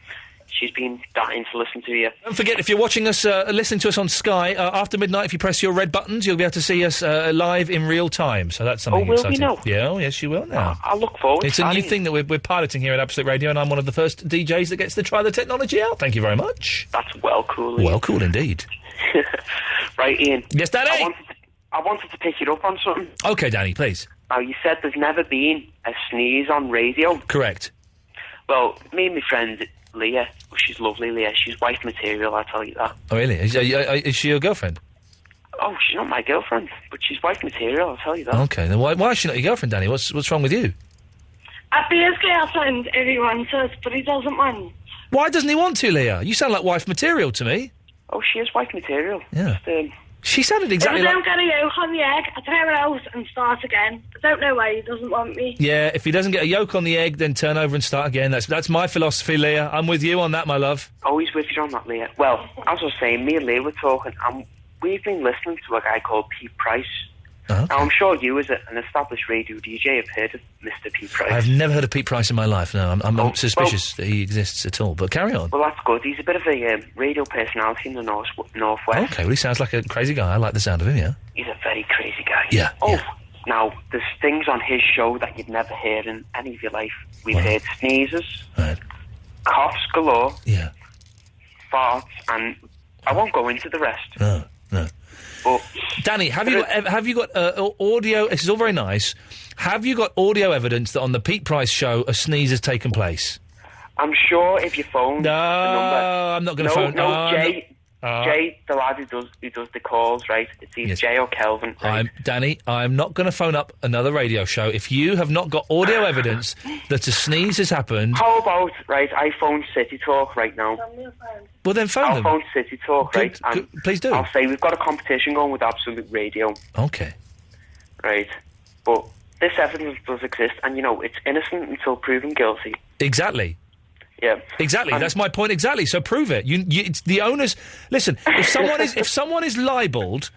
She's been dying to listen to you. Don't forget, if you're watching us, listening to us on Sky, after midnight, if you press your red buttons, you'll be able to see us live in real time. So that's something exciting. We know? Yeah, yes, you will now. I'll look forward to it. It's a new thing that we're piloting here at Absolute Radio, and I'm one of the first DJs that gets to try the technology out. Thank you very much. That's well cool, Ian. Well cool indeed. Right, Ian. Yes, Danny? I wanted to pick you up on something. OK, Danny, please. Now, you said there's never been a sneeze on radio. Correct. Well, me and my friend Leah, she's lovely, Leah. She's wife material, I tell you that. Oh, really? Is she your girlfriend? Oh, she's not my girlfriend, but she's wife material, I'll tell you that. OK, then why is she not your girlfriend, Danny? What's wrong with you? I'd be his girlfriend if he wanted, but he doesn't want. Why doesn't he want to, Leah? You sound like wife material to me. Oh, she is wife material. Yeah. Just, she sounded exactly if I like... don't get a yolk on the egg, I throw it out and start again. I don't know why he doesn't want me. Yeah, if he doesn't get a yolk on the egg, then turn over and start again. That's my philosophy, Leah. I'm with you on that, my love. Always with you on that, Leah. Well, as I was saying, me and Leah were talking, and we've been listening to a guy called Pete Price. Okay. Now, I'm sure you, as an established radio DJ, have heard of Mr. Pete Price. I've never heard of Pete Price in my life, no. I'm suspicious that he exists at all, but carry on. Well, that's good. He's a bit of a radio personality in the Northwest. OK, well, he sounds like a crazy guy. I like the sound of him, yeah. He's a very crazy guy. Yeah. Now, there's things on his show that you've never heard in any of your life. We've heard sneezes, coughs galore, farts, and I won't go into the rest. No. But Danny, have you got audio? This is all very nice. Have you got audio evidence that on the Pete Price show a sneeze has taken place? I'm sure if you phone the number... I'm not going to phone... Jay, the lad who does the calls, right? It's either Jay or Kelvin. Right? Danny, I'm not going to phone up another radio show if you have not got audio evidence that a sneeze has happened. How about, right, I phone City Talk right now. Well, then phone them. I'll phone City Talk, right? Please do. I'll say we've got a competition going with Absolute Radio. OK. Right. But this evidence does exist, and, you know, it's innocent until proven guilty. Exactly. Yeah. Exactly. That's my point. Exactly. So prove it. It's the onus. Listen, if someone is libelled,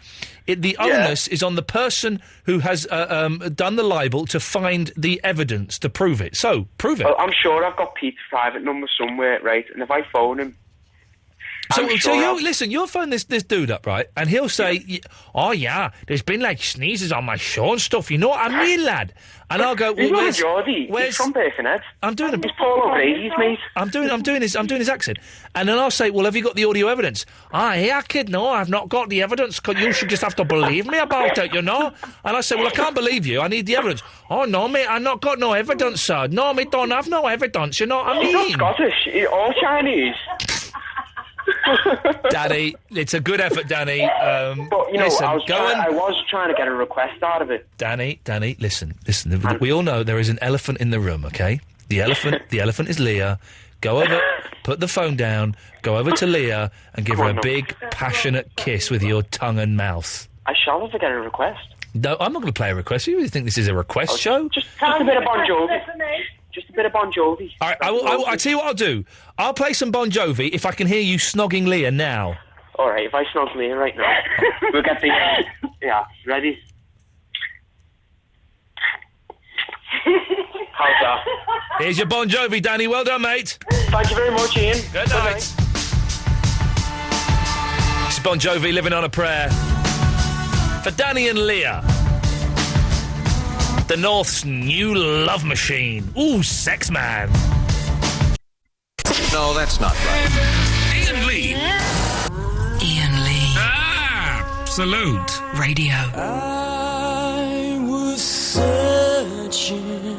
the onus is on the person who has done the libel to find the evidence to prove it. So prove it. Well, I'm sure I've got Pete's private number somewhere, right? And if I phone him. You'll phone this dude up, right? And he'll say, "Oh yeah, there's been like sneezes on my show and stuff. You know what I mean, lad?" And I'll go, "He's well, not a Geordie. He's from Birkenhead. I'm doing He's Paul O'Grady's mate. I'm doing his accent." And then I'll say, "Well, have you got the audio evidence?" "Yeah, kid, no, I've not got the evidence. Cause you should just have to believe me about it, you know." And I say, "Well, I can't believe you. I need the evidence." "Oh no, mate, I've not got no evidence, sir. No, mate, don't have no evidence. You know what I mean?" He's not Scottish. He's all Chinese. Danny, it's a good effort, Danny. But, you know, listen, I was trying to get a request out of it. Danny, listen. We all know there is an elephant in the room, okay? The elephant is Leah. Go over, put the phone down, go over to Leah and give her a big, passionate kiss with your tongue and mouth. I shall have to get a request. No, I'm not going to play a request. You really think this is a request show? Just a bit of Bon Jovi. Just a bit of Bon Jovi. All right, I'll tell you what I'll do. I'll play some Bon Jovi if I can hear you snogging Leah now. All right, if I snog Leah right now, we'll get the... Yeah, ready? How's that? Here's your Bon Jovi, Danny. Well done, mate. Thank you very much, Ian. Good night. This is Bon Jovi, Living on a Prayer. For Danny and Leah. The North's new love machine. Ooh, sex man. No, that's not right. Ian Lee. Ian Lee. Absolute Radio. I was searching.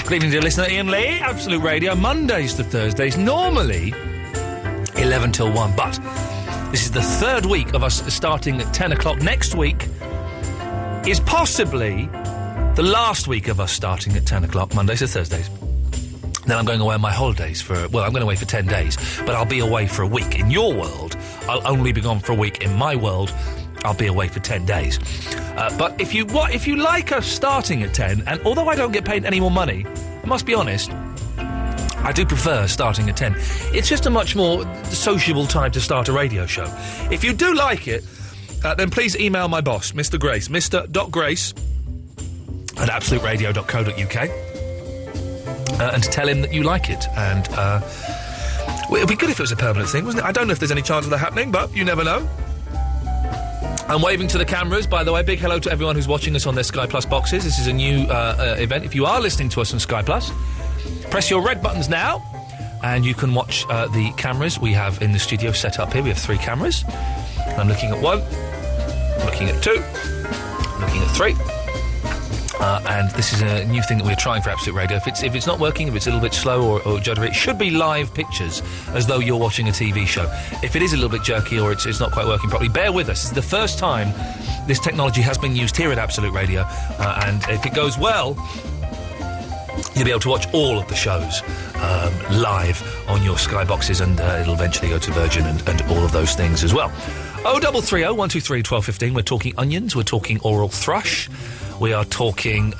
Good evening, dear listener. Ian Lee, Absolute Radio, Mondays to Thursdays, normally 11 till 1, but this is the third week of us starting at 10 o'clock. Next week is possibly the last week of us starting at 10 o'clock, Mondays to Thursdays. Then I'm going away on my holidays I'm going away for 10 days, but I'll be away for a week. In your world, I'll only be gone for a week. In my world, I'll be away for 10 days. But if you like us starting at 10, and although I don't get paid any more money, I must be honest, I do prefer starting at 10. It's just a much more sociable time to start a radio show. If you do like it, then please email my boss, Mr. Grace, mr.grace@absoluteradio.co.uk, and to tell him that you like it. And it'd be good if it was a permanent thing, wouldn't it? I don't know if there's any chance of that happening, but you never know. I'm waving to the cameras, by the way. Big hello to everyone who's watching us on their Sky Plus boxes. This is a new event. If you are listening to us on Sky Plus, press your red buttons now, and you can watch the cameras we have in the studio set up here. We have 3 cameras. I'm looking at 1, I'm looking at 2, I'm looking at 3. And this is a new thing that we're trying for Absolute Radio. If it's not working, if it's a little bit slow or juddery, it should be live pictures, as though you're watching a TV show. If it is a little bit jerky or it's not quite working properly, bear with us. This is the first time this technology has been used here at Absolute Radio, and if it goes well, you'll be able to watch all of the shows live on your Sky boxes, and it'll eventually go to Virgin and all of those things as well. 0330 123 1215. We're talking onions, we're talking oral thrush, we are talking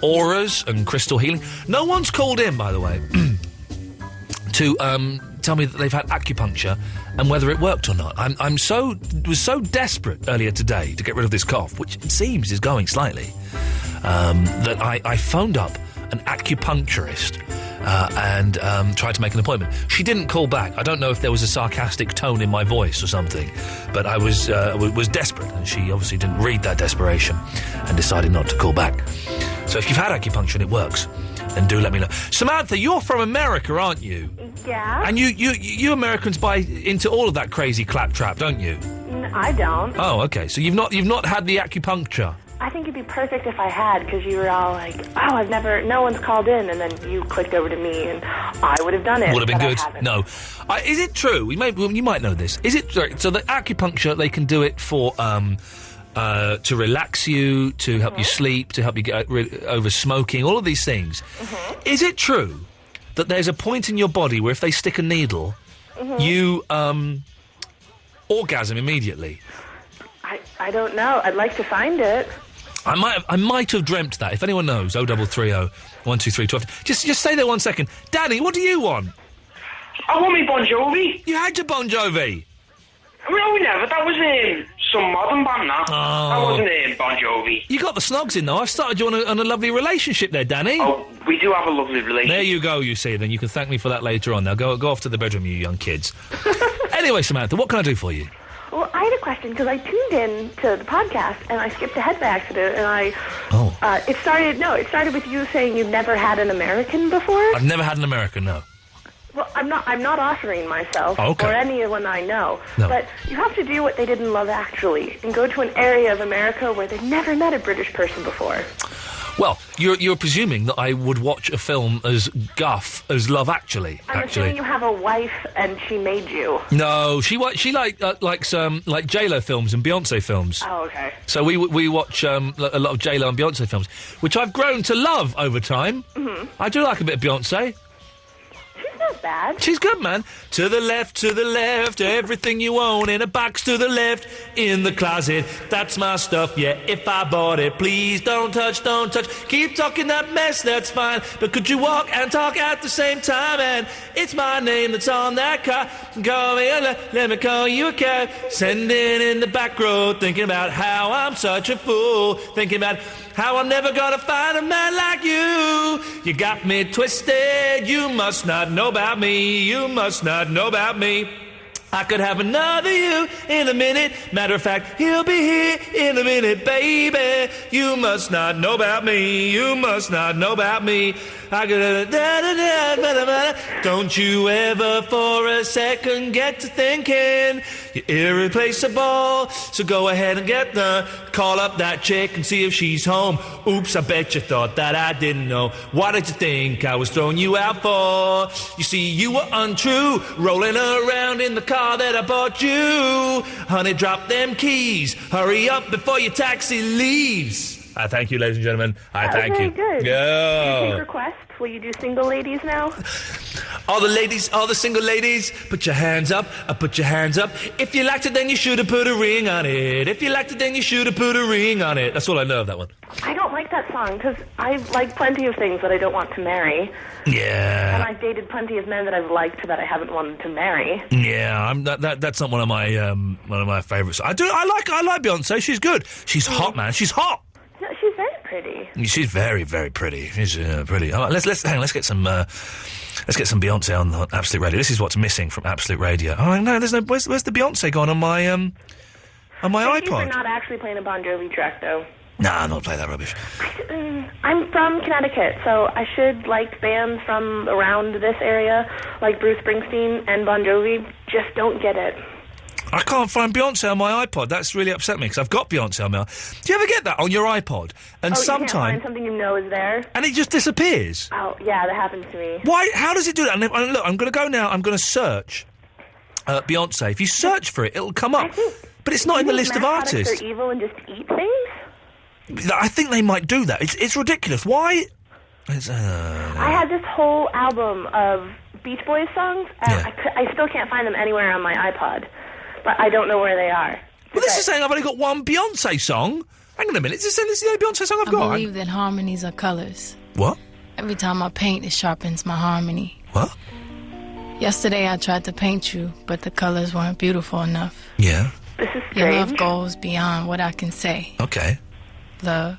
auras and crystal healing. No one's called in, by the way, to tell me that they've had acupuncture and whether it worked or not. I was so desperate earlier today to get rid of this cough, which it seems is going slightly, that I phoned up an acupuncturist and tried to make an appointment. She didn't call back. I don't know if there was a sarcastic tone in my voice or something, but I was desperate, and she obviously didn't read that desperation and decided not to call back. So if you've had acupuncture and it works, then do let me know. Samantha, you're from America, aren't you? Yeah. And you Americans buy into all of that crazy claptrap, don't you? I don't. Oh, okay. So you've not had the acupuncture. I think it'd be perfect if I had, because you were all like, oh, no one's called in, and then you clicked over to me, and I would have done it. Would have been good. I haven't. No. Is it true? You might know this. Is it true? So the acupuncture, they can do it for to relax you, to help you sleep, to help you get over smoking, all of these things. Is it true that there's a point in your body where if they stick a needle, you orgasm immediately? I don't know. I'd like to find it. I might have dreamt that. If anyone knows, 0330 123 12. Just stay there 1 second. Danny, what do you want? I want me Bon Jovi. You had your Bon Jovi. No, never. That was some modern band, that. That wasn't Bon Jovi. You got the snogs in, though. I've started you on a lovely relationship there, Danny. Oh, we do have a lovely relationship. There you go, you see. Then you can thank me for that later on. Now go off to the bedroom, you young kids. Anyway, Samantha, what can I do for you? Well, I had a question, because I tuned in to the podcast, and I skipped ahead by accident, and it started with you saying you've never had an American before? I've never had an American, no. Well, I'm not offering myself, okay. or anyone I know, No. but you have to do what they did in Love Actually, and go to an area of America where they've never met a British person before. Well, you're presuming that I would watch a film as guff as Love Actually. I'm assuming you have a wife and she made you. No, she likes J-Lo films and Beyonce films. Oh, okay. So we watch a lot of J-Lo and Beyonce films, which I've grown to love over time. Mm-hmm. I do like a bit of Beyonce. She's not bad. She's good, man. To the left, everything you own in a box to the left, in the closet. That's my stuff, yeah, if I bought it. Please don't touch. Keep talking that mess, that's fine. But could you walk and talk at the same time? And it's my name that's on that car. Call me, let me call you a cab. Sending in the back road, thinking about how I'm such a fool. Thinking about how I'm never gonna find a man like you. You got me twisted, you must not know about me. You must not know about me. I could have another you in a minute. Matter of fact, he'll be here in a minute, baby. You must not know about me. You must not know about me. I could don't you ever for a second get to thinking you're irreplaceable. So go ahead and call up that chick and see if she's home. Oops, I bet you thought that I didn't know. What did you think I was throwing you out for? You see, you were untrue, rolling around in the car that I bought you. Honey, drop them keys. Hurry up before your taxi leaves. I thank you, ladies and gentlemen. I thank you. Very good. Yeah. Do you take requests? Will you do single ladies now? All the single ladies, put your hands up, put your hands up. If you liked it, then you should have put a ring on it. If you liked it, then you should have put a ring on it. That's all I know of that one. I don't like that song, because I like plenty of things that I don't want to marry. Yeah. And I've dated plenty of men that I've liked that I haven't wanted to marry. Yeah, that's not one of my favourites. I like Beyonce. She's good. She's hot, man. She's hot. No, she's very pretty. She's very, very pretty. She's pretty. All right, let's get some Beyonce on Absolute Radio. This is what's missing from Absolute Radio. Oh no, there's no. Where's the Beyonce gone on my iPod? We're not actually playing a Bon Jovi track though. Nah, I'm not playing that rubbish. I'm from Connecticut, so I should like bands from around this area, like Bruce Springsteen and Bon Jovi. Just don't get it. I can't find Beyonce on my iPod. That's really upset me, because I've got Beyonce on my... Do you ever get that on your iPod? And you sometimes... can't find something you know is there? And it just disappears? Oh, yeah, that happens to me. Why? How does it do that? And look, I'm going to go now, I'm going to search Beyonce. If you search for it, it'll come up. But it's not in the list of artists. They're evil and just eat things? I think they might do that. It's ridiculous. Why? I had this whole album of Beach Boys songs, and I still can't find them anywhere on my iPod. But I don't know where they are. Well, this is saying I've only got one Beyonce song. Hang on a minute. Is this the only Beyonce song I've got? I believe that harmonies are colours. What? Every time I paint, it sharpens my harmony. What? Yesterday I tried to paint you, but the colours weren't beautiful enough. Yeah. This is Your strange. love goes beyond what I can say. Okay. Love,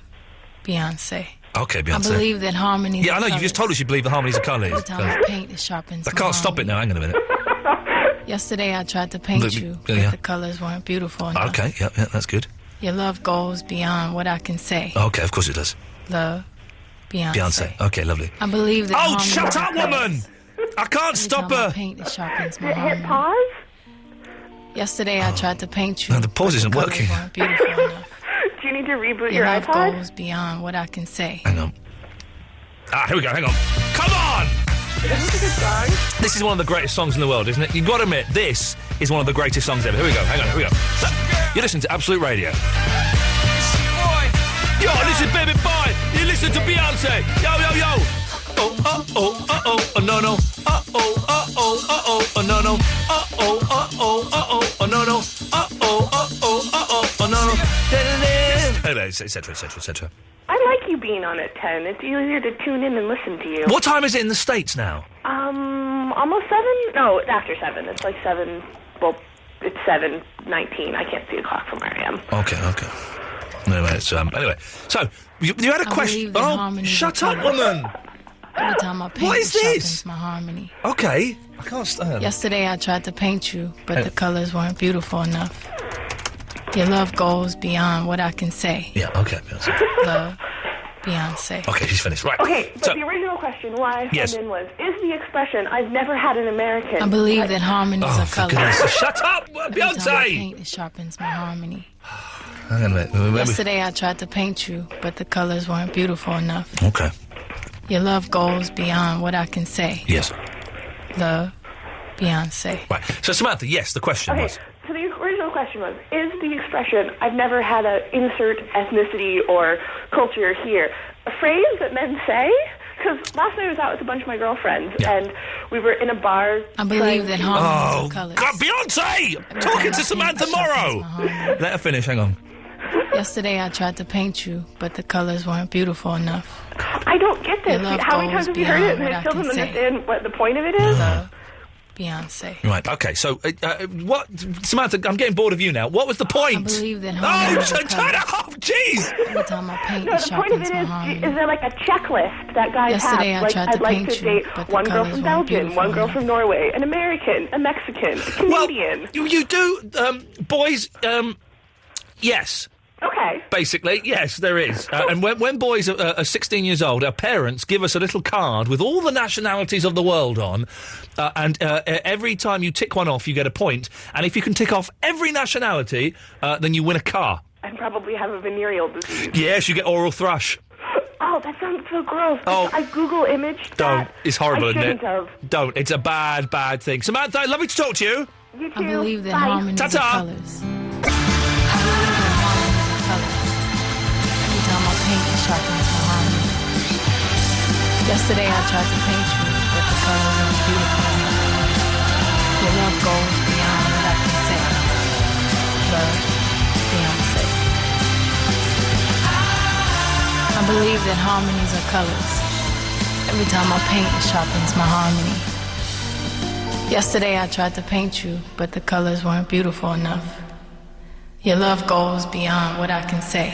Beyonce. Okay, Beyonce. I believe that harmonies Yeah, I know. are You just told us you believe the harmonies are colours. Every time I paint, it sharpens I can't stop it now. Hang on a minute. Yesterday I tried to paint you, but the colours weren't beautiful enough. Okay, yeah, that's good. Your love goes beyond what I can say. Okay, of course it does. Love, Beyonce. Okay, lovely. I believe that Oh, shut up, woman! I can't stop her! Paint, it sharpens my Hit harmony. pause? Yesterday I tried to paint you. No, the pause isn't colours working. weren't beautiful enough. Do you need to reboot Your your love iPod? goes beyond what I can say. Hang on. Here we go, hang on. Come on! This is a good song. This is one of the greatest songs in the world, isn't it? You've got to admit, this is one of the greatest songs ever. Here we go, hang on, here we go. You're listening to Absolute Radio. Yo, listen, baby boy! You listen to Beyonce! Yo, yo, yo! Oh, no, no. Oh, no, no. Oh, no, no. Oh, no, no. Anyway, etc., etc., etc. I like you being on at 10. It's easier to tune in and listen to you. What time is it in the States now? Almost 7? No, it's after 7. It's like 7... Well, it's 7:19. I can't see the clock from where I am. Okay. Anyway, anyway, so you had a question. Oh, shut up, woman! Every time I paint, What is it this? sharpens my harmony. Okay, I can't stand. Yesterday I tried to paint you, but the colours weren't beautiful enough. Your love goes beyond what I can say. Yeah, okay, Beyonce. Love, Beyonce. Okay, she's finished. Right. Okay, but the original question why I sent in was, is the expression, I've never had an American... I believe that harmonies are for colours. goodness sake. Shut up, Every time I Beyonce! paint, it sharpens my harmony. Hang on a minute. Yesterday I tried to paint you, but the colours weren't beautiful enough. Okay. Your love goes beyond what I can say. Yes. Love, Beyonce. Right. So, Samantha, yes, the question Okay, was... so the original question was, is the expression, I've never had a insert ethnicity or culture here, a phrase that men say Because last night I was out with a bunch of my girlfriends, and we were in a bar. I believe that harmony is colors. God, Beyonce! I'm talking to Samantha Morrow! Let her finish, hang on. Yesterday I tried to paint you, but the colors weren't beautiful enough. I don't get this. How many times have you heard it and I still don't understand what the point of it is? Beyonce. Right, okay, so, what... Samantha, I'm getting bored of you now. What was the point? I believe that harmony is turn it off, jeez! Every time I paint, No, the point of it is there like a checklist that guys Yesterday have? I Like, tried to I'd like paint to you, date but the one girl colours from weren't Belgium, beautiful one girl from Norway, an American, a Mexican, a Canadian. Well, you do, boys, yes. Okay. Basically, yes, there is. And when boys are 16 years old, our parents give us a little card with all the nationalities of the world on, and every time you tick one off, you get a point. And if you can tick off every nationality, then you win a car. And probably have a venereal disease. Yes, you get oral thrush. Oh, that sounds so gross. Oh. I Google imaged Don't. that. It's horrible, I isn't it? shouldn't have. Don't. It's a bad, bad thing. Samantha, lovely to talk to you. You too. I believe that Bye. harmony is Ta-ta. colors. Every time I paint, it sharpens my harmony. Yesterday I tried to paint you, but the colors weren't beautiful enough. Your love goes beyond what I can say. Love, Beyonce. I believe that harmonies are colors. Every time I paint, it sharpens my harmony. Yesterday I tried to paint you, but the colors weren't beautiful enough. Your love goes beyond what I can say.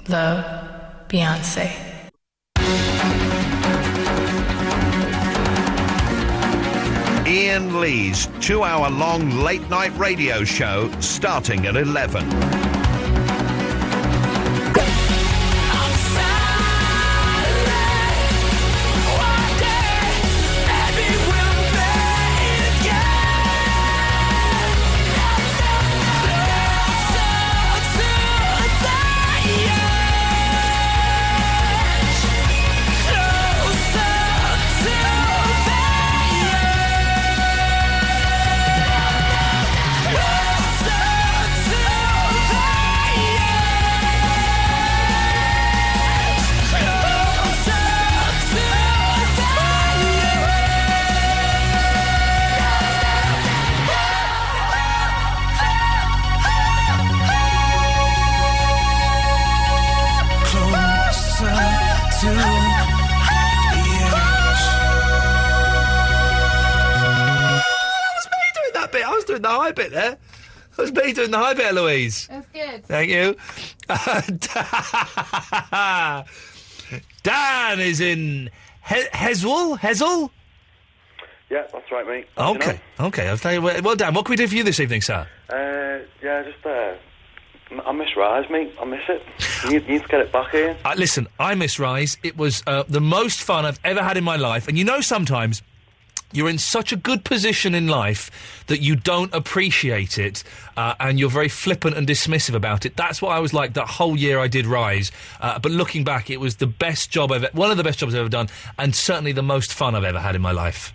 Love, Beyonce. Iain Lee's 2-hour-long late-night radio show starting at 11. The high bit there. That was me doing the high bit, Louise. That's good. Thank you. Dan is in Heswell? Yeah, that's right, mate. Okay, okay. I'll tell you. Well, Dan, what can we do for you this evening, sir? I miss Rise, mate. I miss it. You need to get it back here. Listen, I miss Rise. It was the most fun I've ever had in my life. And you know, sometimes you're in such a good position in life that you don't appreciate it, and you're very flippant and dismissive about it. That's what I was like that whole year I did Rise. But looking back, it was the best job one of the best jobs I've ever done, and certainly the most fun I've ever had in my life.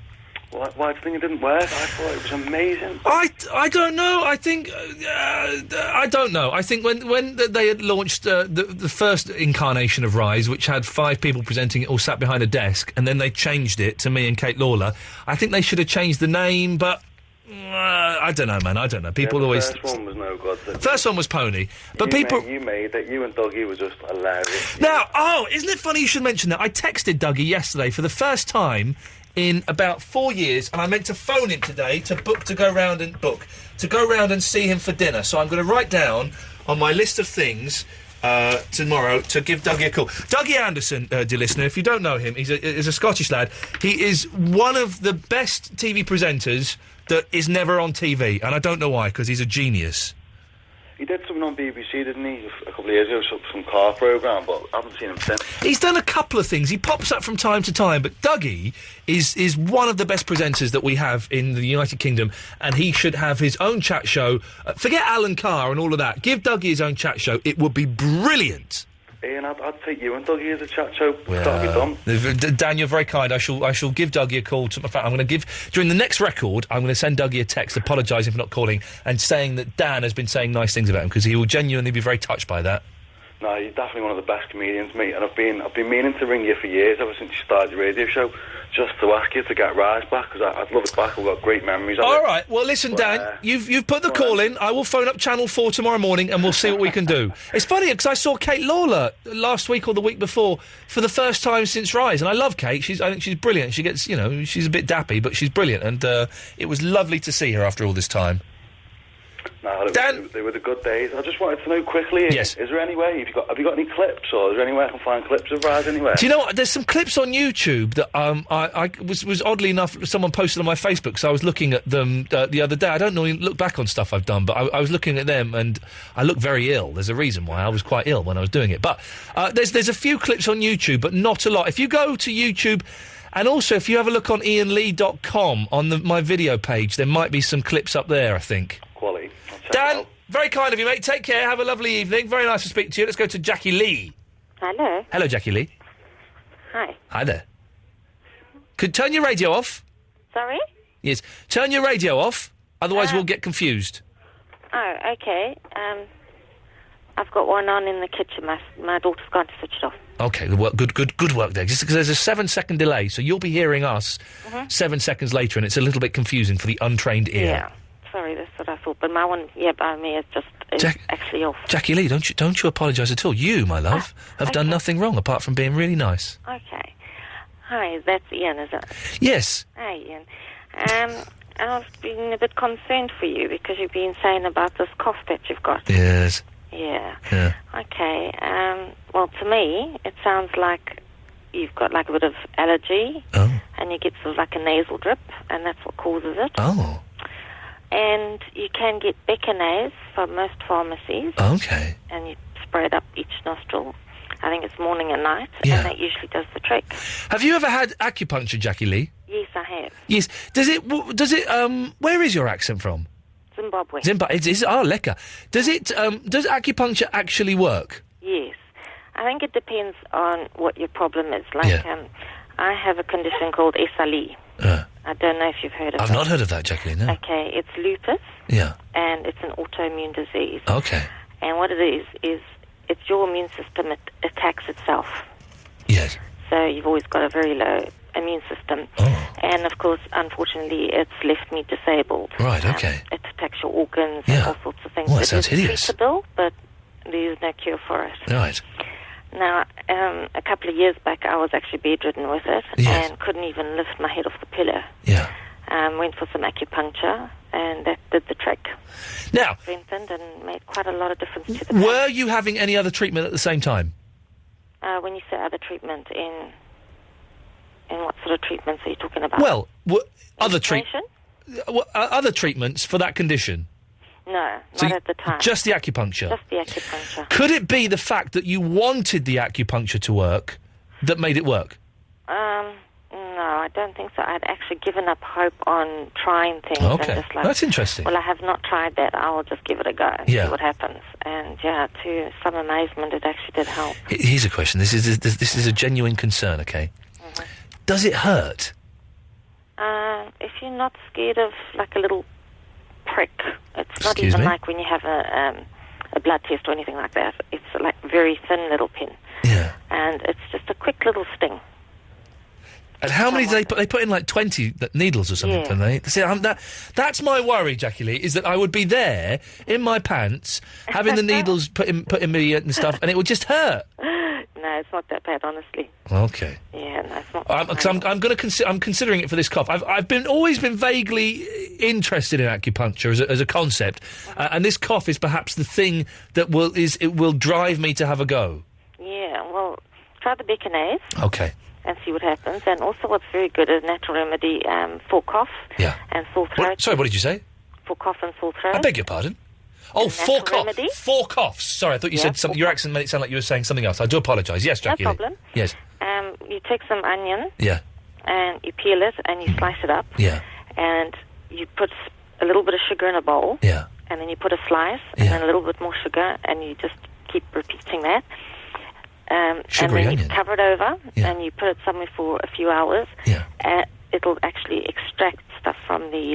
Why do you think it didn't work? I thought it was amazing. I don't know. I think I don't know. I think when they had launched the first incarnation of Rise, which had 5 people presenting it all sat behind a desk, and then they changed it to me and Kate Lawler. I think they should have changed the name, but I don't know, man. I don't know. People always. The first one was no good. First one was Pony, but people. You made that. You and Dougie were just hilarious. Now, isn't it funny you should mention that? I texted Dougie yesterday for the first time in about 4 years, and I meant to phone him today to go round and see him for dinner. So I'm going to write down on my list of things tomorrow to give Dougie a call. Dougie Anderson, dear listener, if you don't know him, he's a Scottish lad. He is one of the best TV presenters that is never on TV, and I don't know why, because he's a genius. He did something on BBC, didn't he, a couple of years ago, some car programme, but I haven't seen him since. He's done a couple of things. He pops up from time to time, but Dougie is one of the best presenters that we have in the United Kingdom, and he should have his own chat show. Forget Alan Carr and all of that. Give Dougie his own chat show. It would be brilliant. Ian, I'd take you and Dougie as a chat show. That'd be done. Dan, you're very kind. I shall give Dougie a call. In fact, I'm going to give during the next record. I'm going to send Dougie a text apologising for not calling and saying that Dan has been saying nice things about him, because he will genuinely be very touched by that. No, you're definitely one of the best comedians, mate. And I've been meaning to ring you for years, ever since you started your radio show, just to ask you to get Rise back, because I'd love it back. I've got great memories of it. All right. Well, listen, Dan, you've put the call in. I will phone up Channel 4 tomorrow morning, and we'll see what we can do. It's funny, because I saw Kate Lawler last week or the week before for the first time since Rise, and I love Kate. I think she's brilliant. She gets, she's a bit dappy, but she's brilliant, and it was lovely to see her after all this time. No, they were the good days. I just wanted to know quickly, yes. Is there any way, have you got any clips, or is there any way I can find clips of Rise anywhere? Do you know what? There's some clips on YouTube that I was oddly enough, someone posted on my Facebook, so I was looking at them the other day. I don't normally look back on stuff I've done, but I was looking at them, and I look very ill. There's a reason why. I was quite ill when I was doing it. But there's a few clips on YouTube, but not a lot. If you go to YouTube... And also, if you have a look on IainLee.com on my video page, there might be some clips up there, I think. Quality. Dan, very kind of you, mate. Take care. Have a lovely evening. Very nice to speak to you. Let's go to Jackie Lee. Hello. Hello, Jackie Lee. Hi. Hi there. Could turn your radio off. Sorry? Yes. Turn your radio off, otherwise we'll get confused. Oh, okay. I've got one on in the kitchen. My daughter's gone to switch it off. Okay, good work there. Just because there's a 7-second delay, so you'll be hearing us 7 seconds later, and it's a little bit confusing for the untrained ear. Yeah, sorry, that's what I thought. But my one, by me, is just actually off. Jackie Lee, don't you apologise at all. You, my love, have done nothing wrong apart from being really nice. Okay. Hi, that's Iain, is it? Yes. Hi, Iain. I've been a bit concerned for you because you've been saying about this cough that you've got. Yes. Yeah. Okay. Well, to me, it sounds like you've got like a bit of allergy, and you get sort of like a nasal drip, and that's what causes it. Oh. And you can get Beckinase from most pharmacies. Okay. And you spray it up each nostril. I think it's morning and night, Yeah. and that usually does the trick. Have you ever had acupuncture, Jackie Lee? Yes, I have. Yes. Does it? Where is your accent from? Zimbabwe. Lekker. Does acupuncture actually work? Yes. I think it depends on what your problem is. Like, I have a condition called SLE. I don't know if you've heard of it. I've not heard of that, Jackie, no. Okay, it's lupus. Yeah. And it's an autoimmune disease. Okay. And what it is it's your immune system, it attacks itself. Yes. So you've always got a very low immune system. Oh. And, of course, unfortunately, it's left me disabled. Right, okay. It attacks your organs and all sorts of things. Well, that sounds hideous. It's treatable, but there's no cure for it. Right. Now, a couple of years back, I was actually bedridden with it and couldn't even lift my head off the pillow. Yeah. Went for some acupuncture, and that did the trick. Now, strengthened and made quite a lot of difference to the pain. Were you having any other treatment at the same time? When you say other treatment, in what sort of treatments are you talking about? Well, other treatments for that condition? No, not at the time. Just the acupuncture? Just the acupuncture. Could it be the fact that you wanted the acupuncture to work that made it work? No, I don't think so. I'd actually given up hope on trying things. Okay, and just like, that's interesting. Well, I have not tried that. I will just give it a go and see what happens. And to some amazement, it actually did help. Here's a question. This is a genuine concern, okay? Mm-hmm. Does it hurt? If you're not scared of like a little prick, it's not Excuse even me? like when you have a blood test or anything like that. It's like very thin little pin. Yeah. And it's just a quick little sting. And how many do they put? They put in like 20 needles or something, don't they? See, that's my worry, Jackie Lee, is that I would be there in my pants having the needles put in me and stuff, and it would just hurt. No, it's not that bad, honestly. Okay. Yeah, no, it's not. Because I'm considering it for this cough. I've always been vaguely interested in acupuncture as a concept, and this cough is perhaps the thing that will drive me to have a go. Yeah, well, try the Beckinase. Okay. And see what happens. And also what's very good is natural remedy for cough and sore throat. Sorry, what did you say? For cough and sore throat. I beg your pardon? Oh, for remedy. For coughs. Sorry, I thought you said something. Your accent made it sound like you were saying something else. I do apologise. Yes, Jackie. No problem. Yes. You take some onion. Yeah. And you peel it and you slice it up. Yeah. And you put a little bit of sugar in a bowl. Yeah. And then you put a slice and then a little bit more sugar and you just keep repeating that. And then you cover it over and you put it somewhere for a few hours. Yeah. It'll actually extract stuff from the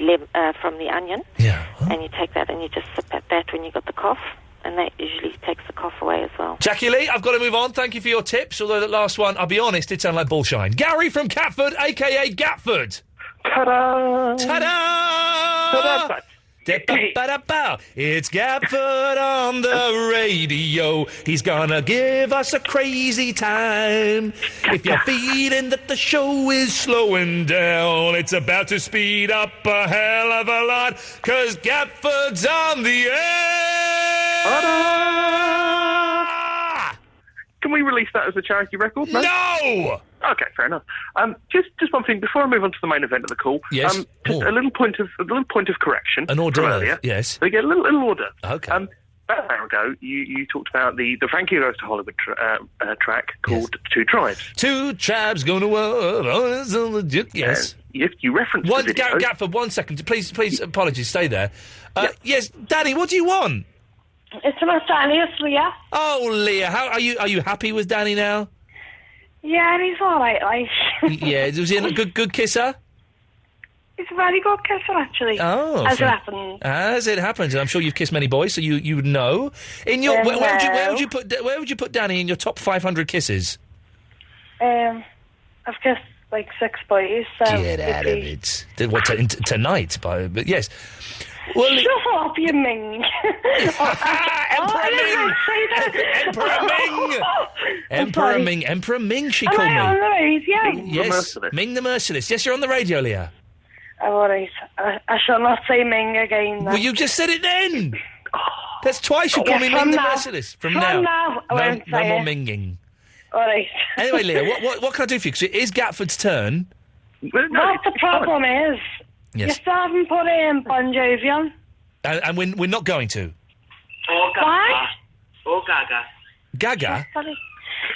onion. Yeah. And you take that and you just sip at that when you got the cough. and that usually takes the cough away as well. Jackie Lee, I've got to move on. Thank you for your tips, although that last one, I'll be honest, did sound like bullshine. Gary from Catford, a.k.a. Gatford. Ta-da! Ta-da! Ta-da! It's Gatford on the radio. He's gonna give us a crazy time. If you're feeling that the show is slowing down, it's about to speed up a hell of a lot, 'cause Gatford's on the air! Can we release that as a charity record? No! Okay, fair enough. Just one thing before I move on to the main event of the call. Yes. Just a little point of correction. An hors from d'oeuvre, earlier. yes. We get a little order. Okay. About an hour ago, you talked about the Frankie Goes to Hollywood track called Two Tribes. Two tribes gonna work. Yes. You referenced the video. Gatford, 1 second. Please, apologies, stay there. Yes, Danny, what do you want? It's not Danny, it's Leah. Oh, Leah, how are you? Are you happy with Danny now? Yeah, he's alright, like. Yeah, was he a good kisser? He's a very good kisser, actually. Oh, as it happens. As it happens, and I'm sure you've kissed many boys, so you know. In your where would you put Danny in your top 500 kisses? I've kissed like 6 boys. So get out of it. What tonight? But yes. Well, shut up, you Ming. Emperor Ming, she called me. Am I on the radio? Yes, Ming the Merciless. Yes, you're on the radio, Leah. Oh, all right. I shall not say Ming again. Then. Well, you just said it then. That's twice you call me Ming the Merciless. From now, I won't no say more it. minging. All right. Anyway, Leah, what can I do for you? Because it is Gatford's turn. What the problem is, yes. You still haven't put Bon Jovi on. And we're not going to. Why? Gaga. Gaga?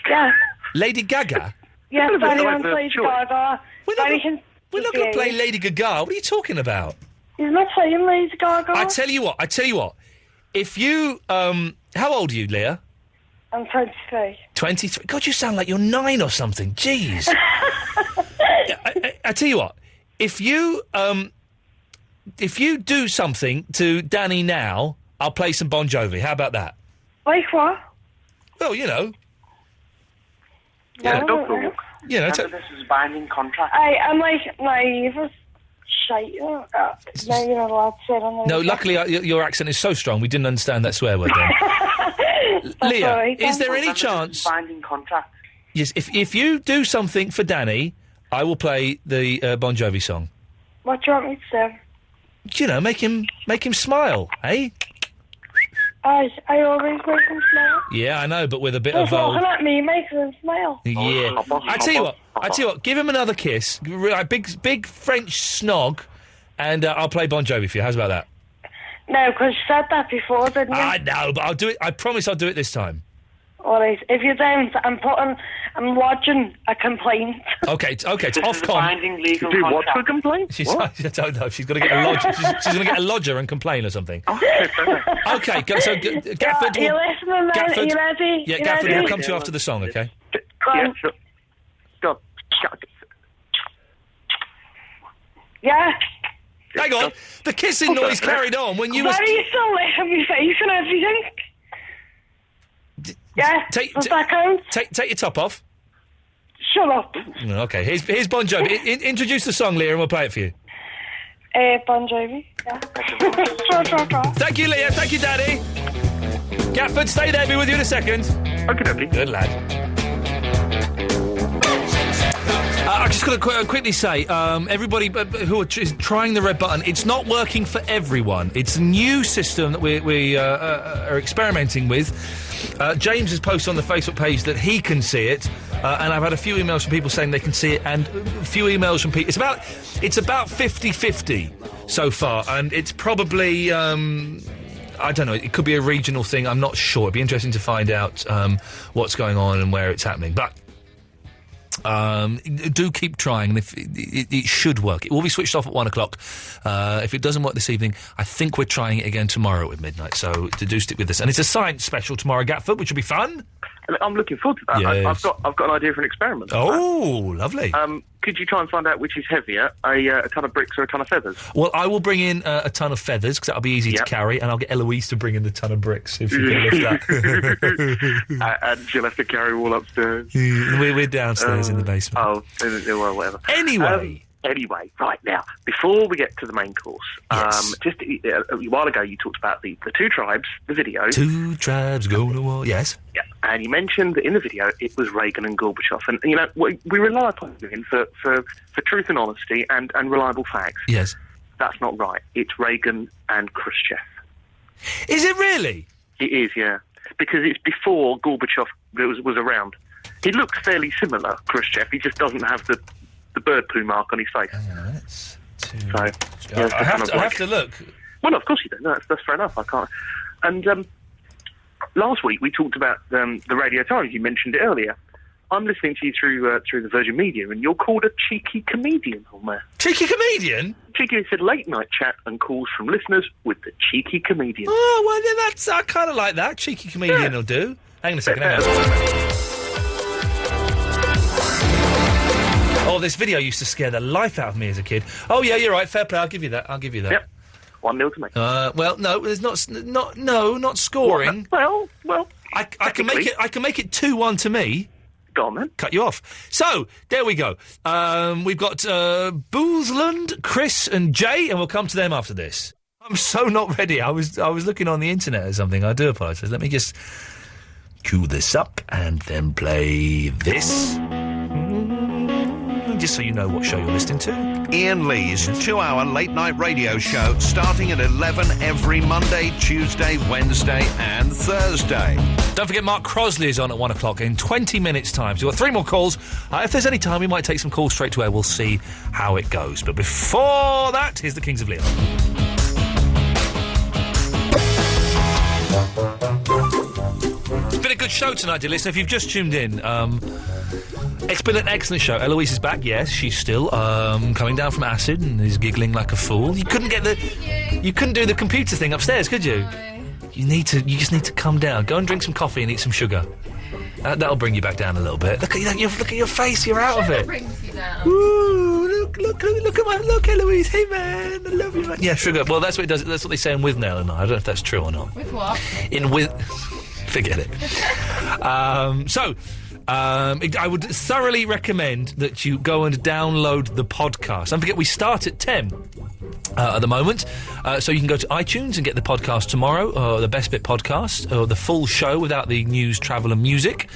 Yeah. Lady Gaga? Yeah, Danny wants Lady Gaga. We're not going to play Lady Gaga. What are you talking about? He's not saying Lady Gaga. I tell you what. If you, how old are you, Leah? I'm 23. 23? God, you sound like you're 9 or something. Jeez. I tell you what. If you do something to Danny now, I'll play some Bon Jovi. How about that? Like what? Well, you know. Yeah, don't talk. You know, this is a binding contract. I'm like naive as shite. No, you're not allowed to say it on the No, luckily your accent is so strong, we didn't understand that swear word then. Leah, right, is there any chance... Binding contract. Yes, if you do something for Danny, I will play the Bon Jovi song. What do you want me to do? You know, make him smile, eh? I always make him smile. Yeah, I know, but with a bit Just of... looking at me makes him smile. Yeah. I tell you what, give him another kiss, a big French snog, and I'll play Bon Jovi for you. How's about that? No, because you said that before, didn't you? I know, but I'll do it. I promise I'll do it this time. All right. If you don't, I'm lodging a complaint. Okay, it's This off is a com. binding legal Do what contract. for a complaint? I don't know. She's going to get a lodger. she's going to get a lodger and complain or something. Okay, so Gatford. You're listening, then? Are you ready? Yeah, You Gatford ready? will come to you after the song. Okay. Yeah, sure. Go. Yeah. Hang on. The kissing noise carried on when you were... Why are you still licking my face and everything? Yeah, does that count? Take your top off. Shut up. Okay, here's Bon Jovi. Introduce the song, Leah, and we'll play it for you. Bon Jovi, yeah. Thank you, Leah. Thank you, Daddy. Gatford, stay there. Be with you in a second. Okay. Good lad. I'm just going to quickly say, everybody who is trying the red button, it's not working for everyone. It's a new system that we are experimenting with. James has posted on the Facebook page that he can see it, and I've had a few emails from people saying they can see it, and a few emails from people... It's about 50-50 so far, and it's probably... I don't know, it could be a regional thing, I'm not sure. It'd be interesting to find out what's going on and where it's happening, but... do keep trying, and if it should work. It will be switched off at 1 o'clock. If it doesn't work this evening, I think we're trying it again tomorrow at midnight, so do stick with us. And it's a science special tomorrow, Gatford, which will be fun. I'm looking forward to that. Yes. I've got an idea for an experiment. Oh, lovely. Could you try and find out which is heavier, a ton of bricks or a ton of feathers? Well, I will bring in a ton of feathers, because that'll be easy to carry, and I'll get Eloise to bring in the ton of bricks, if you can lift that. And she'll have to carry them all upstairs. We're downstairs in the basement. Oh, well, whatever. Anyway, right now, before we get to the main course, just a while ago you talked about the two tribes, the video. Two tribes go to war, yes. Yeah, and you mentioned that in the video it was Reagan and Gorbachev, and you know we rely upon you for truth and honesty and reliable facts. Yes. That's not right. It's Reagan and Khrushchev. Is it really? It is, yeah, because it's before Gorbachev was around. He looks fairly similar, Khrushchev. He just doesn't have the bird poo mark on his face. I have to look. Well, no, of course you don't. No, that's fair enough. I can't. And last week we talked about the Radio Times. You mentioned it earlier. I'm listening to you through the Virgin Media, and you're called a cheeky comedian on there. Cheeky comedian? Cheeky said late night chat and calls from listeners with the cheeky comedian. Oh, well, then I kind of like that. Cheeky comedian will do. Hang on a second. Oh, this video used to scare the life out of me as a kid. Oh, yeah, you're right. Fair play. I'll give you that. Yep. 1-0 to me. Well, no, there's not scoring. Well, I can make it 2-1 to me. Go on, then. Cut you off. So, there we go. We've got Boozland, Chris and Jay, and we'll come to them after this. I'm so not ready. I was looking on the internet or something. I do apologise. Let me just cue this up and then play this. Just so you know what show you're listening to. Iain Lee's 2-hour late-night radio show starting at 11 every Monday, Tuesday, Wednesday and Thursday. Don't forget Mark Crosley is on at 1 o'clock in 20 minutes' time. So we've got 3 more calls. If there's any time, we might take some calls straight to air. We'll see how it goes. But before that, here's the Kings of Leon. It's been a good show tonight, dear listener. If you've just tuned in, it's been an excellent show. Eloise is back, yes, she's still coming down from acid and is giggling like a fool. You couldn't do the computer thing upstairs, could you? No. You just need to come down. Go and drink some coffee and eat some sugar. That'll bring you back down a little bit. Look at your face, you're out of it. Brings you down. Ooh, look, Eloise. Hey man, I love you, man. Yeah, sugar. Well, that's what it does. That's what they say in Withnail and I don't know if that's true or not. With what? Forget it. I would thoroughly recommend that you go and download the podcast. Don't forget, we start at 10 at the moment. So you can go to iTunes and get the podcast tomorrow, the Best Bit podcast, or the full show without the news, travel and music.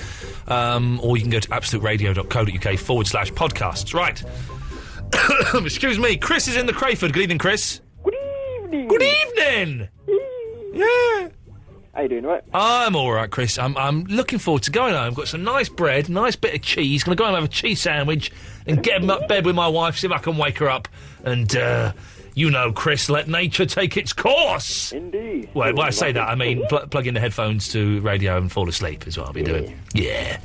Or you can go to absoluteradio.co.uk/podcasts. Right. Excuse me. Chris is in the Crayford. Good evening, Chris. Good evening. Good evening. Yeah. How you doing, right? I'm all right, Chris. I'm looking forward to going home. Got some nice bread, nice bit of cheese. Going to go home and have a cheese sandwich and get in bed with my wife, see if I can wake her up. And, Chris, let nature take its course. Indeed. Well, when I say that, I mean plug in the headphones to radio and fall asleep is what I'll be doing. Yeah.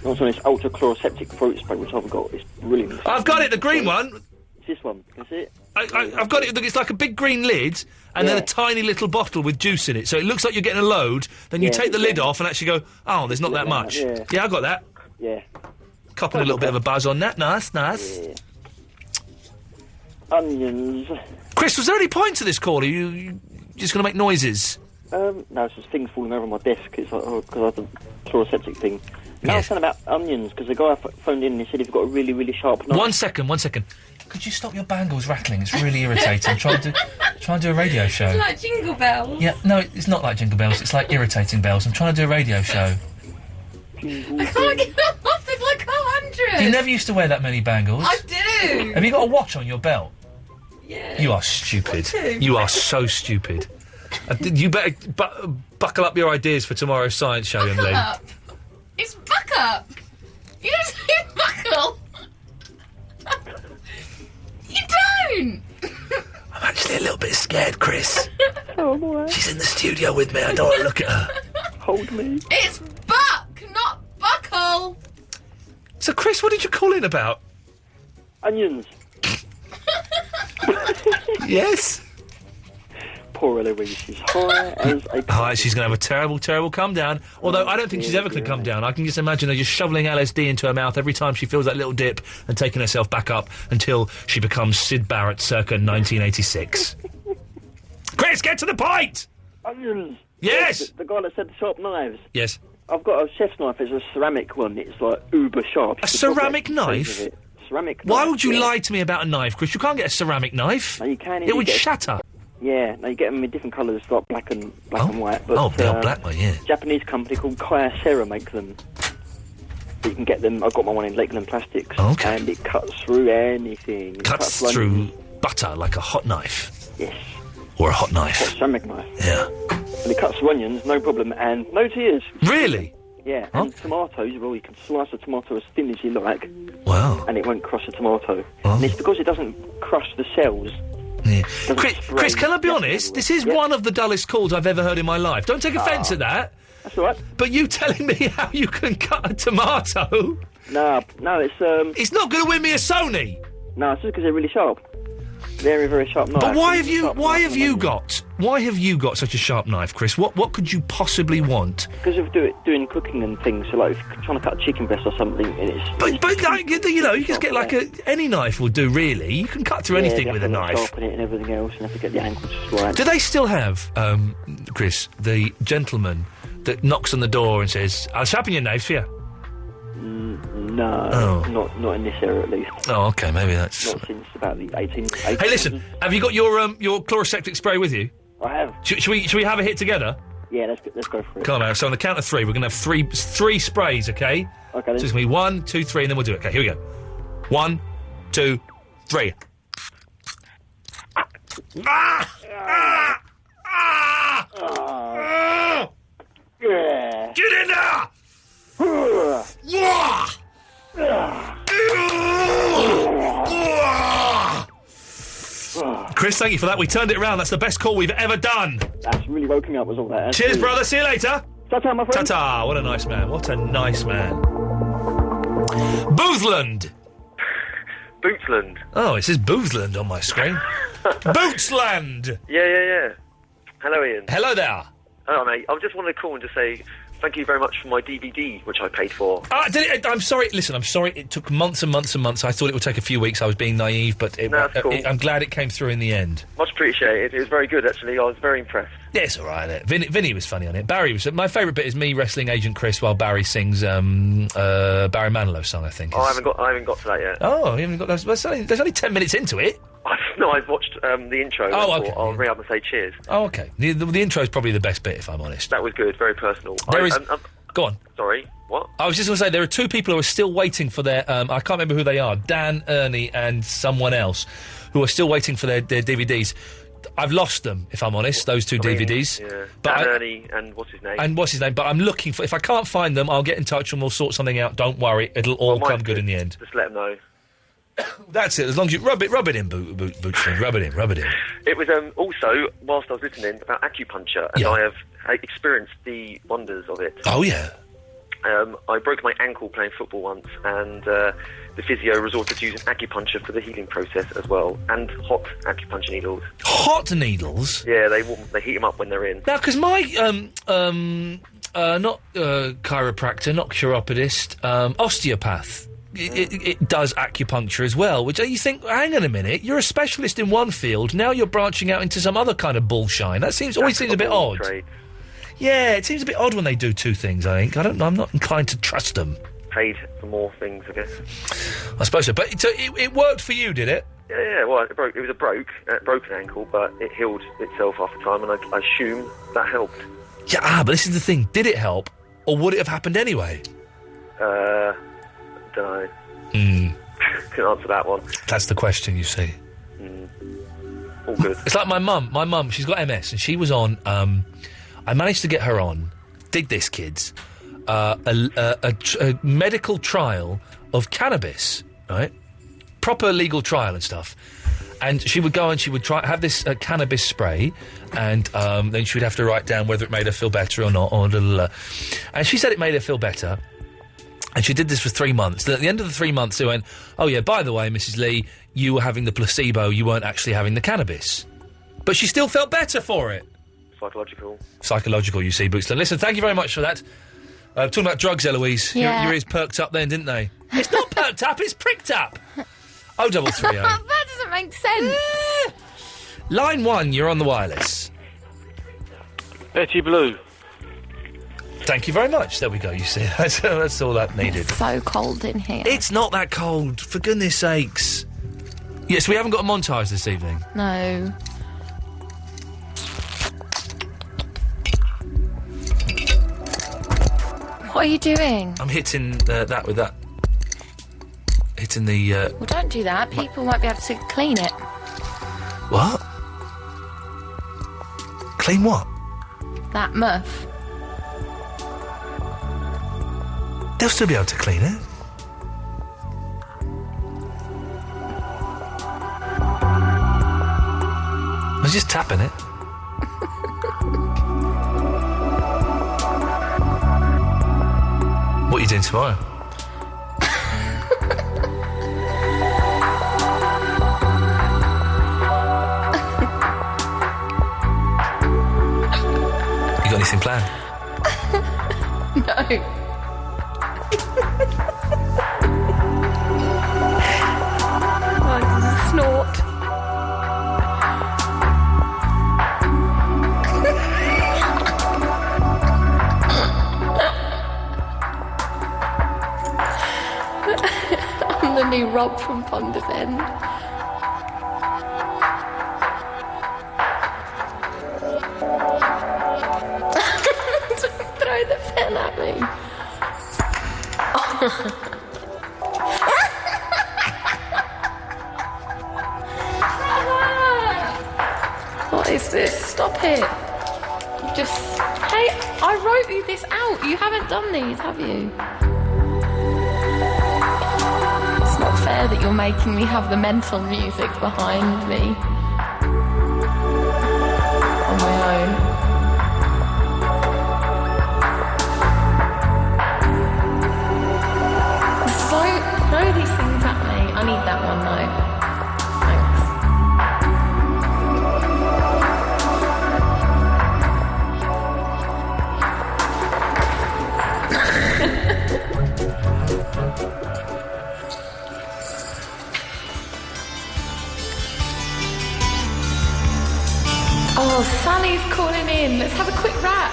Also, this ultra-chloroseptic throat spray, which I've got. It's brilliant. I've got it, the green one. It's this one. Can you see it? I've got it. Look, it's like a big green lid and then a tiny little bottle with juice in it. So it looks like you're getting a load. Then you take the lid off and actually go, oh, there's not that much. Yeah, I got that. Yeah. Copping a little bit of a buzz on that. Nice. Yeah. Onions. Chris, was there any point to this call? Are you just going to make noises? No, it's just things falling over my desk. It's because I have the chloroseptic thing. Now I was saying about onions, because the guy phoned in and he said he's got a really, really sharp knife. 1 second. Could you stop your bangles rattling? It's really irritating. Try and do a radio show. It's like jingle bells. Yeah, no, it's not like jingle bells. It's like irritating bells. I'm trying to do a radio show. I can't get off. There's like 100. You never used to wear that many bangles. I do. Have you got a watch on your belt? Yeah. You are stupid. You are so stupid. You better buckle up your ideas for tomorrow's science show, young lady. Buckle up. It's buck up. You don't say buckle. You don't. I'm actually a little bit scared, Chris. Oh, boy. She's in the studio with me. I don't want to look at her. Hold me. It's buck, not buckle. So, Chris, what did you call in about? Onions. Yes? poor Eloise is high as a... Hi, she's going to have a terrible, terrible come down. Although I don't think she's ever going to come down. I can just imagine her just shoveling LSD into her mouth every time she feels that little dip and taking herself back up until she becomes Syd Barrett circa 1986. Chris, get to the point! Onions! Yes! The guy that said the sharp knives. Yes. I've got a chef's knife. It's a ceramic one. It's like uber sharp. A ceramic knife? Ceramic knife. Why would you lie to me about a knife, Chris? You can't get a ceramic knife. No, you can. It would shatter. Yeah, no, you get them in different colours, like black and white. But, the old black one, yeah. Japanese company called Kyocera make them. You can get them. I got my one in Lakeland Plastics. Okay. And it cuts through anything. Cuts through butter like a hot knife. Yes. Or a hot knife. Hot ceramic knife. Yeah. And it cuts through onions, no problem, and no tears. Really? Yeah, and tomatoes, well, you can slice a tomato as thin as you like. Wow. And it won't crush a tomato. And it's because it doesn't crush the cells. Yeah. Chris, can I be honest? This is one of the dullest calls I've ever heard in my life. Don't take offence at that. That's all right. But you telling me how you can cut a tomato? No, it's... It's not going to win me a Sony. No, it's just because they're really sharp. Very, very sharp knife. But why have you got such a sharp knife, Chris? What could you possibly want? Because of doing cooking and things. So, like, if you're trying to cut a chicken breast or something, and it's... But like, you know, you just get like any knife will do, really. You can cut through anything with a knife. Sharpen it and everything else, and have to get the angles just right. Do they still have, Chris, the gentleman that knocks on the door and says, "I'll sharpen your knives for you"? No, not in this era at least. Oh, okay, maybe that's... Not since about the 1800s. Hey, listen, have you got your chloroseptic spray with you? I have. Should we have a hit together? Yeah, let's go for it. Come on, so on the count of three, we're going to have three sprays, okay? Okay, then. So it's going to be 1, 2, 3, and then we'll do it. Okay, here we go. 1, 2, 3. Yeah. Get in there! Chris, thank you for that. We turned it around. That's the best call we've ever done. That's really woke me up, was all that. Cheers, brother. See you later. Ta-ta, my friend. Ta-ta. What a nice man. What a nice man. Boothland. Bootsland. Oh, it says Boothland on my screen. Bootsland. Yeah. Hello, Ian. Hello there. Hello, mate. I just wanted to call and just say thank you very much for my DVD, which I paid for. I'm sorry. Listen, I'm sorry. It took months and months and months. I thought it would take a few weeks. I was being naive, but that's cool. I'm glad it came through in the end. Much appreciated. It was very good, actually. I was very impressed. Yeah, it's all right. Vinny was funny on it. Barry was... My favourite bit is me wrestling Agent Chris while Barry sings Barry Manilow's song, I think. Oh, I haven't got to that yet. Oh, you haven't got that? There's only 10 minutes into it. No, I've watched the intro. Oh, okay. I'll ring up and say cheers. Oh, okay. The intro is probably the best bit, if I'm honest. That was good. Very personal. Go on. Sorry, what? I was just going to say, there are two people who are still waiting for their... I can't remember who they are. Dan, Ernie and someone else who are still waiting for their DVDs. I've lost them, if I'm honest, those two DVDs. Yeah. But Dan, Ernie and what's his name? But I'm looking for... If I can't find them, I'll get in touch and we'll sort something out. Don't worry. It'll all come good in the end. Just let them know. That's it. As long as you rub it in, Bootsland. Rub it in. It was also, whilst I was listening, about acupuncture, and I have experienced the wonders of it. Oh, yeah. I broke my ankle playing football once, and the physio resorted to using acupuncture for the healing process as well, and hot acupuncture needles. Hot needles? Yeah, they heat them up when they're in. Now, because my not chiropractor, not chiropodist, osteopath. It does acupuncture as well, which you think, hang on a minute, you're a specialist in one field, now you're branching out into some other kind of bullshine. That always seems a bit odd. Trade. Yeah, it seems a bit odd when they do two things, I think. I'm not inclined to trust them. Paid for more things, I guess. I suppose so. But so it worked for you, did it? Yeah, well, it was a broken ankle, but it healed itself after time, and I assume that helped. Yeah, but this is the thing. Did it help, or would it have happened anyway? Don't know. Couldn't answer that one. That's the question, you see. All good. It's like my mum. My mum, she's got MS, and she was on... I managed to get her on, dig this, kids, a medical trial of cannabis, right? Proper legal trial and stuff. And she would go and she would have this cannabis spray, and then she would have to write down whether it made her feel better or not. And she said it made her feel better. And she did this for 3 months. At the end of the 3 months, they went, oh, yeah, by the way, Mrs. Lee, you were having the placebo, you weren't actually having the cannabis. But she still felt better for it. Psychological, you see, Bootsland. Listen, thank you very much for that. Talking about drugs, Eloise. Yeah. Your ears perked up then, didn't they? It's not perked up, it's pricked up. 0330. That doesn't make sense. Line 1, you're on the wireless. Betty Blue. Thank you very much. There we go, you see. That's all that needed. It's so cold in here. It's not that cold, for goodness sakes. Yes, we haven't got a montage this evening. No. What are you doing? I'm hitting that with that. Hitting the... Well, don't do that. People might be able to clean it. What? Clean what? That muff. They'll still be able to clean it. I was just tapping it. What are you doing tomorrow? You got anything planned? No. Oh, this is a snort. I'm the new Rob from Ponders End. Throw the pen at me. What is this? Stop it. Just... Hey, I wrote you this out. You haven't done these, have you? It's not fair that you're making me have the mental music behind me. On my own. Don't throw these things at me. I need that one though. Oh, Sally's calling in. Let's have a quick rap.